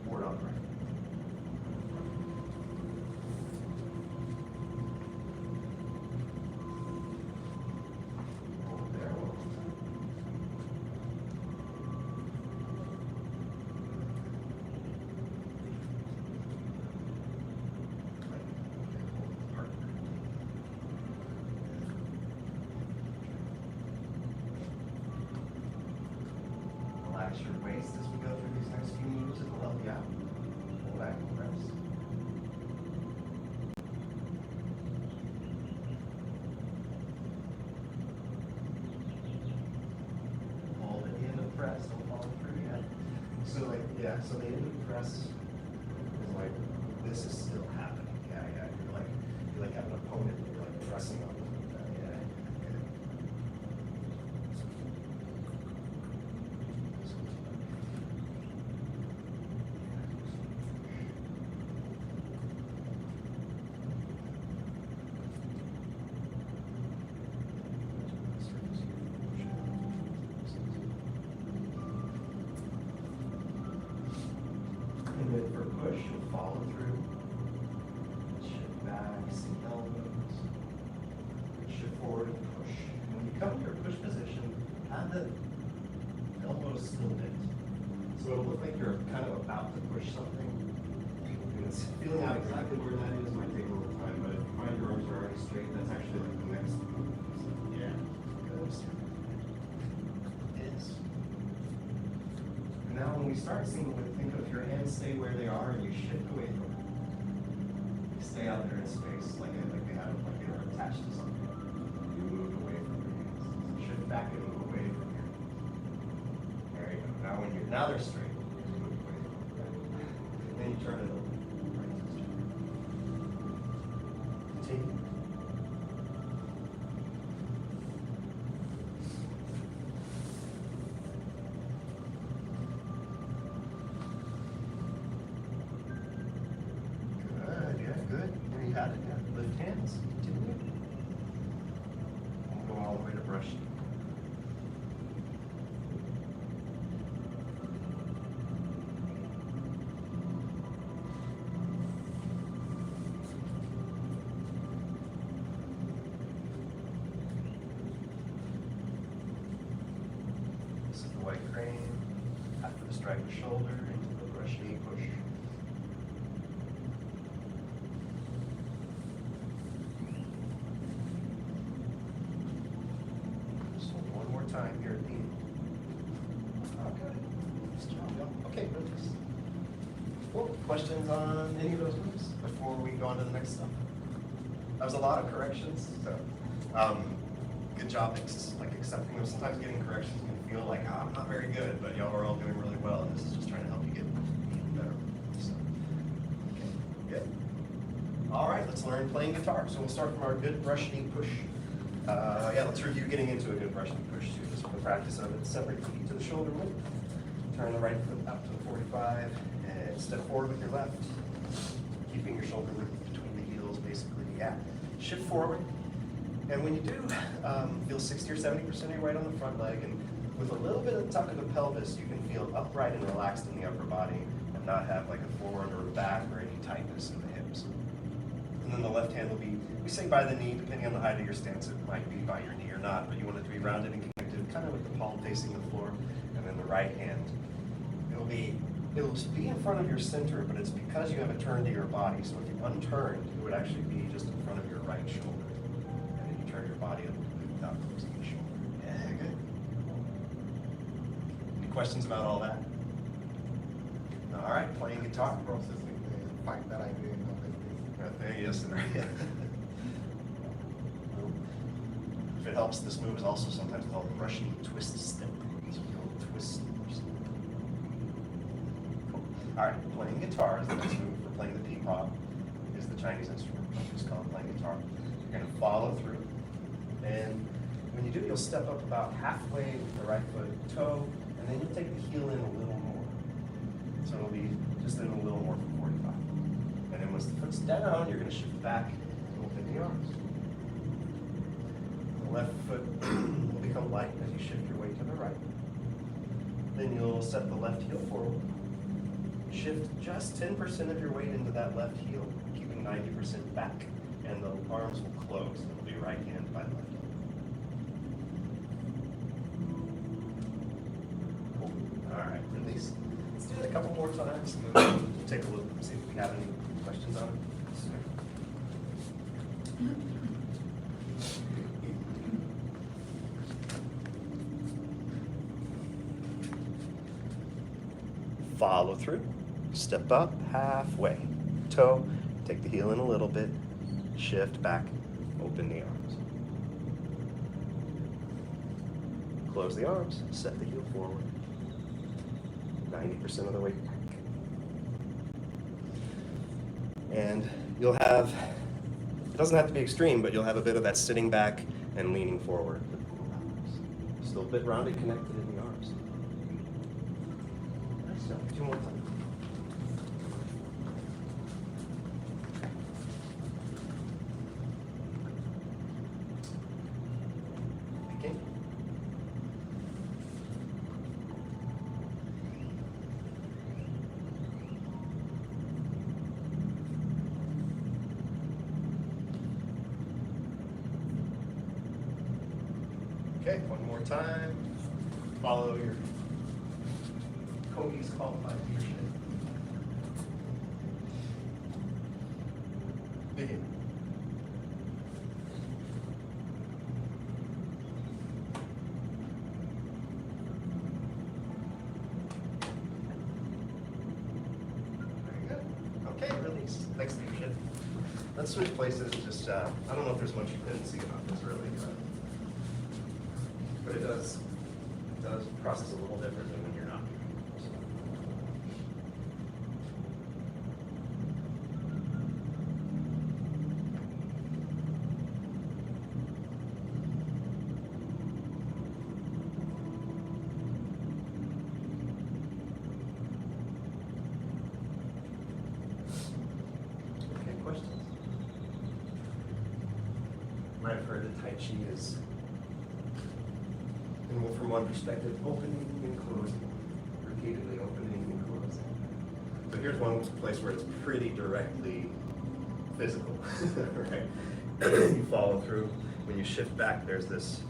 Board upright. Hold there one more time. Relax your waist as we go through these next few moves. It'll help you out. Pull back and press. Hold at the end of press. Don't follow through yet. So like, yeah, so the end of press is like, this is still happening. Yeah, yeah. You're like have an opponent. You're like pressing on them. Yeah. Okay. And then for push, you'll follow through. Shift back, sink elbows. Shift forward and push. And when you come to your push position, have the elbows still bent. So it'll look like you're kind of about to push something. And it's feeling out exactly where that is might take a little time, but if you find your arms are already straight, that's actually like the next move. So, yeah. Good. Yes. And now when we start seeing it, think of your hands stay where they are and you shift away from them. You stay out there in space like they have, like they are attached to something. You move away from your hands. So shift back and move away from your hands. There you go. Now they're straight. You move away from them. Then you turn it over. Right. Continue. Good, yeah, good. There you had it, yeah. Lift hands, continue. We'll go all the way to brush. This is the white crane, after the striker shoulder, into the brush knee push. So one more time here at the end. Okay. Nice job, yeah. Okay, good. Well, questions on any of those moves before we go on to the next stuff? That was a lot of corrections, so good job accepting them. Sometimes getting corrections can feel like, oh, I'm not very good, but y'all are all doing really well, and this is just trying to help you get even better. So, okay, good. All right, let's learn playing guitar. So we'll start from our good brush knee push. Yeah, let's review getting into a good brush knee push too. Just for the practice of it. Separate your feet to the shoulder width. Turn the right foot up to the 45, and step forward with your left, keeping your shoulder width between the heels, basically. Yeah, shift forward. And when you do, feel 60 or 70% of your weight on the front leg, and with a little bit of tuck of the pelvis, you can feel upright and relaxed in the upper body and not have like a forward or a back or any tightness in the hips. And then the left hand will be, we say by the knee, depending on the height of your stance, it might be by your knee or not, but you want it to be rounded and connected, kind of with the palm facing the floor. And then the right hand, it'll be in front of your center, but it's because you have it turned to your body. So if you unturned, it would actually be just in front of your right shoulder. Turn your body up without losing the shoulder. Yeah, good. Any questions about all that? All right, playing guitar. Processing the fact that I didn't know this. Yes, if it helps, this move is also sometimes called Russian twist step. So you'll twist. Cool. All right, playing guitar is the next move. For playing the peapod is the Chinese instrument. It's called playing guitar. You're going to follow through, and when you do, you'll step up about halfway with the right foot toe, and then you'll take the heel in a little more. So it'll be just in a little more from 45. And then once the foot's down, you're going to shift back and open the arms. The left foot will become light as you shift your weight to the right. Then you'll set the left heel forward. Shift just 10% of your weight into that left heel, keeping 90% back, and the arms will close. It'll be right hand by left hand. Cool. All right, release. Let's do it a couple more times. We'll take a look, see if we have any questions on it. Follow through, step up halfway, toe, take the heel in a little bit, shift back, open the arms. Close the arms, set the heel forward, 90% of the weight back. And you'll have, it doesn't have to be extreme, but you'll have a bit of that sitting back and leaning forward. Still a bit rounded, connected in the arms. So, 2 more times. Begin. Okay, one more time. Follow your Cody's qualified leadership. Begin. Very good. Okay, release. Thanks, leadership. Let's switch places. Just, I don't know if there's much you couldn't see about this really, but it does process a little differently when you're not. Okay, questions? Might have heard that Tai Chi is, and from one perspective, opening and closing, repeatedly opening and closing. So here's one place where it's pretty directly physical, right? You follow through. When you shift back, there's this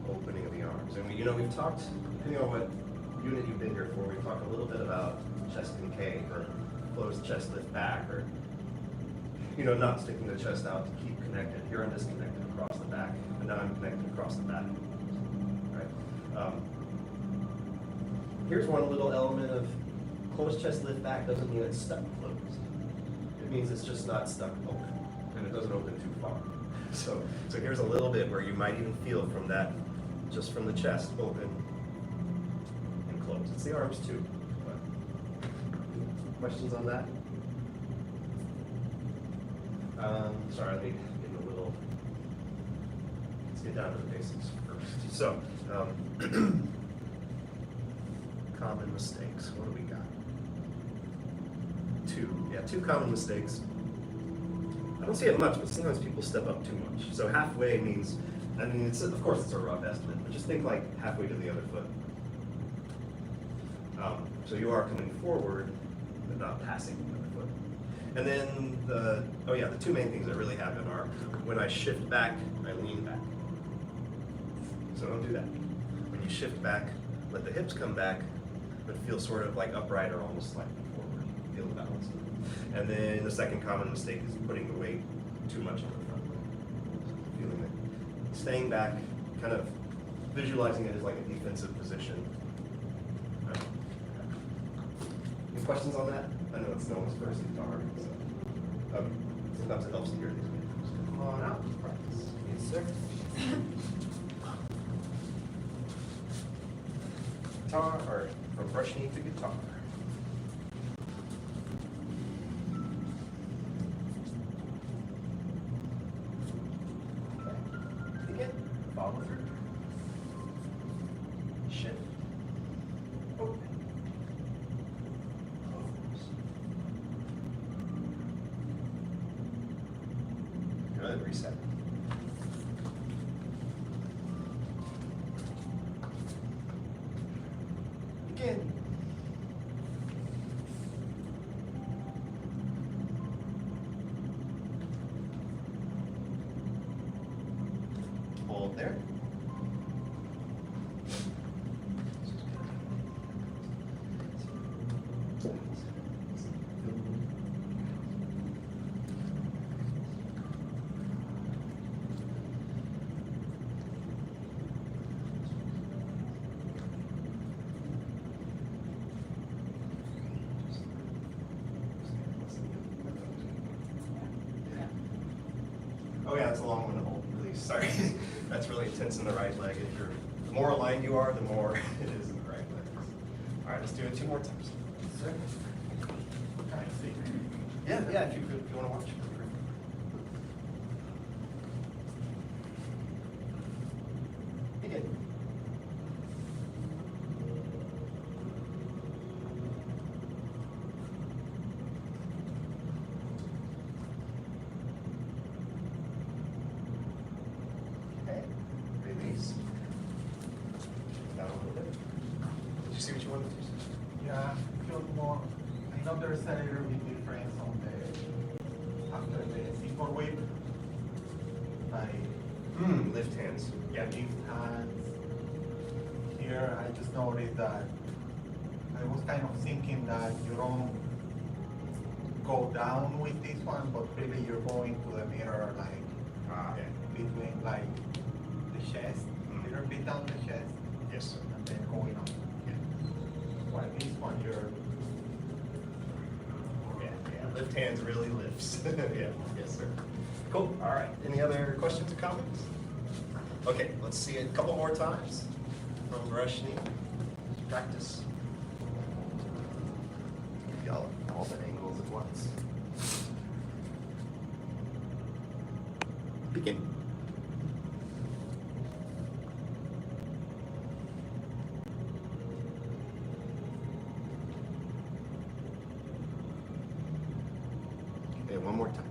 opening of the arms. And we've talked, depending on what unit you've been here for, we've talked a little bit about chest concave or closed chest lift back, or not sticking the chest out to keep connected. Here I'm disconnected across the back, and now I'm connected across the back. Here's one little element of closed chest lift back doesn't mean it's stuck closed. It means it's just not stuck open, and it doesn't open too far. So here's a little bit where you might even feel from that, just from the chest, open and close. It's the arms too. But questions on that? Sorry, let me get a little, let's get down to the basics first. So, common mistakes. What do we got? Two common mistakes. I don't see it much, but sometimes people step up too much. So halfway means, of course it's a rough estimate, but just think like halfway to the other foot. So you are coming forward, but not passing the other foot. And then the two main things that really happen are when I shift back, I lean back. So don't do that. When you shift back, let the hips come back, but feel sort of like upright or almost slightly forward. Feel the balance. And then the second common mistake is putting the weight too much on the front. Feeling it. Staying back, kind of visualizing it as like a defensive position. Any questions on that? I know it's no one's first guitar, so sometimes it helps to hear these videos. Come on out, practice. Yes, sir. Guitar, or from brush knee to guitar. Okay. Again, follow through. Shift. Open. Close. Good, reset. Again. Hold there. Oh yeah, it's a long one to hold. Release. Sorry, that's really intense in the right leg. If you're, the more aligned you are, the more it is in the right leg. All right, let's do it 2 more times. Sir. Yeah, if you could, if you want to watch. Feel free. Begin. Okay, release. Down a little bit. Did you see what you wanted to do? Yeah, feel more. I know there's a little bit difference on the after the single whip. Like Lift hands. Yeah. lift hands. Here, I just noticed that I was kind of thinking that you don't go down with this one, but really you're going to the mirror, like Okay. between like the chest, a little bit down the chest, Yes, sir. and then going up. Yeah. While this one, you're Yeah. Lift hands really lifts. Yeah. Yes, sir. Cool. All right. Any other questions or comments? Okay, let's see it a couple more times from brush knee. Practice. Y'all all the angles at once. Begin. Okay, one more time.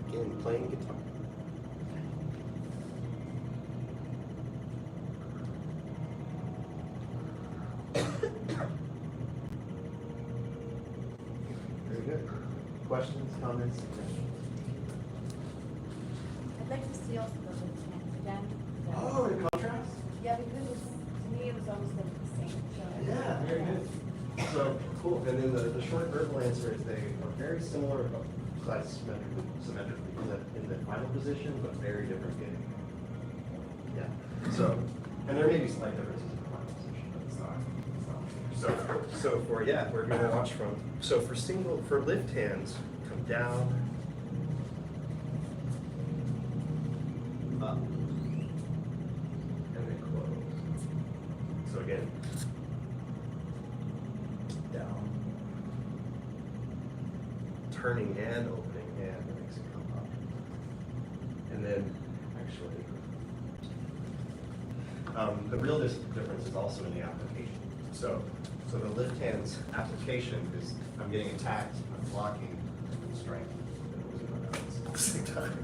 Again, playing guitar. Very good. Questions, comments, suggestions? I'd like to see also the lift hands again. Oh, the contrast? Yeah, because it's, to me, it was almost like the same, so. Yeah, very good. So, cool. And then the short verbal answer is they are very similar, but symmetrically in the final position, but very different getting. Yeah. So, and there may be slight differences in the final position, but it's not. So for, yeah, we're going to watch from, so for lift hands, come down, up, and then close. So again, down, turning and opening, and it makes it come up. And then, actually, the real difference is also in the application. So the lift hands application is, I'm getting attacked, I'm blocking strength. At the same time.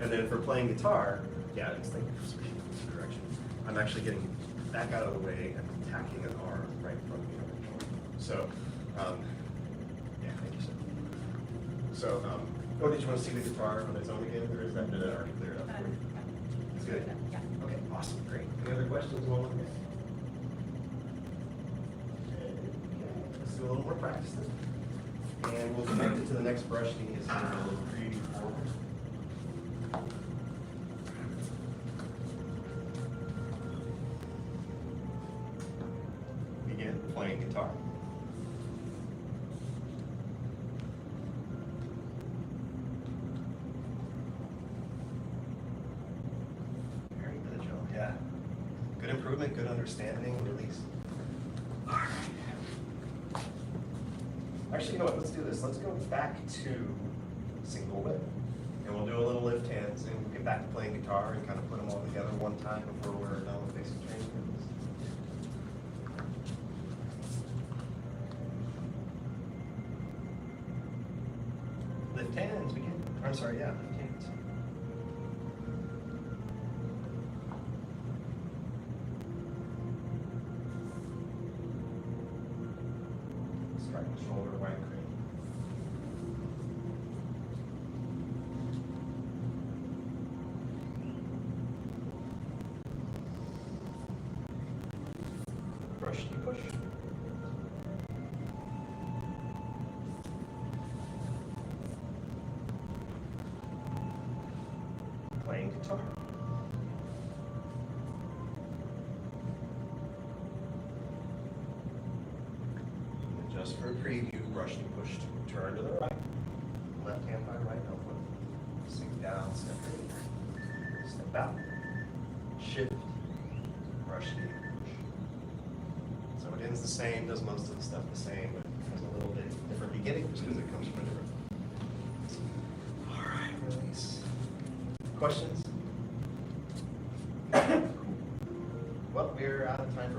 And then for playing guitar, yeah, it's like switching direction. I'm actually getting back out of the way and attacking an arm right from the other joint. So, yeah, thank you, sir. So, oh, did you want to see the guitar on its own again, or is that, did that already clear it up for you? It's good? Yeah. Okay, awesome, great. Any other questions while we're here? Let's do a little more practice then. And we'll connect it to the next brush knee as a little 3D forward. playing guitar. Very good, Joe. Yeah. Good improvement, good understanding, release. All right. Actually, you know what? Let's do this. Let's go back to single whip. And we'll do a little lift hands and we'll get back to playing guitar and kind of put them all together one time before we're done with basic training. Lift hands, begin. I'm sorry, yeah, lift hands. Strike the shoulder, wide crane. Brush, knee push. Playing guitar. And just for a preview, brush knee push, turn to the right. Left hand by right elbow. Sink down, step in. Step out. Shift. Brush knee push. So it ends the same, does most of the stuff the same, but has a little bit different beginning just because it comes from a different. All right, release. Questions? Well, we're out of time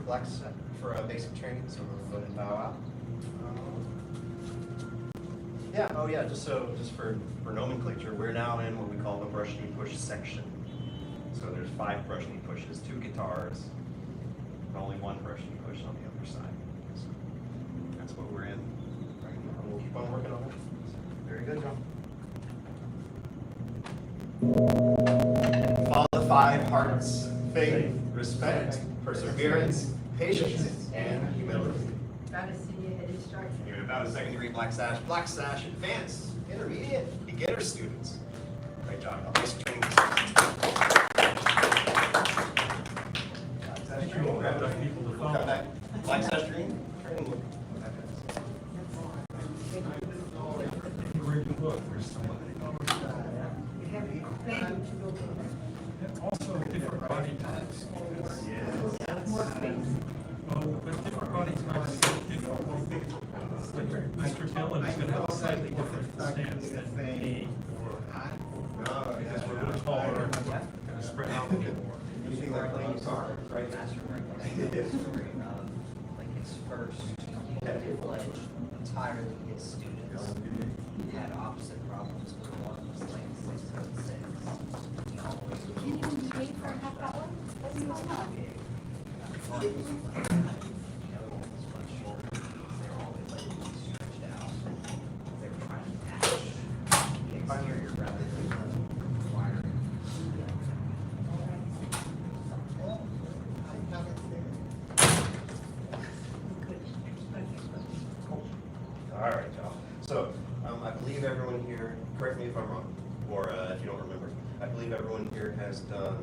for basic training, so we'll go ahead and bow out. Yeah, oh yeah, just for nomenclature, we're now in what we call the brush knee push section. So there's 5 brush knee pushes, 2 guitars, and only 1 brush knee push on the other side. So that's what we're in right now, and we'll keep on working on it. Very good, John. Follow the 5 hearts: faith, respect, perseverance, patience, and humility. Got to see you hit instruction. You're about a 2nd degree black sash, advanced, intermediate, beginner students. Great job. Basic training. We'll come back. Black sash training. Also, different body types. Well, with different body types, Mr. Dillon is going to have a slightly different stance than me. Because we're a little taller, kind of spread out a bit more. You think they're playing guitar, right? Like his first full-fledged, entirely his students had opposite problems with one was like 6 foot 6. He always was. Can you wait for a half hour? That's not enough. The other one was much shorter. They were always like stretched out. They were trying to match the exterior rather than the wiring. All right, y'all. So I believe everyone here, correct me if I'm wrong, or if you don't remember, I believe everyone here has done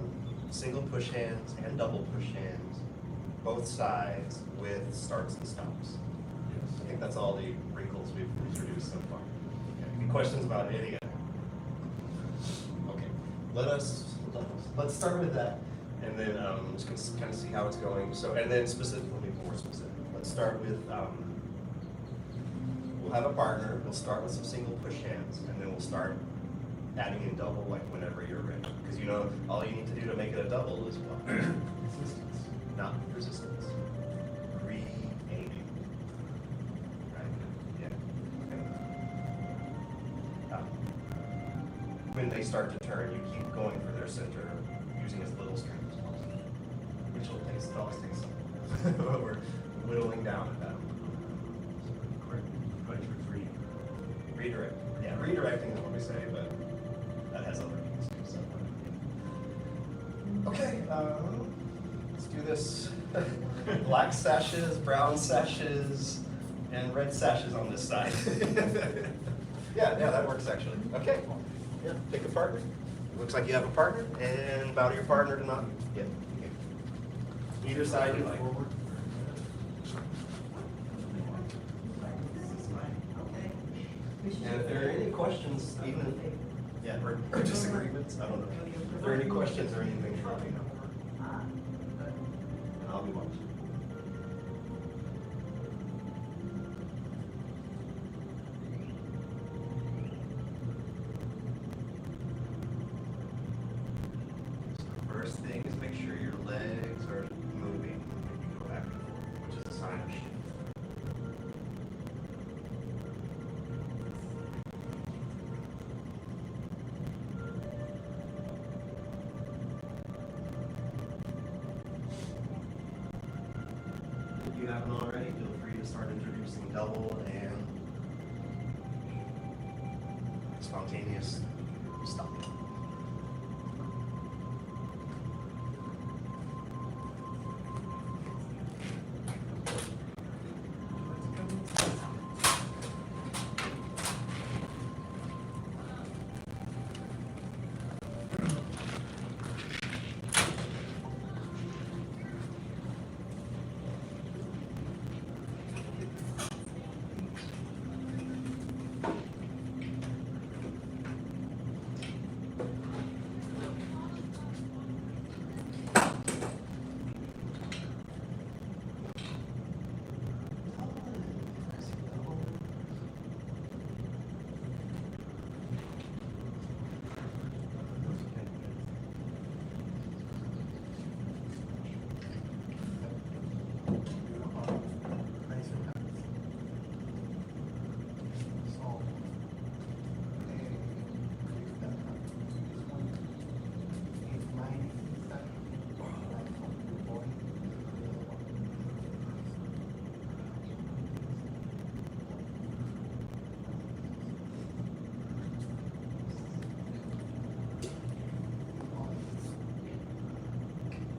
single push hands and double push hands, both sides with starts and stops. I think that's all the wrinkles we've introduced so far. Okay. Any questions about any of that? Okay, let's start with that, and then just gonna kind of see how it's going. So, and then specifically, more specific. Let's start with. We'll have a partner. We'll start with some single push hands, and then we'll start adding in double like whenever you're ready. Because you know all you need to do to make it a double is what? Resistance, not resistance. Re-aiming. Right? Yeah. Okay. When they start to turn, you keep going for their center, using as little strength as possible. Which will take, it always takes some. But we're whittling down at that. Redirect. Yeah, redirecting is what we say, but that has other meanings too. So. Okay, let's do this. Black sashes, brown sashes, and red sashes on this side. yeah, that works actually. Okay, yeah, pick a partner. It looks like you have a partner, and bow to your partner to not. Yeah. Okay. Either side you like. And if there are any questions, even if, yeah, or disagreements, I don't know. If there are any questions or anything, let me know. And I'll be watching. So the first thing is make sure your legs are moving when you go back and forth, which is a sign of shift. If you haven't already, feel free to start introducing double and spontaneous stopping.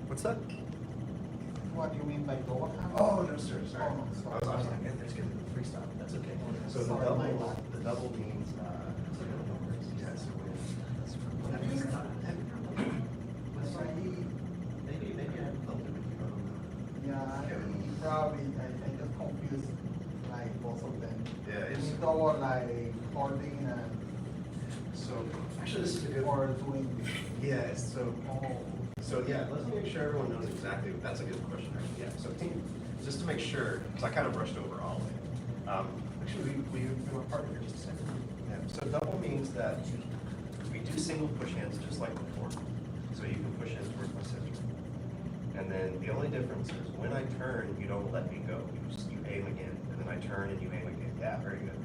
What's that? What do you mean by Gohring? Oh, no, sir, sorry. Oh, no, sorry. I was like, man, there's gonna be freestyle, that's okay. So Sorry, my bad. the double means, yeah, so when. Maybe I haven't felt it before. Yeah, probably, I just confused like both of them. Yeah, it's, It's double like holding and so, actually, this is a good or doing. Yeah, it's so, Oh, so yeah, let's make sure everyone knows exactly, that's a good question, actually, yeah, so team, just to make sure, because I kind of brushed over all of it. Actually, we went part of here just a second. Yeah, so double means that we do single push hands just like before. So you can push hands towards my center. And then the only difference is when I turn, you don't let me go. You aim again, and then I turn and you aim again. Yeah, very good.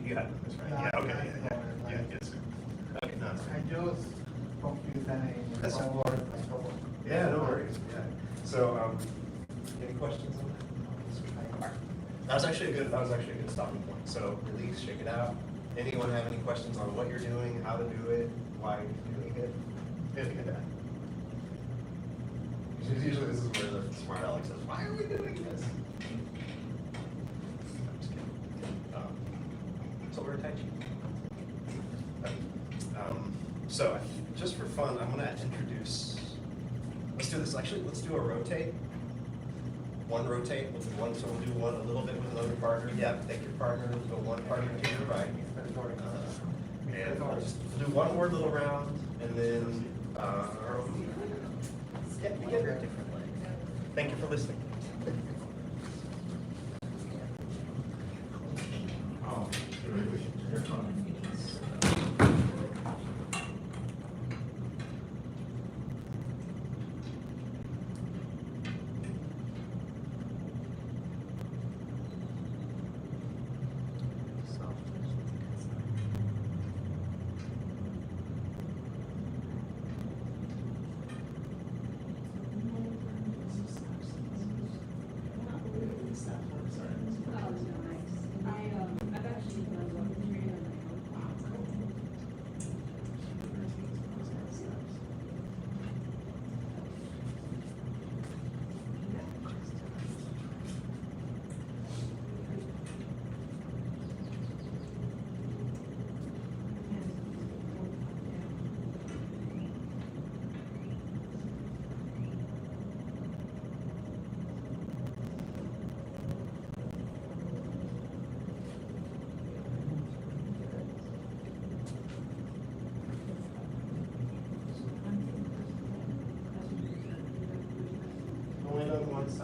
You had this, right? Yeah, okay, yeah, yes, sir. Okay, no, it's I fine. just confused the name. That's Don't fine. worry, I don't worry. Yeah, no worries, yeah. So, any questions on that? All right. That was actually a good stopping point. So release, shake it out. Anyone have any questions on what you're doing, how to do it, why you're doing it? Yeah. Usually this is where the smart Alex says, why are we doing this? I'm just kidding. So we're Tai Chi. So just for fun, I'm gonna introduce, let's do this, actually, let's do a rotate. One rotate, we'll do one, so we'll do one a little bit with another partner. Yeah, take your partner, go one partner to your right. And we'll just do one more little round, and then, yeah, you get it. Thank you for listening. I've actually done one training on my own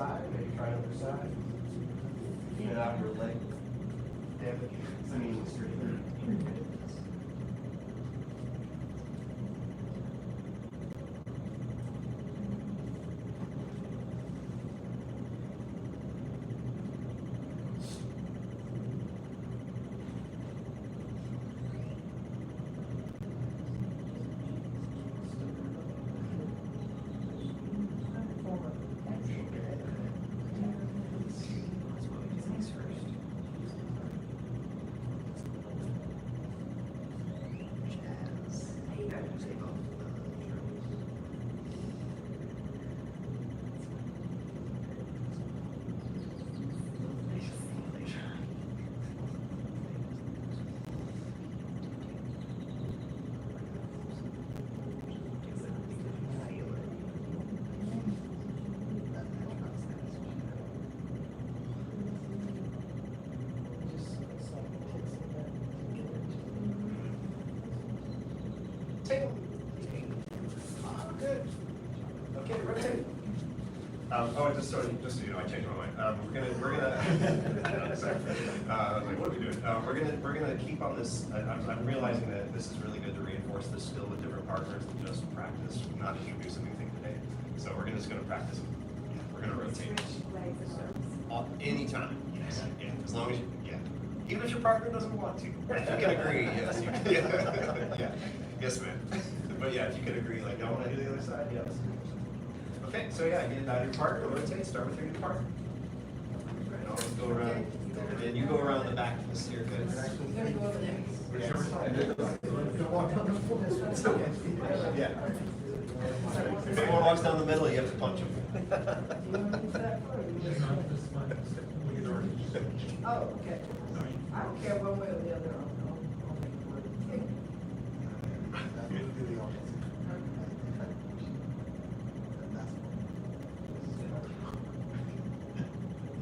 side, maybe try other side. Even out your leg. Damage. I mean, straight. Good. Okay, rotate. Oh, just so you know, I changed my mind. We're gonna. Sorry. I was like, what are we doing? We're gonna keep on this. I'm realizing that this is really good to reinforce this skill with different partners and just practice, not introduce a new thing today. So we're just gonna practice. We're gonna rotate. Anytime. Yes. Yeah. As long as you. Yeah. Even if your partner doesn't want to. If you can agree, yes. You can. Yeah. Yes, ma'am. But yeah, if you could agree, like, y'all want to do the other side? Yeah, let's do it. Okay, so yeah, get out of your partner, rotate, start with your new partner. Right, always go around, and then you go around the back of the steer, good. I'm gonna go over there. It's okay. Yeah. If anyone walks down the middle, you have to punch him. Oh, okay. I don't care one way or the other.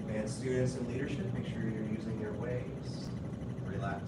Advanced students in leadership, make sure you're using your waves. Relax.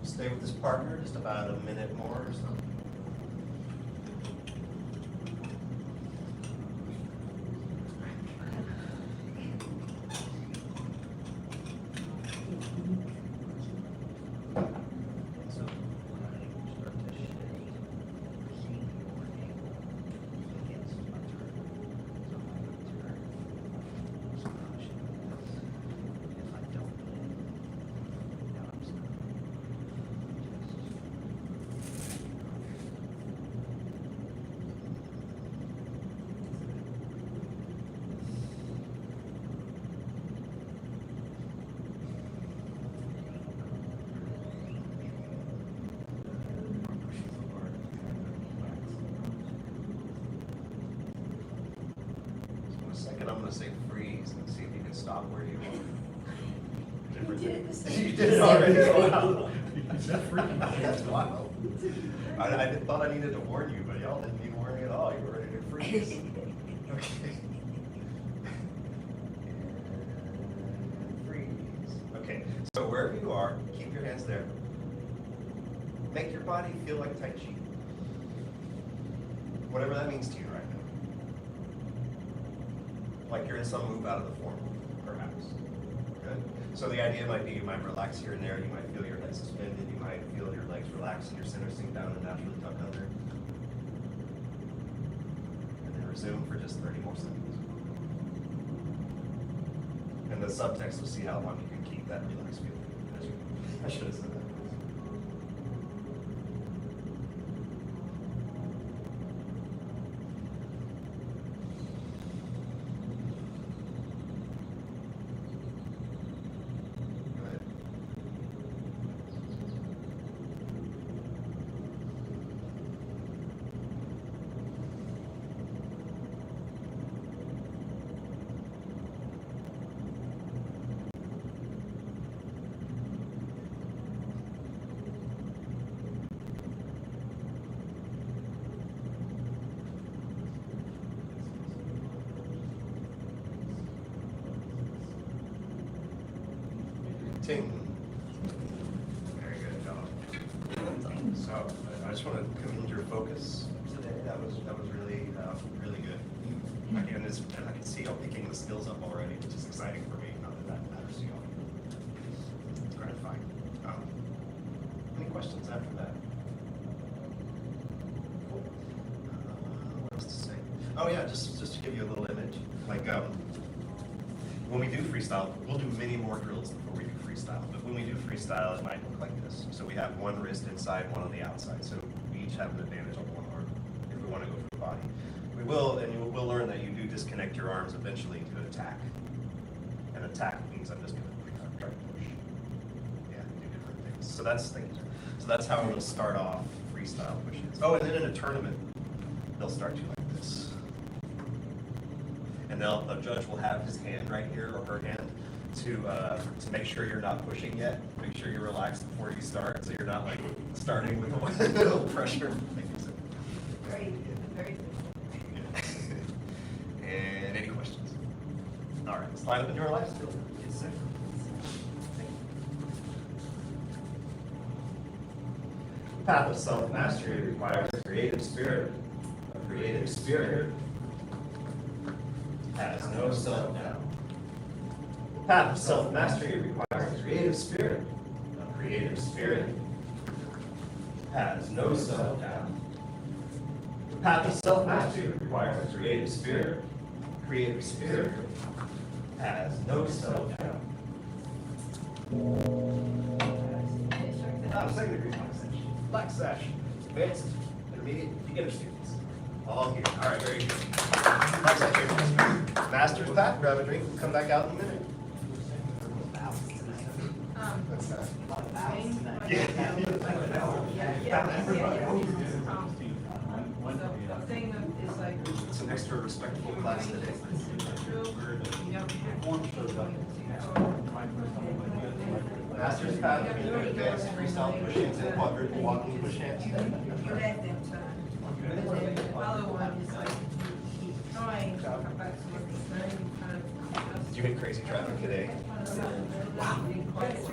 Stay with this partner just about a minute more or so. I'm going to say freeze and see if you can stop where you are. You did it the same. You did it already. Wow. That's wild. I thought I needed to warn you, but y'all didn't need warning at all. You were ready to freeze. Okay. And freeze. Okay. So wherever you are, keep your hands there. Make your body feel like Tai Chi. whatever that means to you right now. Like you're in some move out of the form, perhaps. Good. So the idea might be you might relax here and there, you might feel your head suspended, you might feel your legs relax and your center sink down and naturally tuck under. And then resume for just 30 more seconds. And the subtext will see how long you can keep that relaxed feeling. I should have said that. Good. Ting. Very good job. So I just want to commend your focus today. That was really really good. I can see y'all picking the skills up already, which is exciting for me. Not that that matters to y'all. It's gratifying. Any questions after that? Cool. What else to say? Oh yeah, just to give you a little image. Like when we do freestyle, we'll do many more drills before we do freestyle. But when we do freestyle, it might look like this. So we have one wrist inside, one on the outside. So we each have an advantage on one arm if we want to go for the body. We will, and we'll learn that you do disconnect your arms eventually to attack. And attack means I'm just going to try to push. Yeah, do different things. So that's how we'll start off freestyle pushes. Oh, and then in a tournament, they'll start you like this. And the judge will have his hand right here, or her hand, to make sure you're not pushing yet. Make sure you're relaxed before you start, so you're not like starting with a little pressure. Very, very good. And any questions? All right, let's line up and do our last drill. Yes, sir. The path of self-mastery requires a creative spirit. A creative spirit has no self-doubt. The path of self-mastery requires a creative spirit. A creative spirit has no self-doubt. The path of self-mastery requires a creative spirit. A creative spirit has no self-doubt. Second degree black sash, advanced, intermediate, beginner students. All here. All right, very good. Black sash here. Master's path, grab a drink, we'll come back out in a minute. The thing is like, It's an extra respectful class today. you don't have Master's path, advanced freestyle push-ins and quadruple walking push-ins. you let them turn. But then the other one is like, you keep trying to come back to what you're saying, you kind of. Did you hit crazy traffic today? Wow. You adjust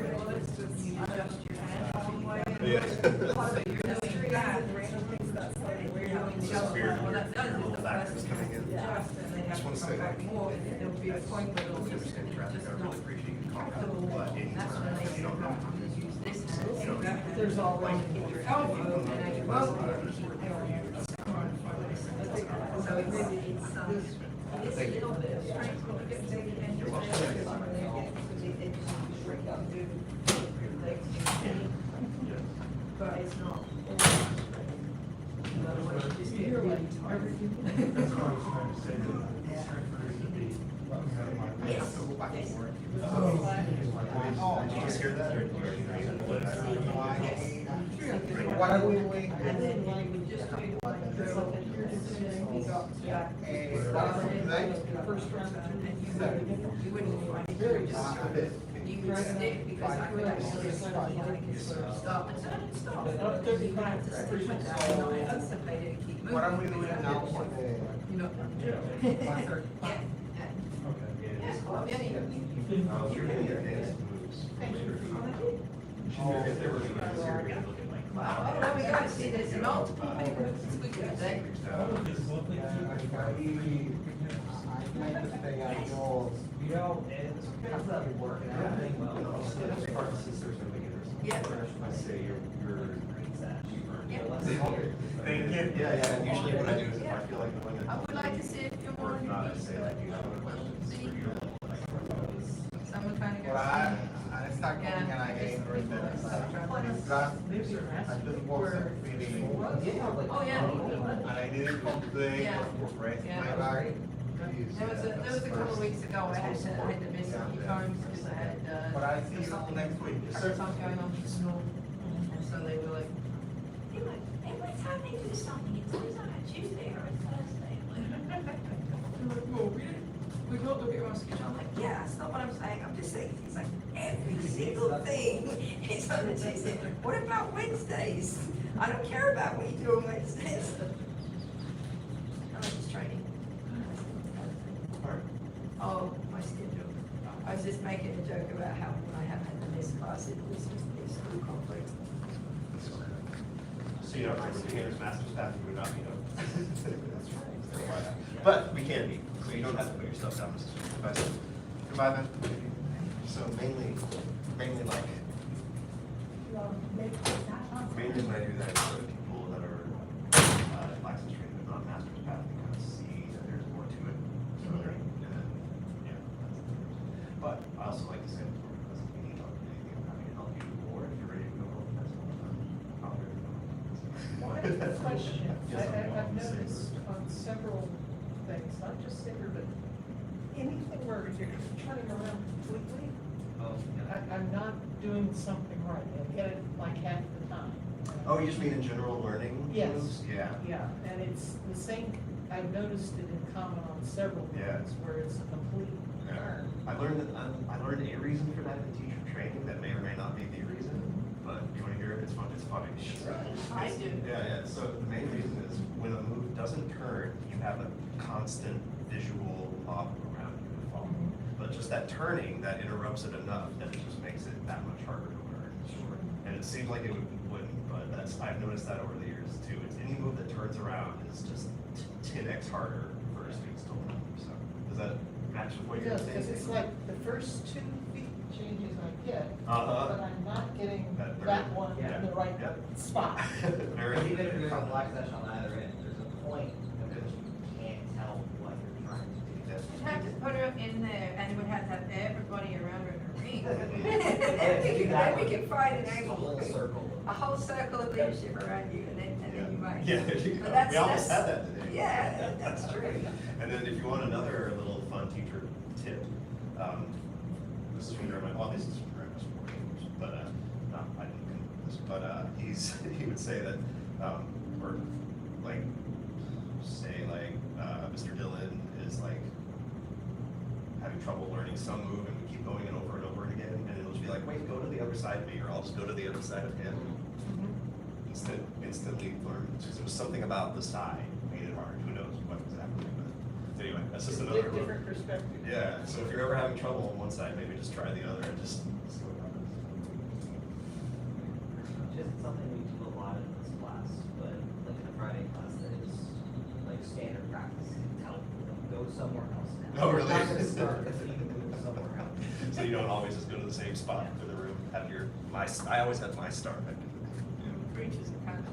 your hand. Yeah. So you're doing that. We're doing the other Weird. one. Well, that does Little is the factors first coming in. adjust, and they have Just wanna to say, come back more, and then there'll be a point where Don't they'll understand traffic, I really appreciate you calling out, comfortable, but and that's when anytime they you don't know. just use this hand, You know, that hand. There's all Like, keep your elbow, and as you go, you keep going. So it's it's a little bit of strength, but it gets taken into the but it's not. Otherwise, you just get really tired. That's what I was trying to say, that it's hard for it to be Yes. Did you just hear that, or did you already hear that? What are we doing? And then you would just do like drill, as soon as we got to that. First round. And you wouldn't find it, you would just, you would stick, because I could actually stop and stop. You had to stick with that, and I anticipated to keep moving. What are we doing now for the? You know. Yeah. Oh, you're getting your dance moves. If they were doing this, you're gonna look at like Wow, oh, there we go, see, there's multiple people, it's a good day. I like to stay outdoors. You know, it's definitely working out. It's part of sisters and beginners. Yeah. I say you're. Yeah. Thank you. Yeah, usually what I do is if I feel like the women. I would like to see if you're more. Or if not, I say like, you have any questions? See? Someone kind of Well, goes. I start cooking and I get interested. This class, I just wasn't feeling. Oh, yeah. And I didn't go today, Yeah. just for rest Yeah. my back. There was a couple of weeks ago, I had to miss a few times because I had, But I see you something, next week. something going on with school. And so they were like, Every time they do something, it's always on a Tuesday or a Thursday. well, we got to look at our schedule. I'm like, yeah, that's not what I'm saying. I'm just saying, it's like every single thing is on a Tuesday. What about Wednesdays? I don't care about what you do on Wednesdays. I was just training. Oh, my schedule. I was just making a joke about how I haven't had to miss class. It was just a school conflict. So you know, for beginners, masters path, you would not be known. But we can be, so you don't have to put yourself down. Goodbye then. So mainly like, mainly when I do that, it's for people that are license trained but not master's path, they kind of see that there's more to it. So they're, yeah. But I also like to say, because if you need help with anything, I'm happy to help you, or if you're ready to go home, that's all. I'm ready to go home. Well, I have a question. Yes, I've noticed on several things, not just Cinder, but anything where you're turning around completely, I'm not doing something right. I get it like half the time. Oh, you just mean in general learning? Yes. moves? Yeah. Yeah, and it's the same, I've noticed it in common on several Yeah. things where it's a complete turn. I learned a reason for that in teacher training that may or may not be the reason, but you want to hear it? It's fun. It's funny. I do. Yeah. So the main reason is when a move doesn't turn, you have a constant visual model around you to follow. But just that turning, that interrupts it enough that it just makes it that much harder to learn. Sure. And it seemed like it wouldn't, but I've noticed that over the years too. It's any move that turns around is just 10x harder for students to learn. So does that match with what It you're does, saying? because it's like the first 2 feet changes I get, Uh-huh. but I'm not getting That third. that one Yeah. in the right Yep. spot. Very Even if you're on black session on either end, there's a point at which you can't tell what you're trying to do. You'd have to put her in there and you would have to have everybody around her in a ring. Then we can find an It's a angle. whole circle. A whole circle of leadership around you and then you might. Yeah, But that's- we almost had that's- that today. Yeah, that's true. And then if you want another little fun teacher tip, this is from Jeremiah, well, this is from Jeremiah's work, but, no, I didn't come up with this, but, he would say that, or like, say like, Mr. Dillon is like having trouble learning some move and we keep going it over and over again, and it'll just be like, wait, go to the other side of me, or I'll just go to the other side of him. Instantly learn, because there was something about the side made it hard, who knows what exactly, but anyway, that's just another. Different perspective. Yeah, so if you're ever having trouble on one side, maybe just try the other and just see what happens. Just something we do a lot in this class, but like in the Friday class, that is like standard practice. Tell them, go somewhere else now. Oh, really? You're not gonna start if you can move somewhere else. So you don't always just go to the same spot for the room, have your, I always had my start. Preachers are kind of.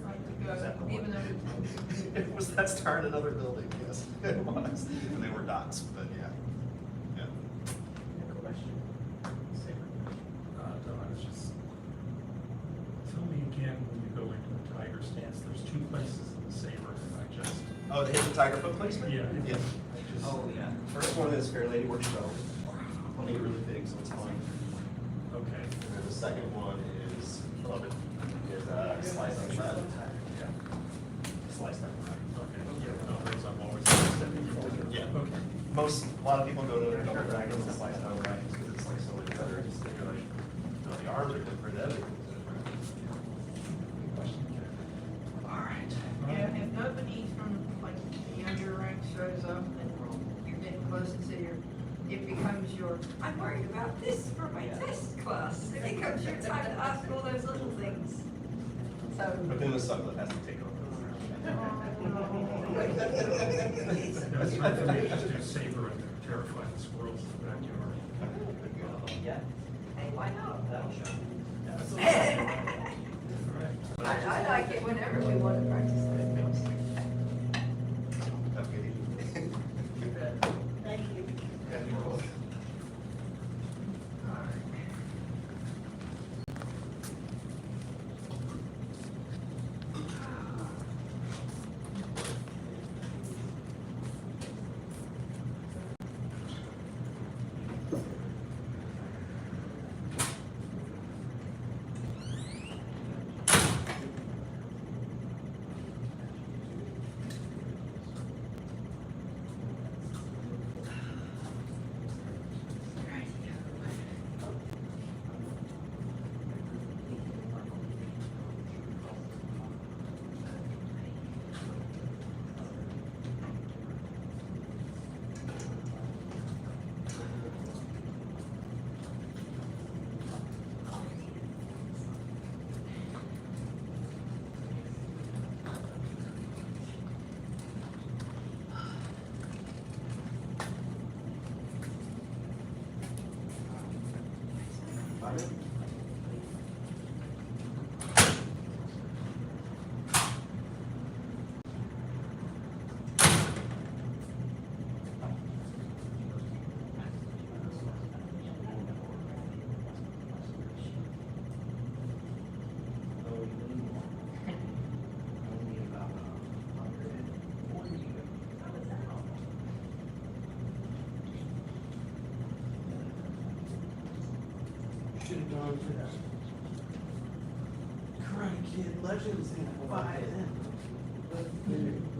Like to go, Was that the one? even though. Was that start another building? Yes, it was, and they were dots, but yeah, yeah. Question. Don, I was just, tell me again, when you go into the tiger stance, there's 2 places in the saber, and I just. Oh, the hit the tiger foot placement? Yeah. Yeah. Oh, yeah. First one is Fair Lady Works Well. I'll make it really big so it's fun. Okay. And then the second one is, I love it, is Slice on the Left. Yeah. Slice on the Left. Okay, yeah, no, those I'm always stepping forward. Yeah. Okay. A lot of people go to double dragons and slice down right because it's like so much better. Just think like, you know, the arms are different, everything's different. Good question. All right. Yeah, if nobody from like the younger rank shows up and you're getting closer to it becomes sure. I'm worried about this for my test class. If it comes your time to ask all those little things. So. But then the sublet has to take over. That's right, for me, just do safer and terrify the squirrels in the backyard. Yeah, Hey, why not? that'll show. I like it whenever we want to practice those things. Okay. Thank you. Yeah, you're welcome. Should have gone for that. Karate Kid Legends in 5.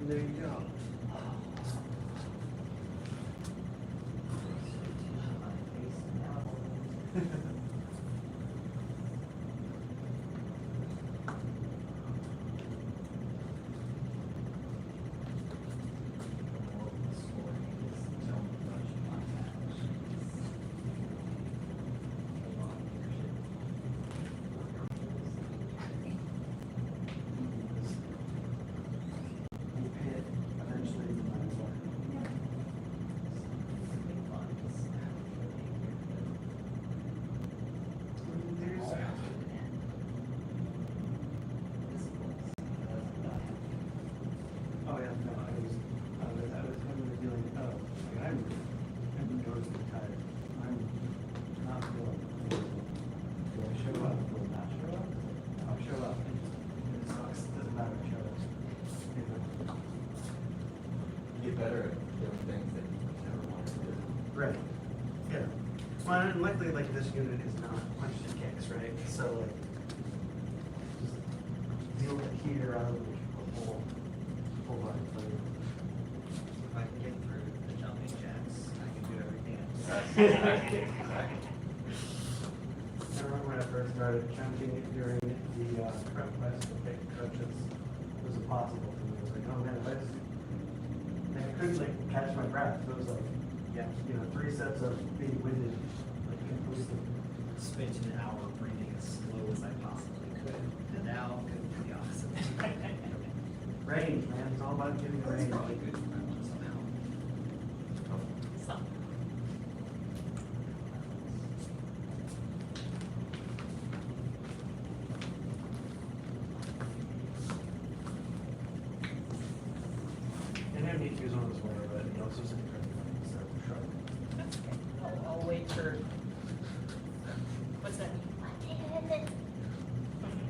There you go. Oh, yeah, no, I was having the feeling, oh, like, I'm noticeably tired. I'm not feeling amazing. Do I show up? Do I not show up? I'll show up. It sucks, it doesn't matter, show up. Get better at doing things that you never wanted to do. Right, yeah. Well, and luckily, like, this unit is not punches and kicks, right? So, like, just deal with it here out of the whole body play. If I can get through the jumping jacks, I can do everything else. I remember when I first started jumping during the prep class to pick crutches, it was impossible for me. I was like, oh man, if I just, like, I couldn't like catch my breath. It was like, yeah, 3 sets of being winded, like completely. Spent an hour breathing as slow as I possibly could, and now I'm going to do the opposite. Range, man, it's all about getting It's range. probably good for my lungs somehow. Some. And I need to use one of those water, but you also said so sharp. I'll wait for. What's that mean?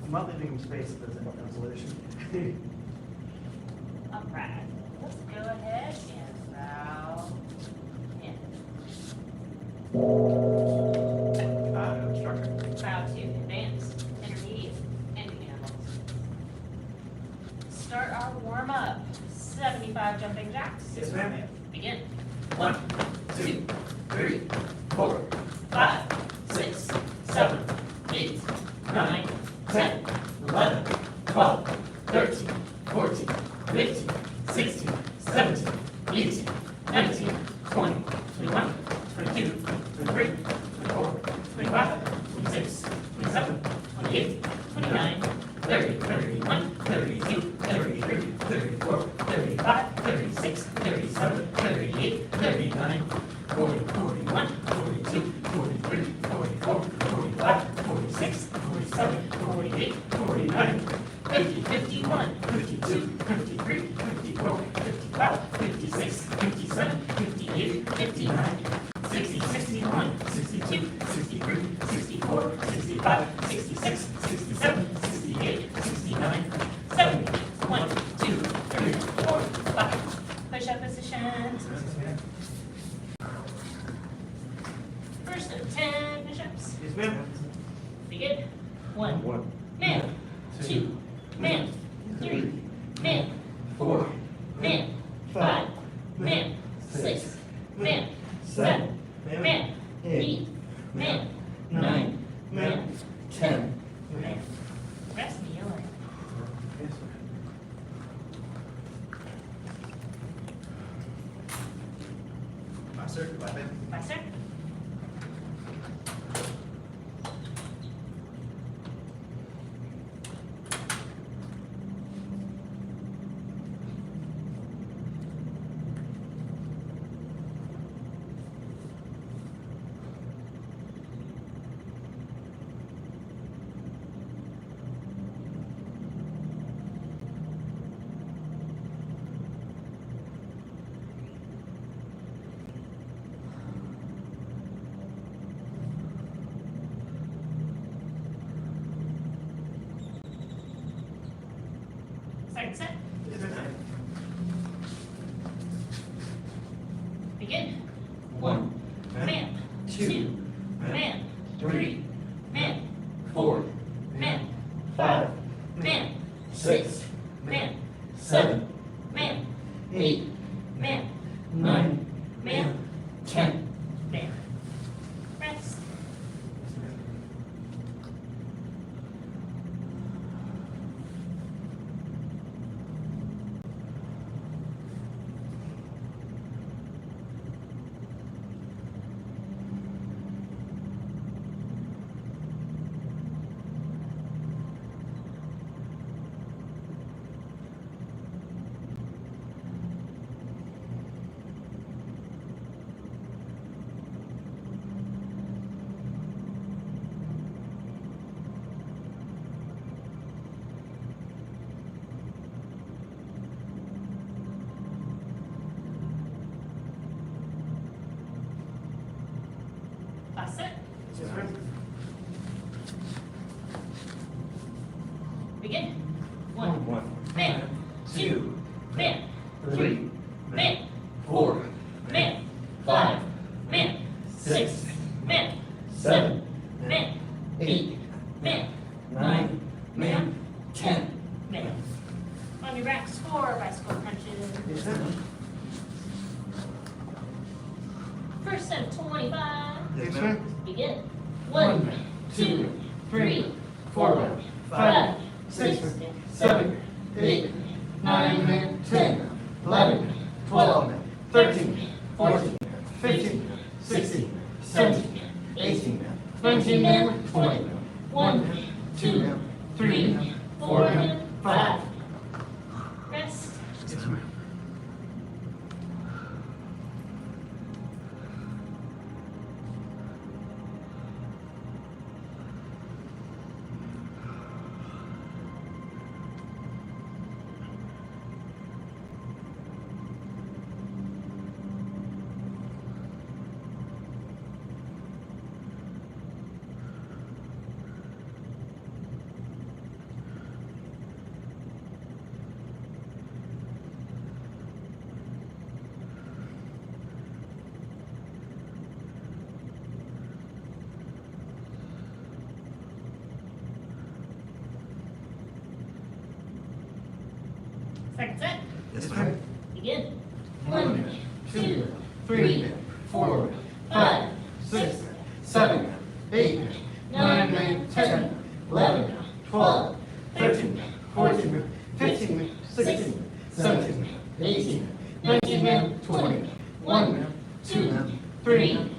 I'm not leaving him space if there's any consolation. All right, let's go ahead and bow in. Instructor. Bow to advanced, intermediate, and beginner. Start our warm-up. 75 jumping jacks. Yes, ma'am. Begin. 1, 2, 3, 4, 5, 6, 7, 8, 9, 10, 11, 12, 13, 14, 15, 16, 17, 18, 19, 20, 21, 22, 23, 24, 25, 26, 27, 28, 29, 30, 31, 32, 33, 34, 35, 36, 37, 38, 39, 40, 41, 42, 43, 44, 45, 46, 47, 48, 49, 50, 51, 52, 53, 54, 55, 56, 57, 58, 59, 60, 61, 62, 63, 64, 65, 66, 67, 68, 69, 70, 1, 2, 3, 4, 5. Push-up positions. First of 10 push-ups. Yes, ma'am. Begin. 1, man, 2, man, 3, man, 4, man, 5, man, 6, man, 7, man, 8, man, 9, man, 10, man. Rest me on. Master, weapon. Master. Second set. Begin. 1, man, 2, man, 3, man, 4, man, 5, man, 6, man, 7, man, 8, man, 9, man, 10, man. Rest. Last set. Begin. 1, man, 2, man, 3, man, 4, man, 5, man, 6, man, 7, man, 8, man, 9, man, 10, man. On your back, score bicycle crunches. First set of 25. Yes, ma'am. Begin. 1, 2, 3, 4, 5, 6, 7, 8, 9, 10, 11, 12, 13, 14, 15, 16, 17, 18, 19, 20. 1, 2, 3, 4, 5. Rest. Yes, ma'am. Second set. Yes, ma'am. Begin. 1, 2, 3, 4, 5, 6, 7, 8, 9, 10, 11, 12, 13, 14, 15, 16, 17, 18, 19, 20. 1, 2, 3,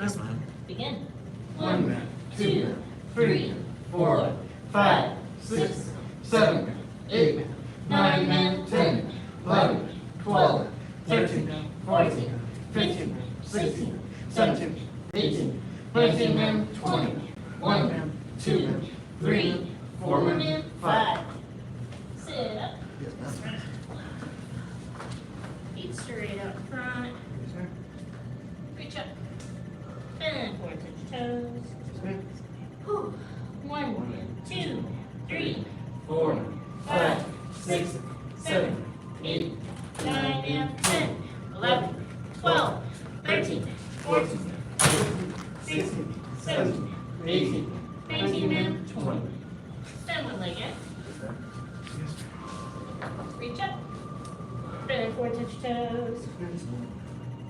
Yes, ma'am. Begin. 1, 2, 3, 4, 5, 6, 7, 8, 9, and 10, 11, 12, 13, 14, 15, 16, 17, 18, 19, and 20. 1, 2, 3, 4, and 5. Sit up. Yes, ma'am. Feet straight up front. Reach up. Bend forward, touch your toes. Whew. 1, 2, 3, 4, 5, 6, 7, 8, 9, and 10, 11, 12, 13, 14, 15, 16, 17, 18, 19, and 20. Stand one leg in. Reach up. Bend forward, touch your toes.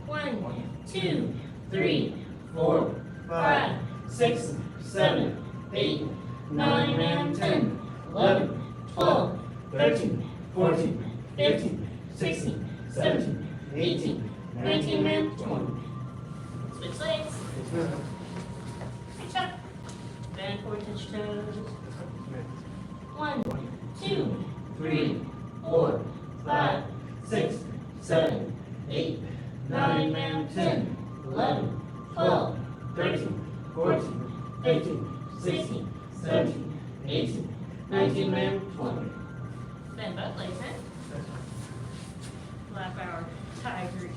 1, 2, 3, 4, 5, 6, 7, 8, 9, and 10, 11, 12, 13, 14, 15, 16, 17, 18, 19, and 20. Switch legs. Reach up. Bend forward, touch your toes. 1, 2, 3, 4, 5, 6, 7, 8, 9, and 10, 11, 12, 13, 14, 15, 16, 17, 18, 19, and 20. Bend both legs in. Lap our tiger ears.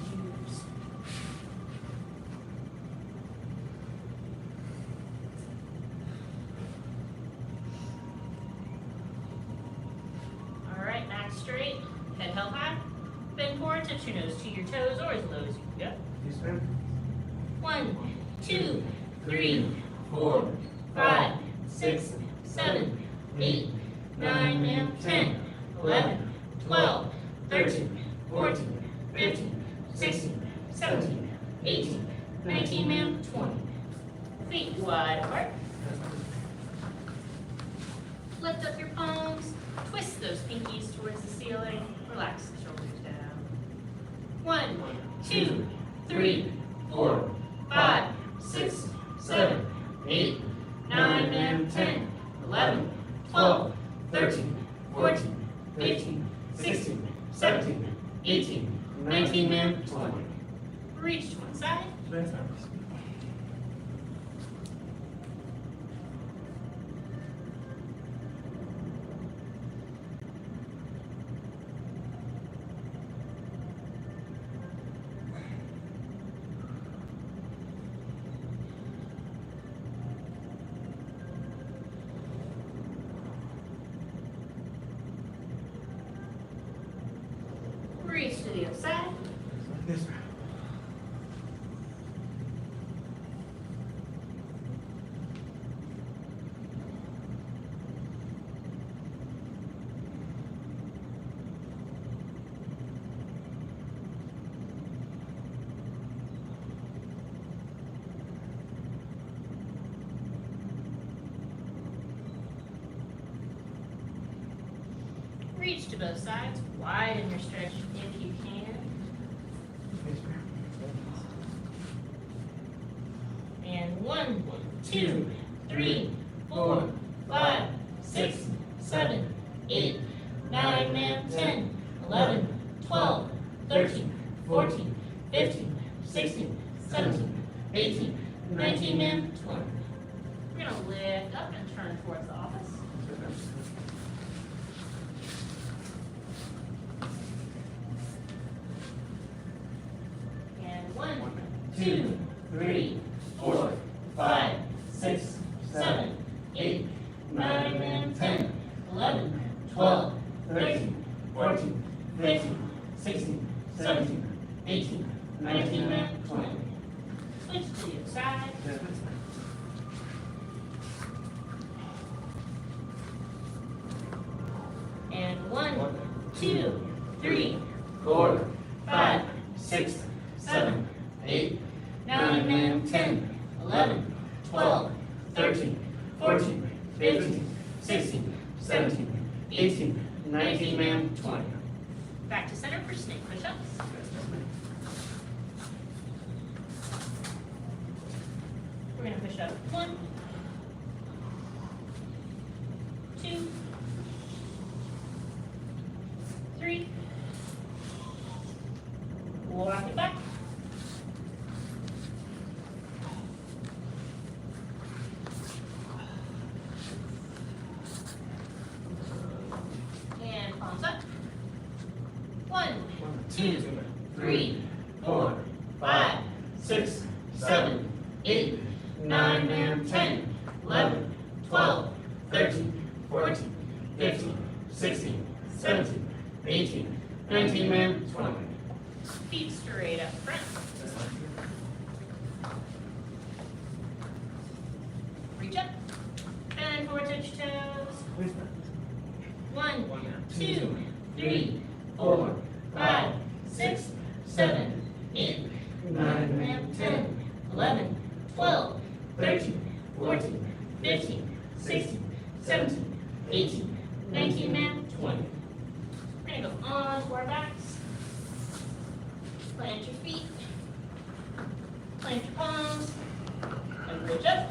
All right, back straight, head held high. Bend forward, touch your nose to your toes or as low as you can go. Yes, ma'am. 1, 2, 3, 4, 5, 6, 7, 8, 9, and 10, 11, 12, 13, 14, 15, 16, 17, 18, 19, and 20. Feet wide apart. Lift up your palms. Twist those pinkies towards the ceiling. Relax the shoulders down. 1, 2, 3, 4, 5, 6, 7, 8, 9, and 10, 11, 12, 13, 14, 15, 16, 17, 18, 19, and 20. Reach to one side. Yes, ma'am. Reach to the other side. Yes, ma'am. Reach to both sides. Widen your stretch if you can. Yes, ma'am. And 1, 2, 3, 4, 5, 6, 7, 8, 9, and 10, 11, 12, 13, 14, 15, 16, 17, 18, 19, and 20. We're going to lift up and turn towards the office. And 1, 2, 3, 4, 5, 6, 7, 8, 9, and 10, 11, 12, 13, 14, 15, 16, 17, 18, 19, and 20. Switch to the other side. Yes, ma'am. And 1, 2, 3, 4, 5, 6, 7, 8, 9, and 10, 11, 12, 13, 14, 15, 16, 17, 18, 19, and 20. Back to center for snake push-ups. push up. 1, 2, 3. Walk it back. And palms up. 1, 2, 3, 4, 5, 6, 7, 8, 9, and 10, 11, 12, 13, 14, 15, 16, 17, 18, 19, and 20. Feet straight up front. Reach up. And forward touch toes. 1, 2, 3, 4, 5, 6, 7, 8, 9, and 10, 11, 12, 13, 14, 15, 16, 17, 18, 19, and 20. We're gonna go on to our backs. Plant your feet. Plant your palms. And reach up.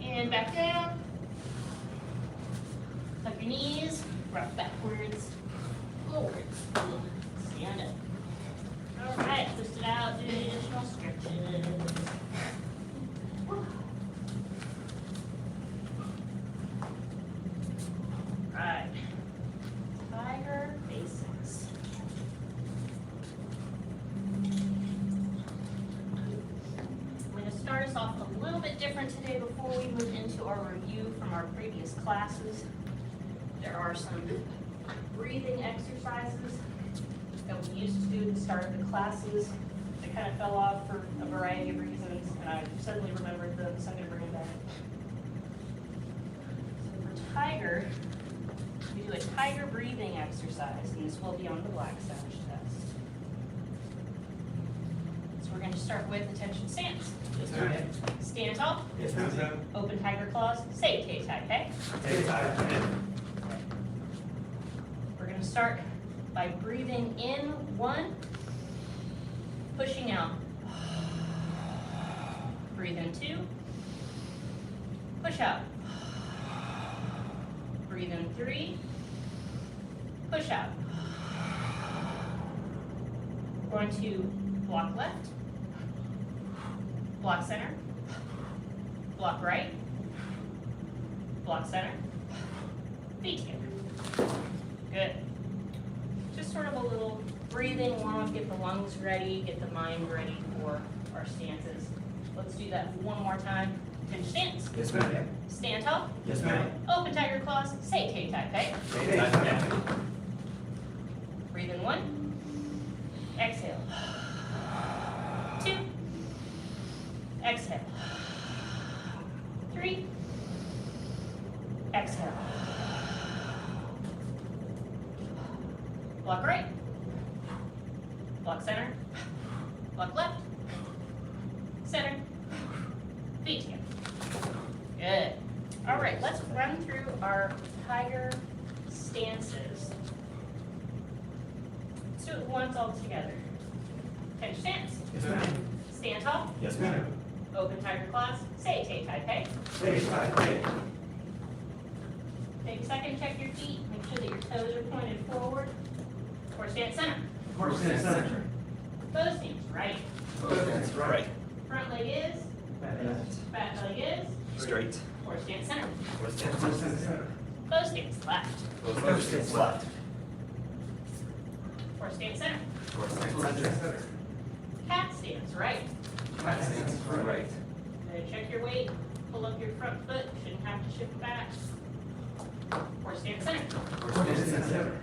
And back down. Tuck your knees. Rock backwards. Forwards. Stand up. All right, twist it out, do additional stretches. Right. Tiger basics. I'm going to start us off a little bit different today before we move into our review from our previous classes. There are some breathing exercises that we used to do at the start of the classes. They kind of fell off for a variety of reasons, and I suddenly remembered them, so I'm going to bring them back. So for tiger, we do a tiger breathing exercise, and this will be on the Black Savage test. So we're going to start with attention stance. Yes, ma'am. Stand tall. Yes, ma'am. Open tiger claws. Say tay tai pei. Tay tai pei. We're going to start by breathing in 1, pushing out. Breathe in 2, push out. Breathe in 3, push out. We're going to block left, block center, block right, block center, feet together. Good. Just sort of a little breathing warm-up, get the lungs ready, get the mind ready for our stances. Let's do that one more time. Attention stance. Yes, ma'am. Stand tall. Yes, ma'am. Open tiger claws. Say tay tai pei. Tay tai pei. Breathe in 1. Exhale. 2. Exhale. 3. Exhale. Block right. Block center. Block left. Center. Feet together. Good. All right, let's run through our tiger stances. Let's do it once all together. Attention stance. Yes, ma'am. Stand tall. Yes, ma'am. Open tiger claws. Say tay tai pei. Tay tai pei. Take a second, check your feet. Make sure that your toes are pointed forward. Or stand center. Horse stance center. Bow stance right. That's right. Front leg is. Back leg is. Straight. Or stand center. Horse stance center. Bow stance left. Horse stance left. Or stand center. Horse stance center. Cat stance right. Cat stance right. Check your weight. Pull up your front foot. Shouldn't have to shift back. Or stand center. Horse stance center.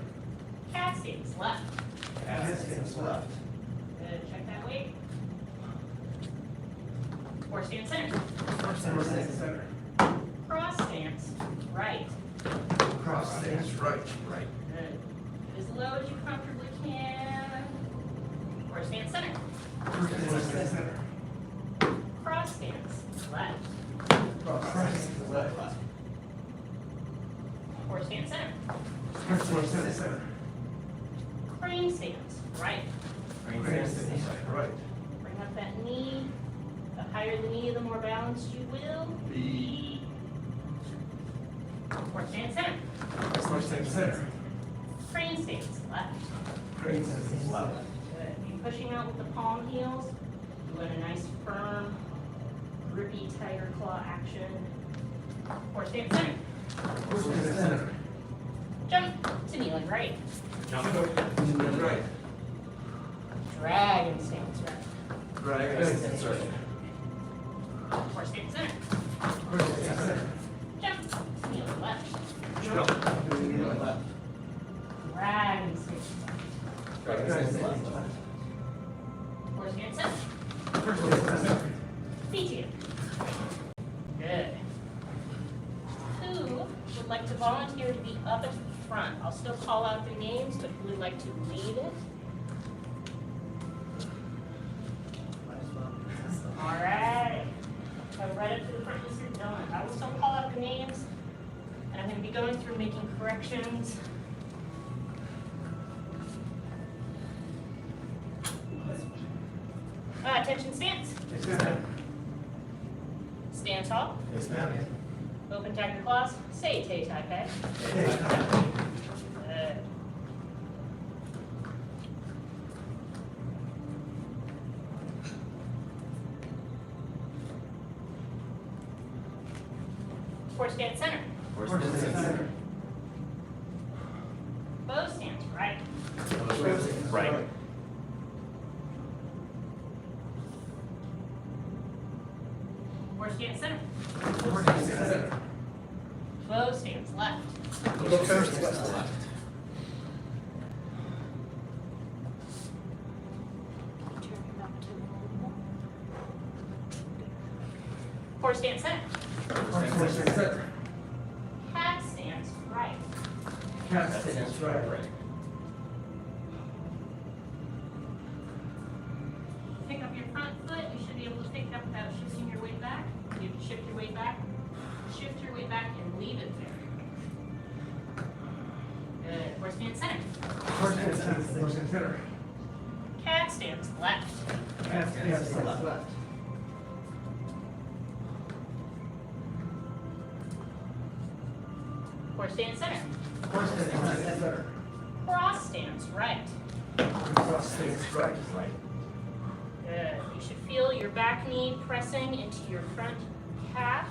Cat stance left. Cat stance left. Check that weight. Or stand center. Horse stance center. Cross stance right. Cross stance right. Right. Good. As low as you comfortably can. Or stand center. Horse stance center. Cross stance left. Cross stance left. stance center. Horse center. Crane stance, right. Right. Bring up that knee. The higher the knee, the more balanced you will be. Horse stance center. Horse center. Crane stance, left. Crane stance left. Good. Be pushing out with the palm heels. Doing a nice firm, grippy tiger claw action. Horse stance center. Horse center. Jump to kneeling right. Jump right. Dragon stance right. Right. Stance right. Horse stance center. Horse center. Jump to kneeling left. Jump. Left. Dragon stance left. Dragon stance left. Horse stance center. Horse center. Feet together. Good. Who would like to volunteer to be up at the front? I'll still call out their names, but who would like to lead it? All right. Come right up to the front, Mr. Dillon. I will still call out the names, and I'm going to be going through making corrections. Attention stance. Stand tall. Yes, ma'am. Open tiger claws. Say Tay Tai Pei. Good. Horse stance center. Horse center. Bow stance right. Right. Horse stance center. Horse center. Bow stance left. Left. Horse stance center. Horse center. Cat stance right. Cat stance right. Pick up your front foot. You should be able to pick it up without shifting your weight back. You have to shift your weight back. Shift your weight back and leave it there. Good. Horse stance center. Horse center. Cat stance left. Cat stance left. Horse stance center. Horse stance center. Cross stance right. Cross stance right. Good. You should feel your back knee pressing into your front calf.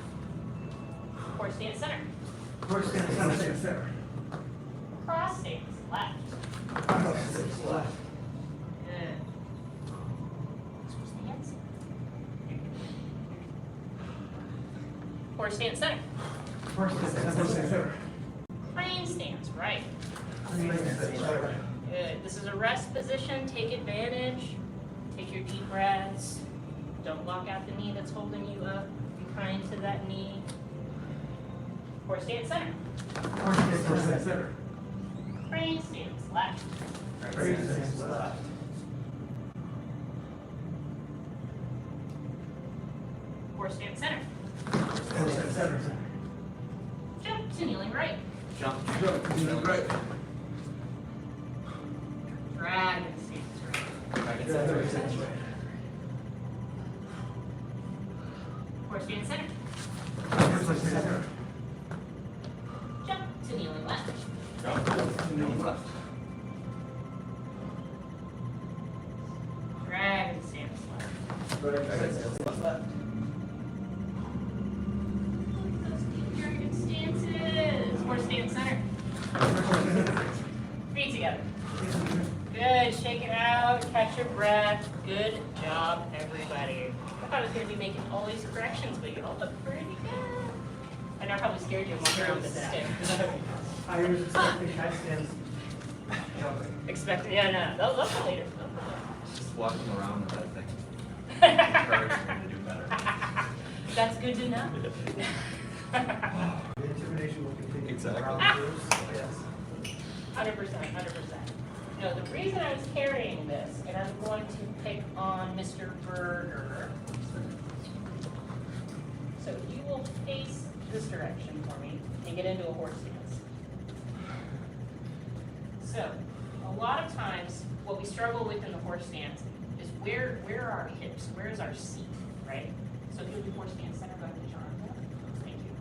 Horse stance center. Horse stance center. Cross stance left. Cross stance left. Good. Stance. Horse stance center. Horse stance center. Crane stance right. Crane stance right. Good. This is a rest position. Take advantage. Take your deep breaths. Don't lock out the knee that's holding you up. Be kind to that knee. Horse stance center. Horse stance center. Crane stance left. Crane stance left. Horse stance center. Horse stance center. Jump to kneeling right. Jump right. Dragon stance right. Dragon stance right. Horse stance center. Horse stance center. Jump to kneeling left. Jump left. Dragon stance left. Dragon stance left. Those deep dragon stances. Horse stance center. Feet together. Good. Shake it out. Catch your breath. Good job, everybody. I thought I was going to be making all these corrections, but you all look pretty good. I know I probably scared you walking around with a stick. I was expecting cat stance. Expecting, yeah, no, those are later. Just walking around with that thing. Those Encouraging me to do better. That's good to know. The intimidation will continue. Exactly. Yes. 100%. No, the reason I was carrying this, and I'm going to pick on Mr. Berger. So you will face this direction for me and get into a horse stance. So, a lot of times, what we struggle with in the horse stance is where are our hips? Where is our seat, right? So if you'll do horse stance center, go ahead and put your arm down. Thank you.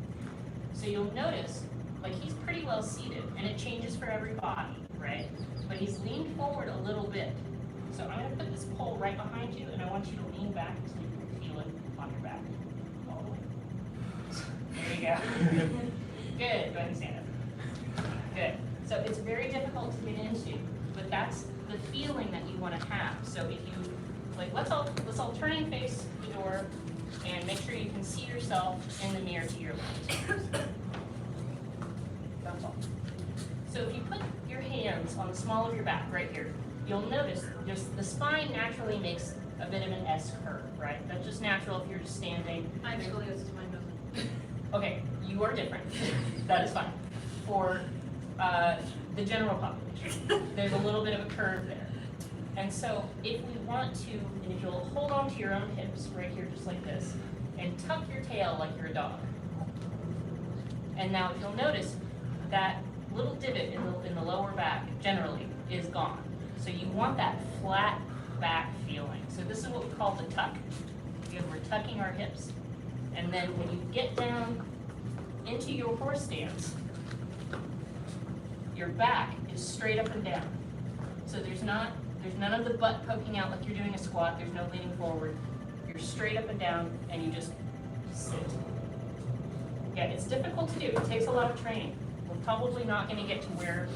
So you'll notice, like he's pretty well seated, and it changes for every body, right? But he's leaned forward a little bit. So I'm gonna put this pole right behind you, and I want you to lean back so you can feel it on your back. All the way. There you go. Good, go ahead and stand up. Good. So it's very difficult to get into, but that's the feeling that you want to have. So if you, like, let's all turn and face the door and make sure you can see yourself in the mirror to your left. That's all. So if you put your hands on the small of your back right here, you'll notice the spine naturally makes a bit of an S curve, right? That's just natural if you're just standing. I'm scoliosis, mine doesn't. Okay, you are different. That is fine. For the general population, there's a little bit of a curve there. And so if we want to, and if you'll hold on to your own hips right here just like this, and tuck your tail like you're a dog. And now if you'll notice, that little divot in the lower back generally is gone. So you want that flat back feeling. So this is what we call the tuck. Because we're tucking our hips. And then when you get down into your horse stance, your back is straight up and down. So there's none of the butt poking out like you're doing a squat. There's no leaning forward. You're straight up and down, and you just sit. Yeah, it's difficult to do. It takes a lot of training. We're probably not going to get to where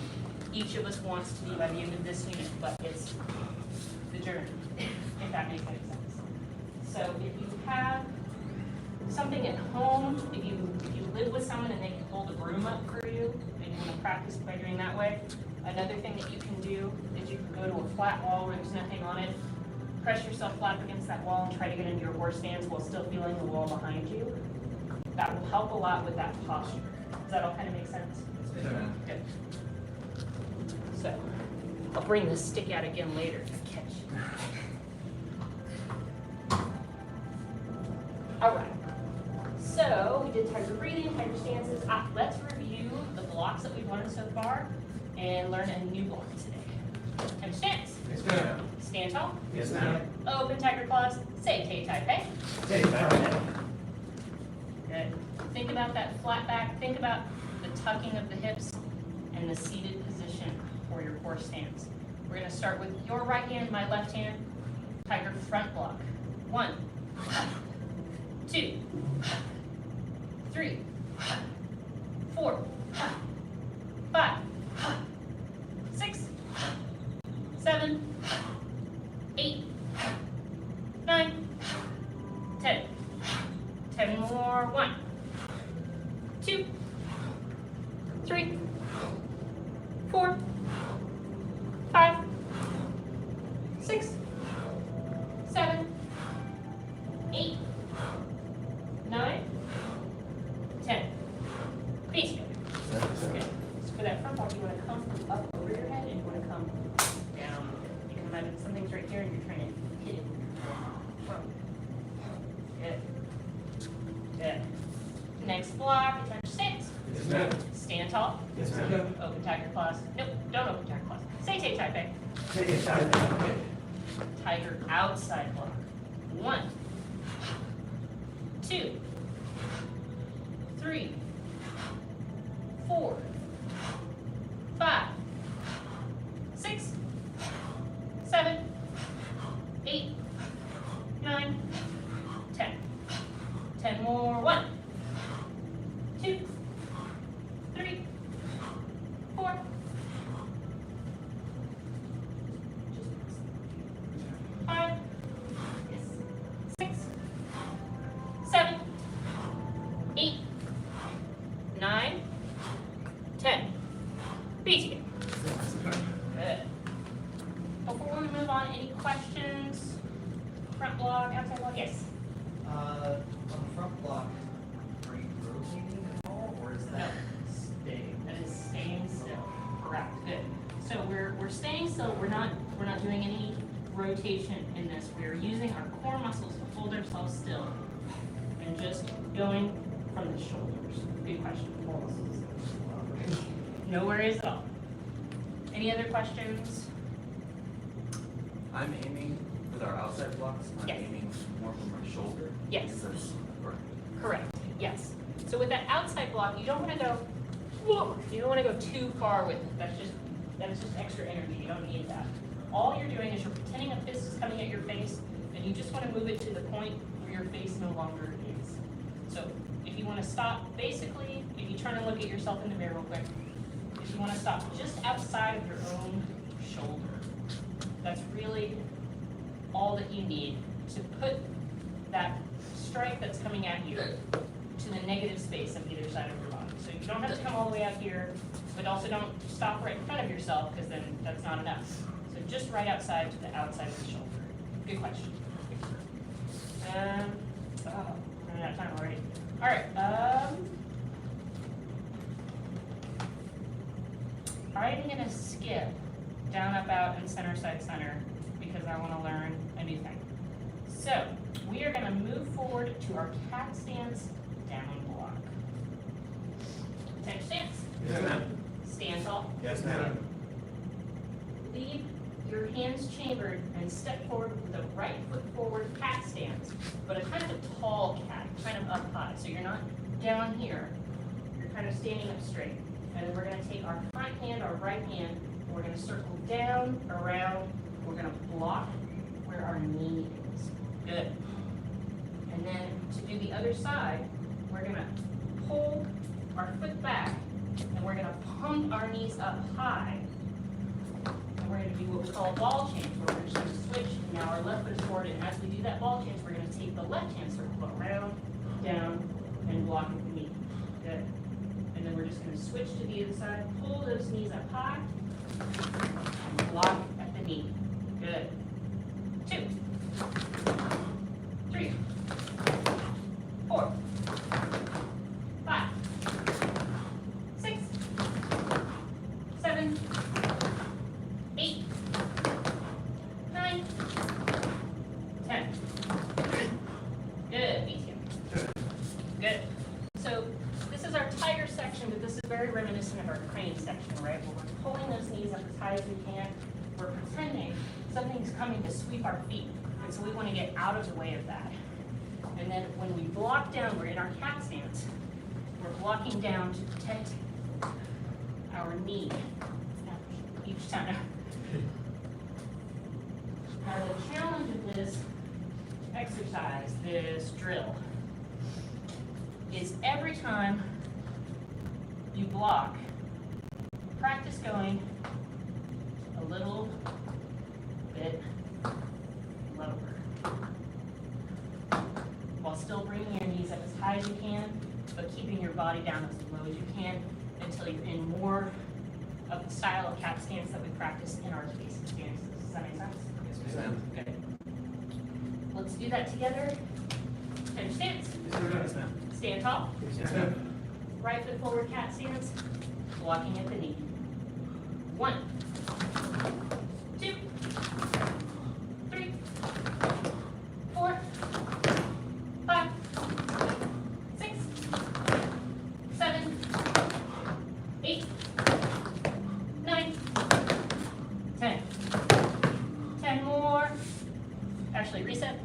each of us wants to be by the end of this unit, but it's the journey, if that makes any sense. So if you have something at home, if you live with someone and they can hold a broom up for you, and you want to practice by doing that way, another thing that you can do is you can go to a flat wall where there's nothing on it, press yourself flat up against that wall and try to get into your horse stance while still feeling the wall behind you. That will help a lot with that posture. Does that all kind of make sense? Good. So, I'll bring this stick out again later to catch. All right. So, we did tiger breathing, tiger stances. Let's review the blocks that we've learned so far and learn a new block today. Tiger stance. Yes, ma'am. Stand tall. Yes, ma'am. Open tiger claws. Say Tay Tai Pei. Tay Tai Pei. Good. Think about that flat back. Think about the tucking of the hips and the seated position for your horse stance. We're going to start with your right hand, my left hand. Tiger front block. 1, 2, 3, 4, 5, 6, 7, 8, 9, 10. 10 more. 1, 2, 3, 4, 5, 6, 7, 8, 9, 10. Peace. Okay. So for that front block, you want to come up over your head and you want to come down. You can imagine something's right here and you're trying to hit it. Good. Good. Next block, tiger stance. Yes, ma'am. Stand tall. Yes, ma'am. Open tiger claws. Nope, don't open tiger claws. Say Tay Tai Pei. Tay Tai Pei. Tiger outside block. 1, 2, 3, 4, 5, 6, 7, 8, 9, 10. 10 more. 1, 2, 3, 4. 5, 6, 7, 8, 9, 10. Beat again. Good. Before we move on, any questions? Front block, outside block? Yes. On the front block, are you rotating at all, or is that staying? That is staying still. Correct. Good. So we're staying still. We're not doing any rotation in this. We're using our core muscles to hold ourselves still and just going from the shoulders. Good question. Core muscles. No worries at all. Any other questions? I'm aiming with our outside blocks, I'm Yes. aiming more from my shoulder. Yes. Because that's, or, Correct, yes. So with that outside block, you don't want to go, whoa, you don't want to go too far with it. That is just extra energy. You don't need that. All you're doing is you're pretending a fist is coming at your face, and you just want to move it to the point where your face no longer is. So if you want to stop, basically, if you turn and look at yourself in the mirror real quick, if you want to stop just outside of your own shoulder, that's really all that you need to put that strike that's coming at you to the negative space of either side of your body. So you don't have to come all the way out here, but also don't stop right in front of yourself, because then that's not enough. So just right outside to the outside of the shoulder. Good question. Running out of time already. All right. I'm gonna skip down, up, out, and center, side, center, because I want to learn a new thing. So we are gonna move forward to our cat stance down block. Attention stance. Yes, ma'am. Stand tall. Yes, ma'am. Leave your hands chambered and step forward with the right foot forward cat stance, but a kind of a tall cat, kind of up high. So you're not down here, you're kind of standing up straight. And then we're gonna take our front hand, our right hand, and we're gonna circle down, around, we're gonna block where our knee is. Good. And then to do the other side, we're gonna pull our foot back, and we're gonna pump our knees up high. And we're gonna do what we call a ball change, where we're just gonna switch, and now our left foot is forward, and as we do that ball change, we're gonna take the left hand circle around, down, and block at the knee. Good. And then we're just gonna switch to the other side, pull those knees up high, and block at the knee. Good. 2, 3, 4, 5, 6, 7, 8, 9, 10. Good, me too. Good. So this is our tiger section, but this is very reminiscent of our crane section, right? Where we're pulling those knees up as high as we can. We're pretending something's coming to sweep our feet, and so we want to get out of the way of that. And then when we block down, we're in our cat stance. We're blocking down to protect our knee each time. Now the challenge of this exercise, this drill, is every time you block, practice going a little bit lower, while still bringing your knees up as high as you can, but keeping your body down as low as you can until you're in more of the style of cat stance that we practice in our basic stances. Does that make sense? Yes, ma'am. Okay. Let's do that together. Finish stance. Yes, ma'am. Stand tall. Yes, ma'am. Right foot forward cat stance, blocking at the knee. 1, 2, 3, 4, 5, 6, 7, 8, 9, 10. 10 more. Actually, reset.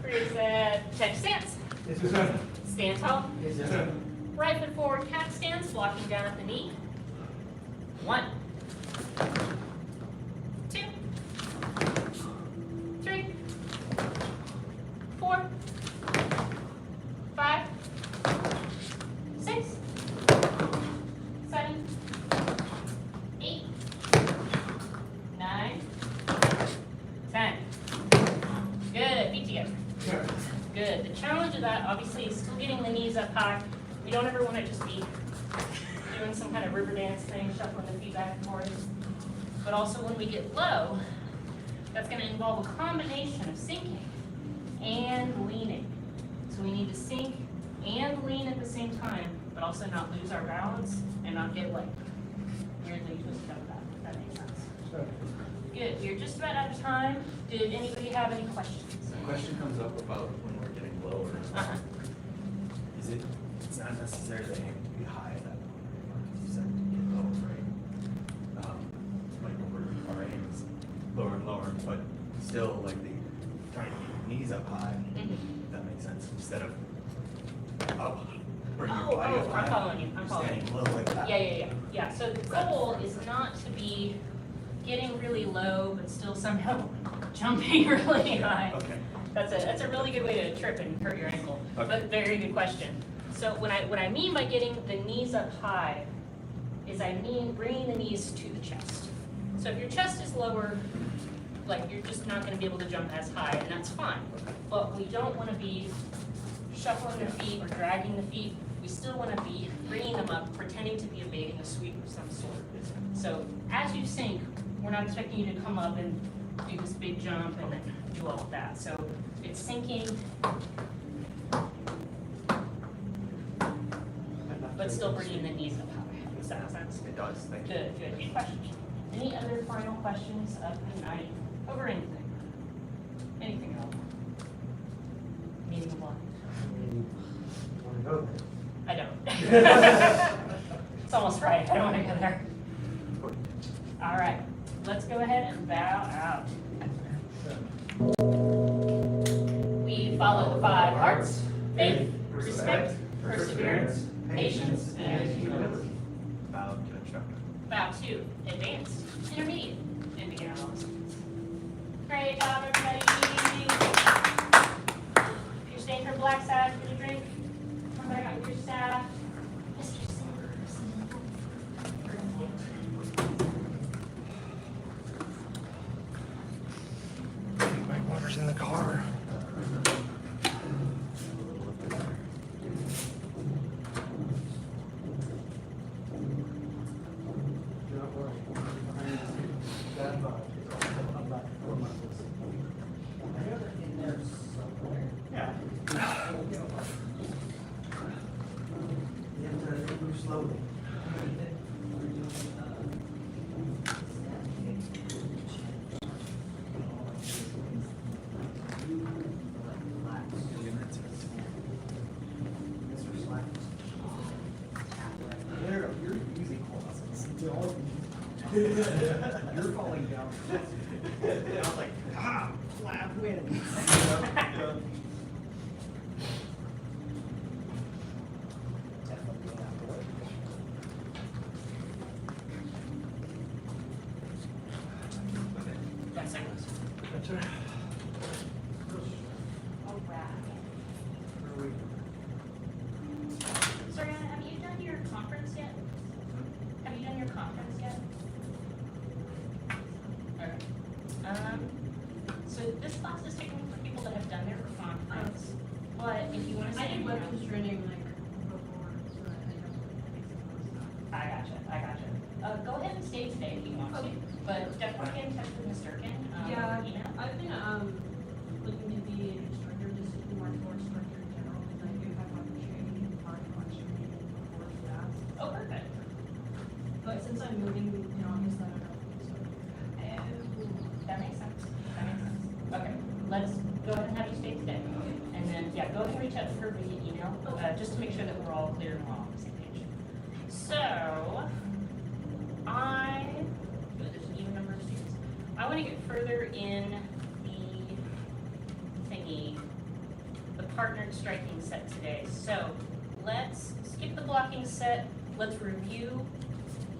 Reset. Check stance. Yes, ma'am. Stand tall. Yes, ma'am. Right foot forward cat stance, blocking down at the knee. 1, 2, 3, 4, 5, 6, 7, 8, 9, 10. Good, feet together. Good. The challenge of that, obviously, is still getting the knees up high. We don't ever want to just be doing some kind of river dance thing, shuffling the feet back and forth. But also when we get low, that's going to involve a combination of sinking and leaning. So we need to sink and lean at the same time, but also not lose our balance and not get like weirdly twisted up that, if that makes sense. Good. We're just about out of time. Did anybody have any questions? The question comes up about when we're getting lower. Uh-huh. It's not necessary that you have to be high at that point. You said to get still like the trying to keep your knees up high. Mhm. If that makes sense, instead of up, or your Oh, body up high. I'm following you, I'm following you. Standing low like that. Yeah, so the goal is not to be getting really low, but still somehow jumping really high. Okay. That's a really good way to trip and hurt your ankle, Okay. but very good question. So what I mean by getting the knees up high is I mean bringing the knees to the chest. So if your chest is lower, like you're just not gonna be able to jump as high, and that's fine. But we don't wanna be shuffling the feet or dragging the feet. We still wanna be bringing them up, pretending to be evading a sweep of some sort. So as you sink, we're not expecting you to come up and do this big jump and then do all of that. So it's sinking, but still bringing the knees up high. Does that make sense? It does, thank you. Good question. Any other final questions of the night over anything? Anything else? Meeting of one? Want to go there? I don't. It's almost Friday, I don't want to go there. All right, let's go ahead and bow out. We follow the 5 hearts: faith, respect, perseverance, patience, and humility. Bow to instructor. Bow to advanced, intermediate, and beginner levels. Great job, everybody. If you're staying for black side, get a drink. Come back out with your staff. Mr. My water's in the car. Do not worry. Stand by. I'm back for my list. I know they're in there somewhere. Yeah. You have to move slowly. There, you're easy calls. You're falling down. I was like, flat wind. That's it. That's right. All right. Sorry, have you done your conference yet? Have you done your conference yet? Okay. So this class is taken for people that have done their conference, but if you want to say. I did anything weapons else- training like before, so I gotcha. Go ahead and stay today if you want to, Okay. but definitely get in touch with Ms. Durkin. Yeah, Email. I've been, looking to be an instructor, just a martial arts instructor in general, because I do have my training, martial arts training before that. Oh, perfect. But since I'm moving in August, I don't know, so. That makes sense. Okay, let's go ahead and have you stay today. And then, yeah, go ahead and reach out to her via email, just to make sure that we're all clear and we're all on the same page. So, there's an even number of students. I want to get further in the thingy, the partnered striking set today. So, let's skip the blocking set. Let's review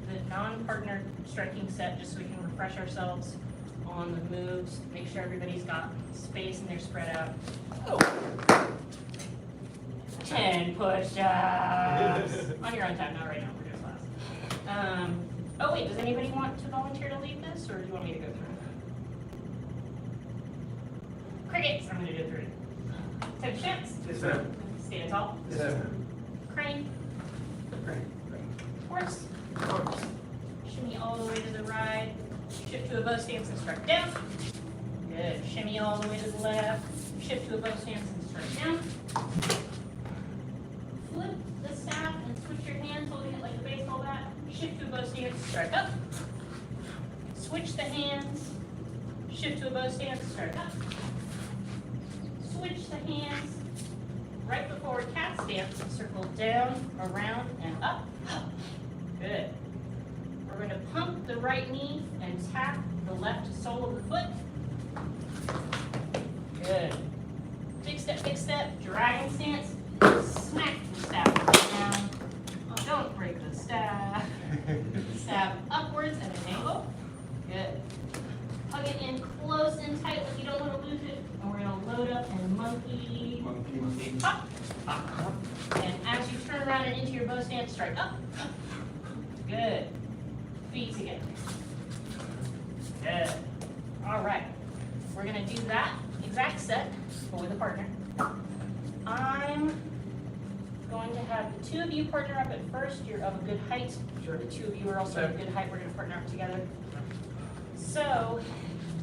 the non-partnered striking set just so we can refresh ourselves on the moves, make sure everybody's got space and they're spread out. 10 push-ups. On your own time, not right now, we're doing class. Oh wait, does anybody want to volunteer to lead this, or do you want me to go through it? Crickets, I'm gonna do it through. Take a chance. Yes, ma'am. Stand tall. Yes, ma'am. Crane. Horse. Shimmy all the way to the right. Shift to a bow stance and strike down. Good. Shimmy all the way to the left. Shift to a bow stance and strike down. Flip the staff and switch your hands, holding it like a baseball bat. Shift to a bow stance, strike up. Switch the hands. Shift to a bow stance, strike up. Switch the hands. Right before a cat stance, circle down, around, and up. Good. We're going to pump the right knee and tap the left sole of the foot. Good. Big step, dragon stance. Smack the staff down. Oh, don't break the staff. Staff upwards at an angle. Good. Hug it in close and tight like you don't want to lose it. And we're going to load up and monkey. Hop. And as you turn around and into your bow stance, strike up. Good. Feet together. Good. All right. We're going to do that exact set, but with a partner. I'm going to have the two of you partner up at first. You're of a good height. Sure. The two of you are also of a good height. We're going to partner up together. So,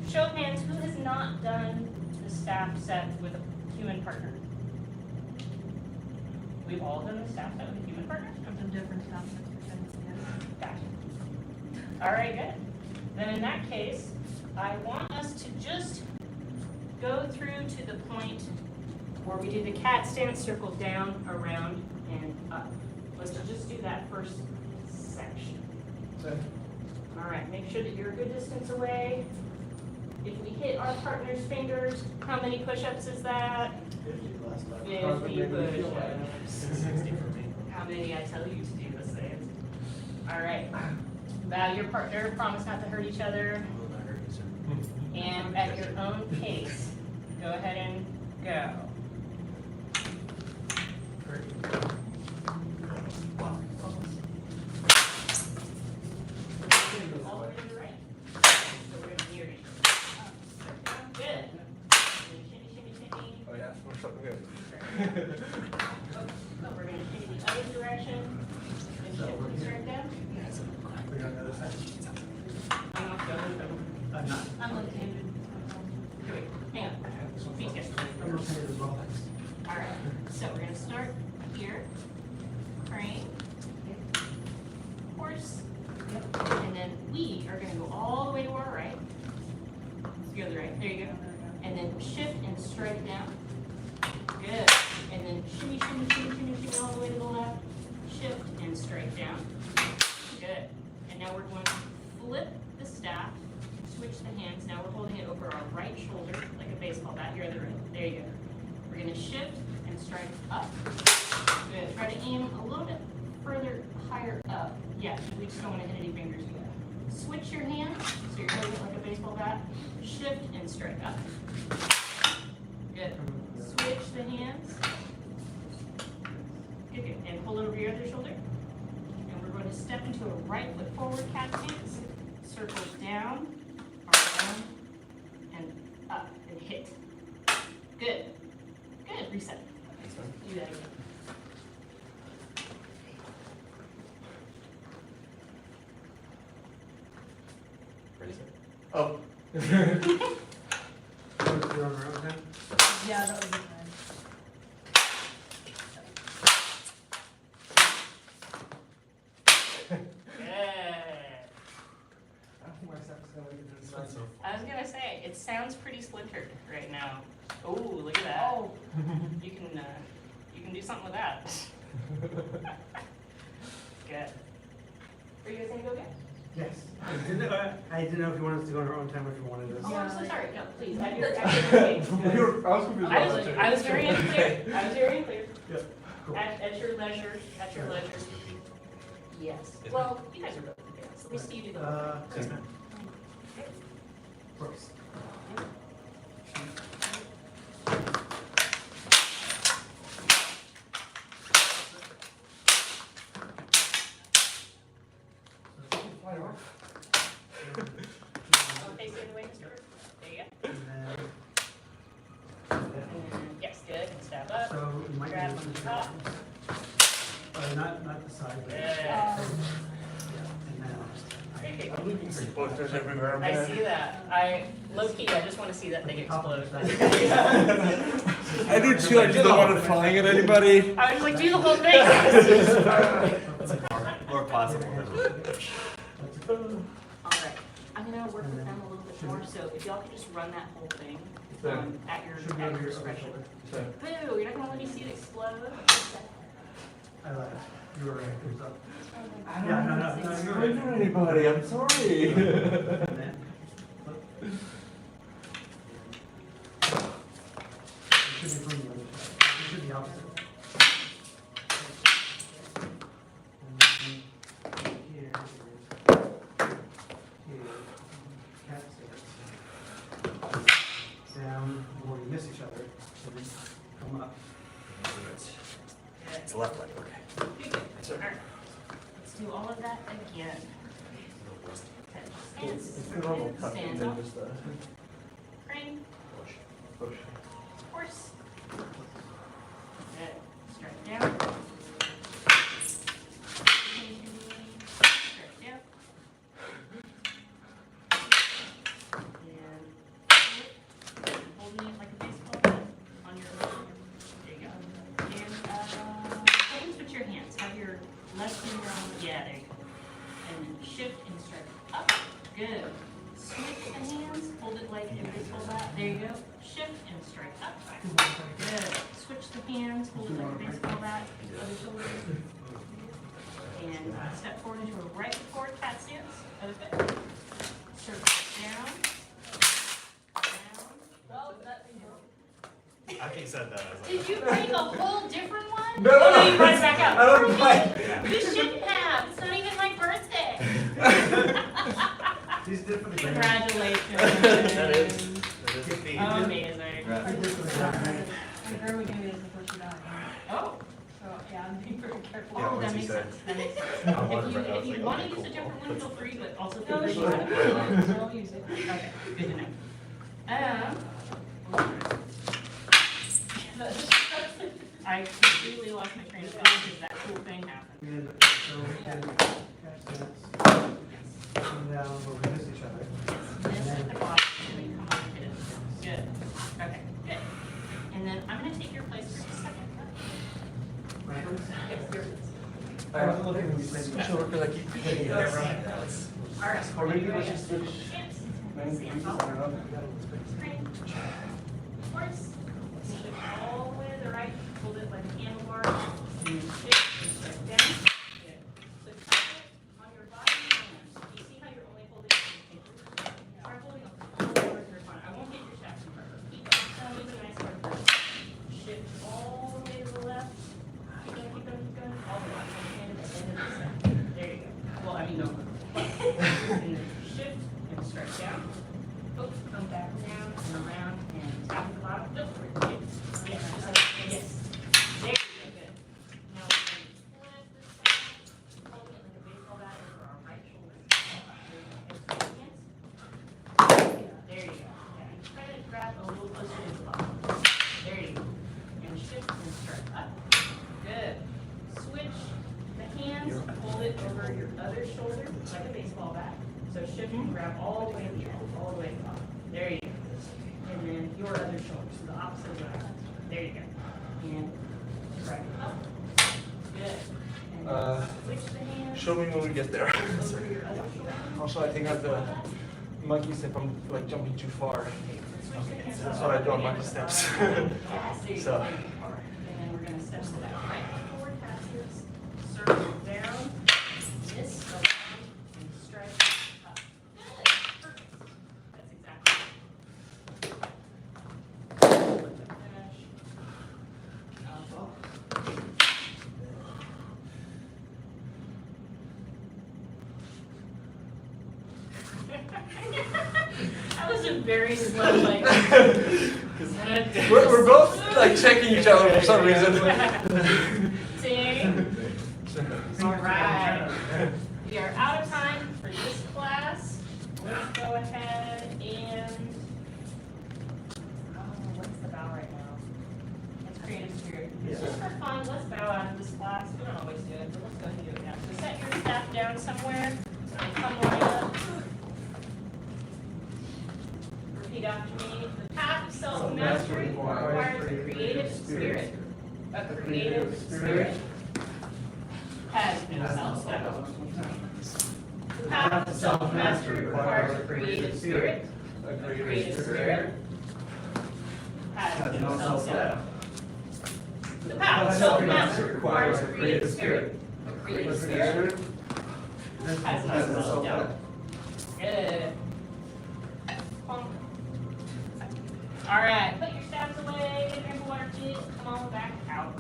show of hands, who has not done the staff set with a human partner? We've all done the staff set with a human partner? I've done different stuff, yes. Gotcha. All right, good. Then in that case, I want us to just go through to the point where we do the cat stance, circle down, around, and up. Let's just do that first section. All right, make sure that you're a good distance away. If we hit our partner's fingers, how many push-ups is that? 50 push-ups. 60 for me. How many I tell you to do the same. All right. Bow your partner, promise not to hurt each other. And at your own pace, go ahead and go. All the way to the right. So we're gonna near each other. Good. Shimmy, shimmy, shimmy. Oh yeah, we're something good. Oh, we're gonna shimmy the other direction. And shift and straight down. I'm not going. I'm left-handed. Wait, hang on. Feet together. All right, so we're gonna start here. Crane. Horse. And then we are gonna go all the way to our right. Let's go to the right. There you go. And then shift and strike down. Good. And then shimmy, shimmy, shimmy, shimmy, shimmy all the way to the left. Shift and strike down. Good. And now we're going to flip the staff, switch the hands. Now we're holding it over our right shoulder, like a baseball bat. Your other right. There you go. We're going to shift and strike up. Good. Try to aim a little bit further higher up. Yeah, we just don't want to hit any fingers. You gotta switch your hands, so you're holding it like a baseball bat. Shift and strike up. Good. Switch the hands. Good. And pull over your other shoulder. And we're going to step into a right foot forward cat stance. Circle down, around, and up, and hit. Good. Good. Reset. Do that again. Oh. Yeah, that was the time. I was gonna say, it sounds pretty splintered right now. Oh, look at that. Oh. You can do something with that. Good. Are you guys gonna go again? Yes. I didn't know if you wanted us to go on our own time or if you wanted us. Oh, I'm so sorry. No, please. At your pace. I was very unclear. I was very unclear. Yeah, cool. At your leisure. At your leisure. Yes. Well, you guys are both advanced. Let me see you do the whole thing. Of course. Okay, so the way Mr. There you go. Yes, good. And step up. So you might Grab need on to the top. not the side, but Yeah. and then Okay. I'm looking for posters everywhere. I see that. Low key, I just want to see that thing explode. I do too. I just don't want it flying at anybody. I was like, do the whole thing. More possible. All right. I'm gonna work with them a little bit more. So if y'all could just run that whole thing at your discretion. Boo! You're not gonna let me see it explode. I lied. You were right. It was up. I Yeah, no, you're right. for anybody. I'm sorry. And then, miss each other. So we come up. It's left leg, okay. All right. Let's do all of that again. It's the normal tuck and Stand then up. just Crane. push. Horse. Good. Straight down. Straight down. And holding it like a baseball bat on your left hand. There you go. And hold with your hands. Have your left finger on the, yeah, there you go. And then shift and strike up. Good. Switch the hands, hold it like a baseball bat. There you go. Shift and strike up. Good. Switch the hands, hold it like a baseball bat. Other shoulder. And step forward into a right forward cat stance. Other foot. Circle down. Down. Well, that Aki said that. I was like, did you break a whole different one? No. Oh, you brought it back up. I don't know. You shouldn't have. It's not even my birthday. He's did for the grand. Congratulations. That is a feat. Amazing. He did for the grand. My girl would give me this before she died. Oh, So, yeah, I'm being very careful. Yeah, oh, once that he makes said- sense. That makes sense. I wanted to- I was If you like, want to okay, use a cool. different one, feel free, but also feel No, free she to use won't. it. So I'll use it. Okay, good to know. I completely lost my train of thought because that cool thing happened. And so we can catch that. Come down, but we miss each other. Miss at the bottom and then come up and hit it. Good. Okay, good. And then I'm gonna take your place for just a second. I was looking when you said special because I keep hitting it. All right. Or maybe let's just switch. Shift. Maybe we just, I don't know. Screen. Horse. Shift all the way to the right. Hold it like a handlebar. And shift and strike down. Good. So keep it on your body and hands. You see how you're only holding it with your fingers? Try holding a full over your front. I won't hit your shaft in front. Keep it. Keep it nice and hard. Shift all the way to the left. Keep going, keep going, keep going. All the way. And at the end of the step. There you go. Well, I mean, no. And then shift and strike down. Oh, come back down and around and tap at the bottom. Nope. Yes. Yes. There you go. Good. Now we're going to flip this down. Hold it like a baseball bat over our right shoulder. There you go. Yeah. And try to grab a little closer to the bottom. There you go. And shift and strike up. Good. Switch the hands. Hold it over your other shoulder like a baseball bat. So shift and grab all the way to the end, all the way to the bottom. There you go. And then your other shoulder, so the opposite of that. There you go. And strike up. Good. And then switch the hands. Show me when we get there. Over your other shoulder. Also, I think I have the monkeys if I'm like jumping too far. Switch the hands. That's what I do on monkey steps. Yes, there you go. So. And then we're gonna step to that right forward passes, circle down, miss, go down, and strike up. Good. Perfect. That's exactly it. Finish. That was a very slow, like. We're both like checking each other for some reason. Ding. All right. We are out of time for this class. Let's go ahead and. Oh, what's the bow right now? It's creative spirit. It's just for fun. Let's bow out of this class. We don't always do it, but let's go ahead and do it now. So set your staff down somewhere and come right up. Repeat after me. The path of self-mastery requires a creative spirit. A creative spirit has no self-doubt. The path of self-mastery requires a creative spirit. A creative spirit has no self-doubt. The path of self-mastery requires a creative spirit. A creative spirit has no self-doubt. Good. All right, put your staffs away, get a drink of water, kids. Come on back out.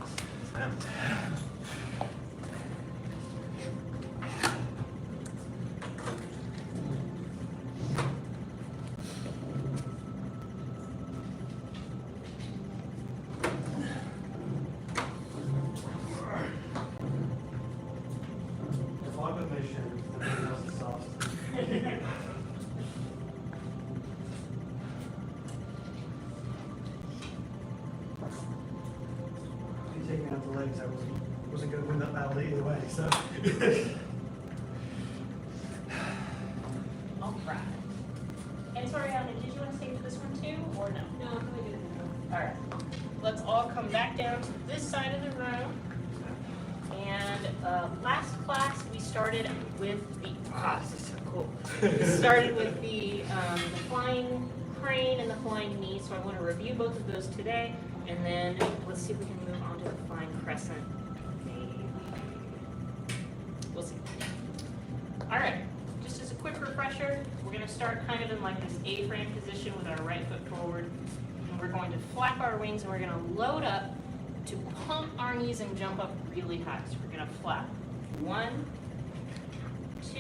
legs, I wasn't gonna win that battle either way, so. All right. And sorry, Anna, did you want to stay for this one too, or no? No, I'm gonna do it. All right. Let's all come back down to this side of the room. And last class, we started with the, this is so cool. We started with the flying crane and the flying knee, so I want to review both of those today, and then let's see if we can move on to the flying crescent. We'll see. All right, just as a quick refresher, we're going to start kind of in like this A-frame position with our right foot forward, and we're going to flap our wings, and we're going to load up to pump our knees and jump up really high. So we're going to flap. 1, 2,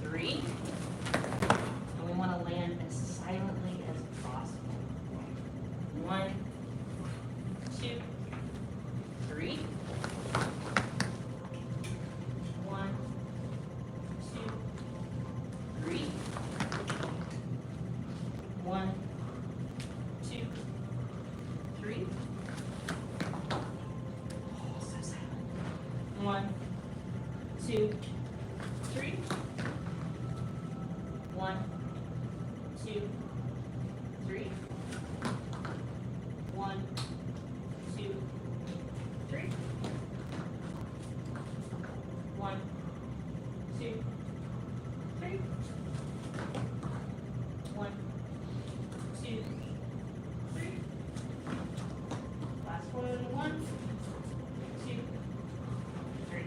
3. And we want to land as silently as possible. 1, 2, 3. 1, 2, 3. 1, 2, 3. 1, 2, 3. 1, 2, 3. 1, 2, 3. 1, 2, 3. 1, 2, 3. Last one. 1, 2, 3.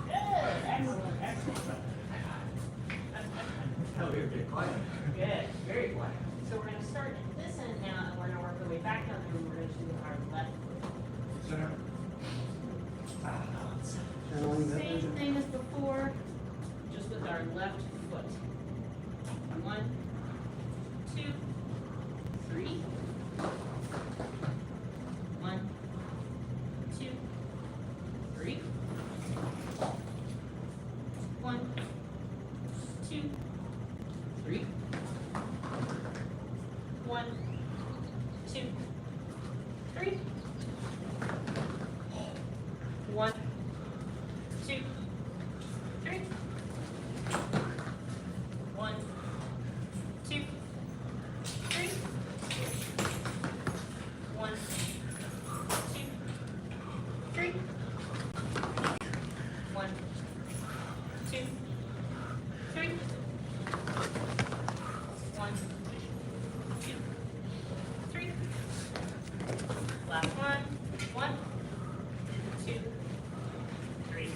Good. Excellent. Excellent. Good. Very quiet. So we're going to start at this end now, and we're going to work our way back down there, and we're going to do our left foot. Same thing as before, just with our left foot. 1, 2, 3. 1, 2, 3. 1, 2, 3. 1, 2, 3. 1, 2, 3. 1, 2, 3. 1, 2, 3. 1, 2, 3. 1, 2, 3. Last one. 1, 2, 3.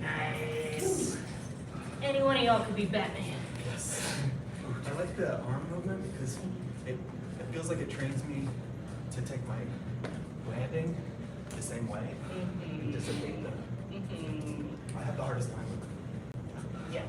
Nice. Any one of y'all could be Batman. Yes. I like the arm movement because it feels like it trains me to take my landing the same way and dissipate the. I have the hardest time with it. Yeah,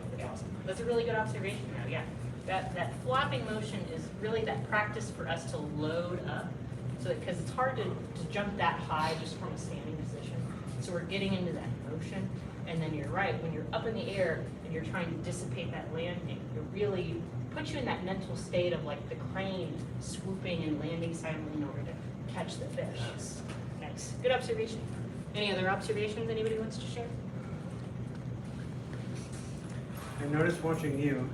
that's a really good observation now, yeah. That flopping motion is really that practice for us to load up, so because it's hard to jump that high just from a standing position. So we're getting into that motion, and then you're right, when you're up in the air and you're trying to dissipate that landing, it really puts you in that mental state of like the crane swooping and landing silently in order to catch the fish. Nice, good observation. Any other observations anybody wants to share? I noticed watching you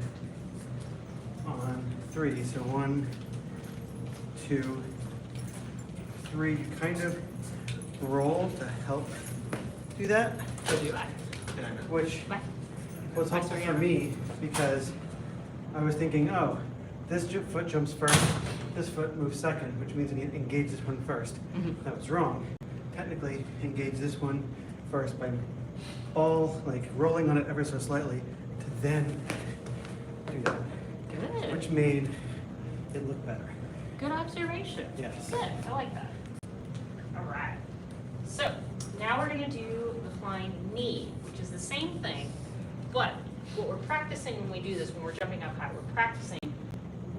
on 3, so 1, 2, 3, you kind of roll to help do that, which was helpful for me because I was thinking, oh, this foot jumps first, this foot moves second, which means I need to engage this one first. That was wrong. Technically, engage this one first by rolling on it ever so slightly to then do that. Good. Which made it look better. Good observation. Yes. Good, I like that. All right. So now we're gonna do the flying knee, which is the same thing, but what we're practicing when we do this, when we're jumping up high, we're practicing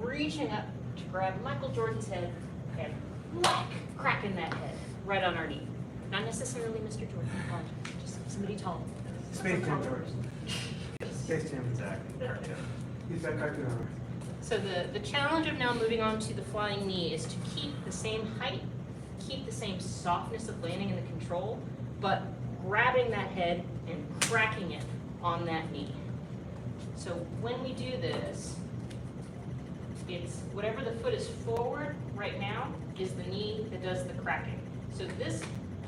reaching up to grab Michael Jordan's head and whack, cracking that head right on our knee. Not necessarily Mr. Jordan, but just somebody tall. Space Jam Jordan. Space Jam. Exactly. Cartoon. He's got cartoon armor. So the challenge of now moving on to the flying knee is to keep the same height, keep the same softness of landing in the control, but grabbing that head and cracking it on that knee. So when we do this, it's whatever the foot is forward right now is the knee that does the cracking. So this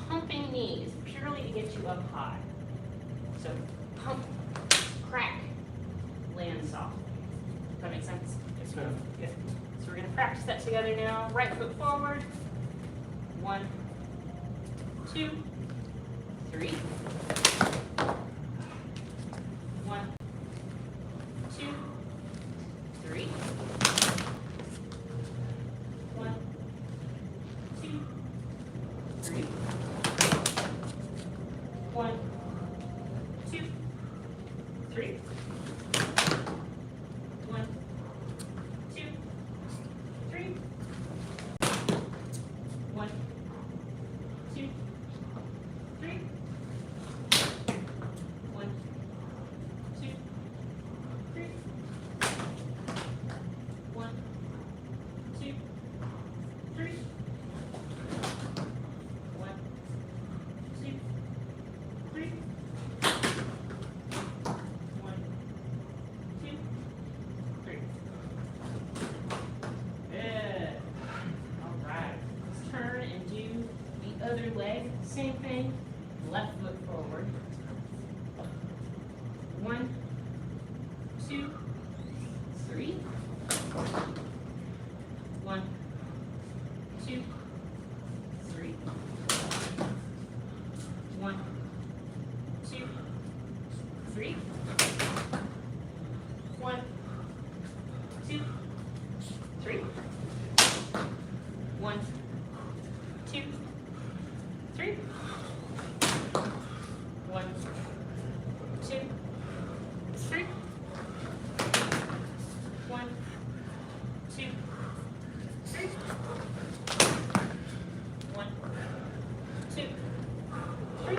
pumping knee is purely to get you up high. So pump, crack, land softly. Does that make sense? Yes, ma'am. Good. So we're gonna practice that together now. Right foot forward. 1, 2, 3. 1, 2, 3. 1, 2, 3. 1, 2, 3. 1, 2, 3. 1, 2, 3. 1, 2, 3. 1, 2, 3. 1, 2, 3. 1, 2, 3. Good. All right. Let's turn and do the other leg. Same thing. Left foot forward. 1, 2, 3. 1, 2, 3. 1, 2, 3. 1, 2, 3. 1, 2, 3. 1, 2, 3. 1, 2, 3. 1, 2, 3.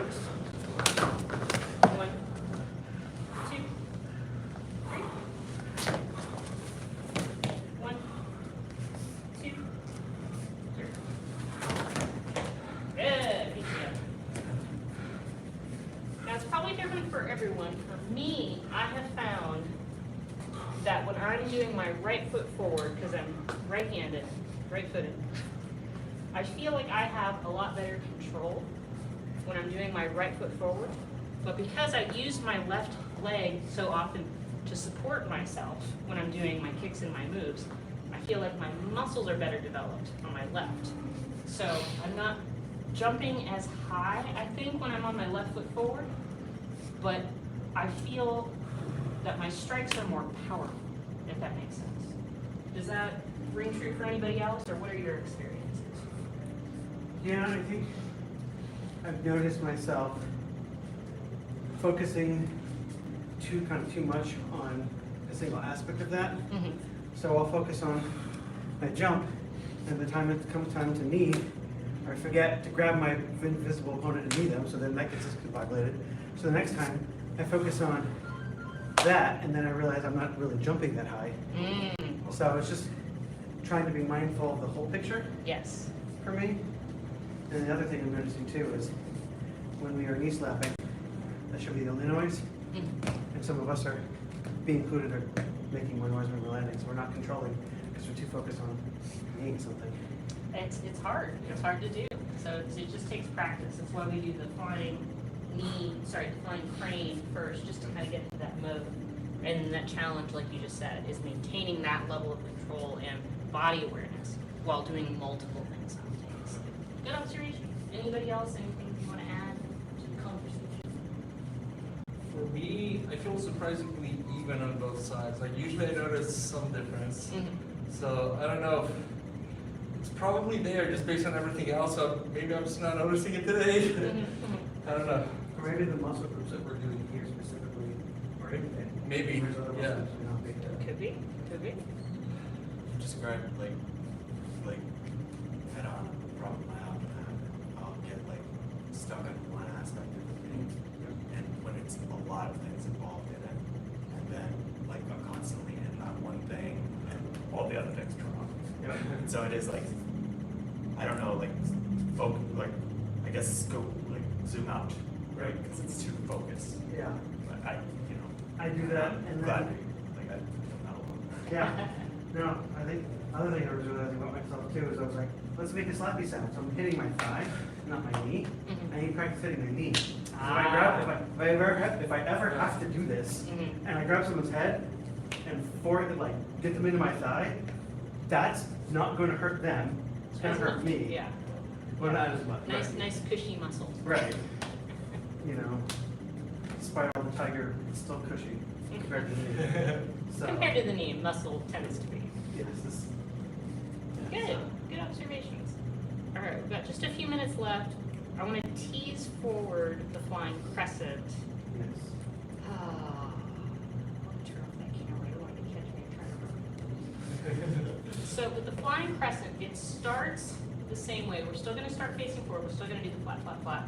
1, 2, 3. 1, 2, 3. Good. Good job. Now it's probably different for everyone. For me, I have found that when I'm doing my right foot forward, because I'm right-handed, right-footed, I feel like I have a lot better control when I'm doing my right foot forward. But because I use my left leg so often to support myself when I'm doing my kicks and my moves, I feel like my muscles are better developed on my left. So I'm not jumping as high, I think, when I'm on my left foot forward, but I feel that my strikes are more powerful, if that makes sense. Does that ring true for anybody else, or what are your experiences? Yeah, I think I've noticed myself focusing too much on a single aspect of that. Mm-hmm. So I'll focus on my jump, and the time it comes time to knee, I forget to grab my invisible opponent and knee them, so then that gets discombobulated. So the next time, I focus on that, and then I realize I'm not really jumping that high. So it's just trying to be mindful of the whole picture. Yes. For me. And the other thing I'm noticing too is when we are knee slapping, that should be the only noise. And some of us are being included or making more noise when we're landing, so we're not controlling because we're too focused on kneeing something. It's hard. It's hard to do. So it just takes practice. That's why we do the flying crane first, just to kind of get into that mode. And that challenge, like you just said, is maintaining that level of control and body awareness while doing multiple things simultaneously. Good observation. Anybody else? Anything you want to add to the conversation? For me, I feel surprisingly even on both sides. Like usually I notice some difference. So I don't know if it's probably there just based on everything else. So maybe I'm just not noticing it today. I don't know. Or maybe the muscle groups that we're doing here specifically, or maybe, yeah. Could be. Could be. Describe like head-on problem I often have. I'll get like stuck on one aspect of the thing, and when it's a lot of things involved in it, and then like I'm constantly in that one thing, and subject's drawn. So it is like, I don't know, like, I guess go, like, zoom out, right? Because it's too focused. Yeah. But I do that I'm and glad then, like that, not alone. yeah. No, I think, other thing I was realizing about myself too is I was like, let's make a slappy sound. So I'm hitting my thigh, not my knee. I need to practice hitting my knee. So if I ever have to do this, and I grab someone's head and like get them into my thigh, that's not going to hurt them. It's going to hurt me. Yeah. Well, not as much. Nice cushy muscle. Right. You know, Spiral the Tiger is still cushy compared to me. So, Compared to the knee, muscle tends to be. yes, this, Good, good observations. All right, we've got just a few minutes left. I want to tease forward the flying crescent. yes. Turn off that camera. I don't want to catch me trying to run. So with the flying crescent, it starts the same way. We're still going to start facing forward. We're still going to do the flat, flat, flat.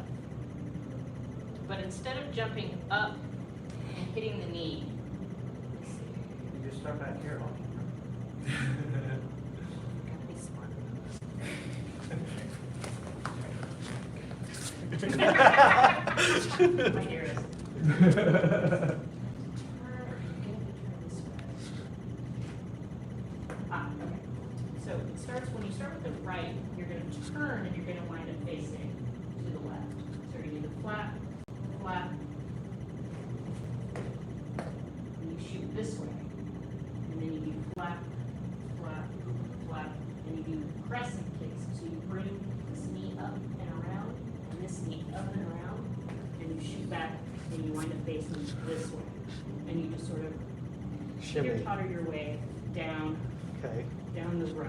But instead of jumping up and hitting the knee, You just start back here. gotta be smart. My dearest. Okay. So it starts, when you start with the right, you're going to turn and you're going to wind up facing to the left. So you're going to do the flat, flat, and you shoot this way. And then you do flat, flat, flat, and you do crescent kicks. So you bring this knee up and around, and this knee up and around, and you shoot back, and you wind up facing this way. And you just sort of Shimmy. totter your way down, Okay. down the row.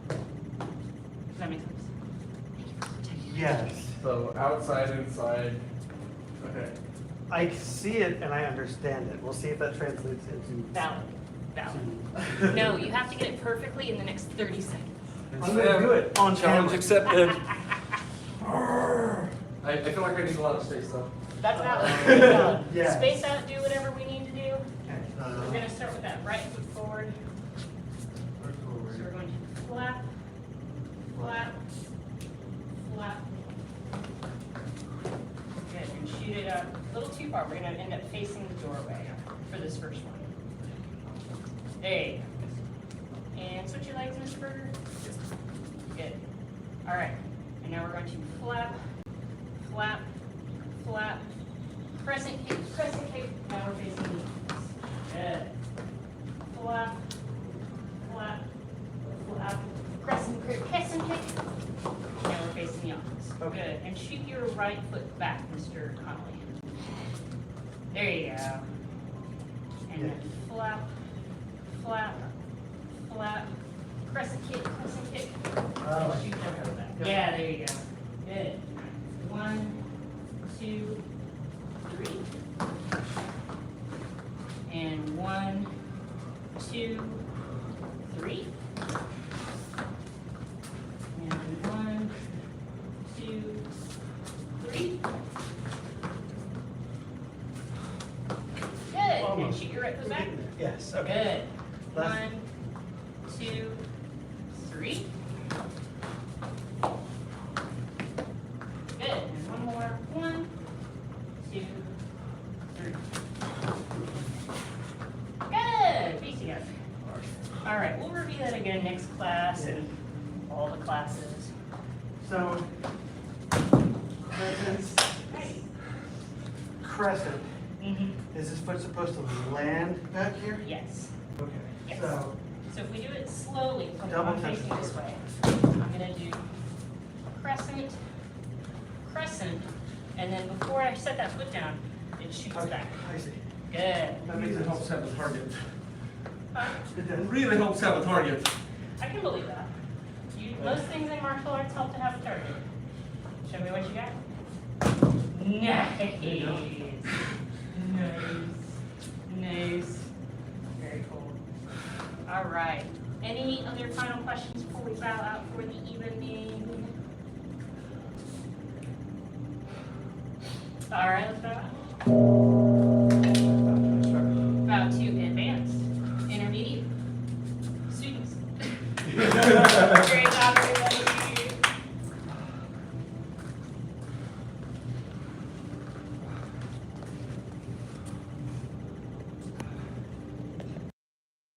Does that make sense? Yes. So outside, inside. Okay. I see it and I understand it. We'll see if that translates into. Valid. Valid. No, you have to get it perfectly in the next 30 seconds. I'm gonna do it on Challenge camera. accepted. I feel like I need a lot of space though. That's valid. Yes. Space out, do whatever we need to do. Okay. We're going to start with that right foot forward. So we're going to flap, flap, flap. Good, and shoot it up a little too far. We're going to end up facing the doorway for this first one. There you go. And switch your legs, Mr. Berger. Good. All right. And now we're going to flap, flap, flap, crescent kick, crescent kick. Now we're facing the opposite. Good. Flap, flap, flap, crescent kick, crescent kick. Now we're facing the opposite. Good. And shoot your right foot back, Mr. Connolly. There you go. And then flap, flap, flap, crescent kick, crescent kick. And shoot that foot back. Yeah, there you go. Good. 1, 2, 3. And 1, 2, 3. And 1, 2, 3. Good. And shoot your right foot back. Yes. Okay. Good. 1, 2, 3. Good. And one more. 1, 2, 3. Good. Face together. All right. We'll review that again next class and all the classes. So, crescent. Is this foot supposed to land back here? Yes. Okay. Yes. So, So if we do it slowly, so Double I'm facing touch. this way. I'm gonna do crescent, crescent, and then before I set that foot down, it shoots back. I see. Good. That means it helps have a target. Huh? It really helps have a target. I can believe that. Most things in martial arts help to have a target. Show me what you got. Nice. Nice. Very cool. All right. Any other final questions before we bow out for the evening? All right, let's try that.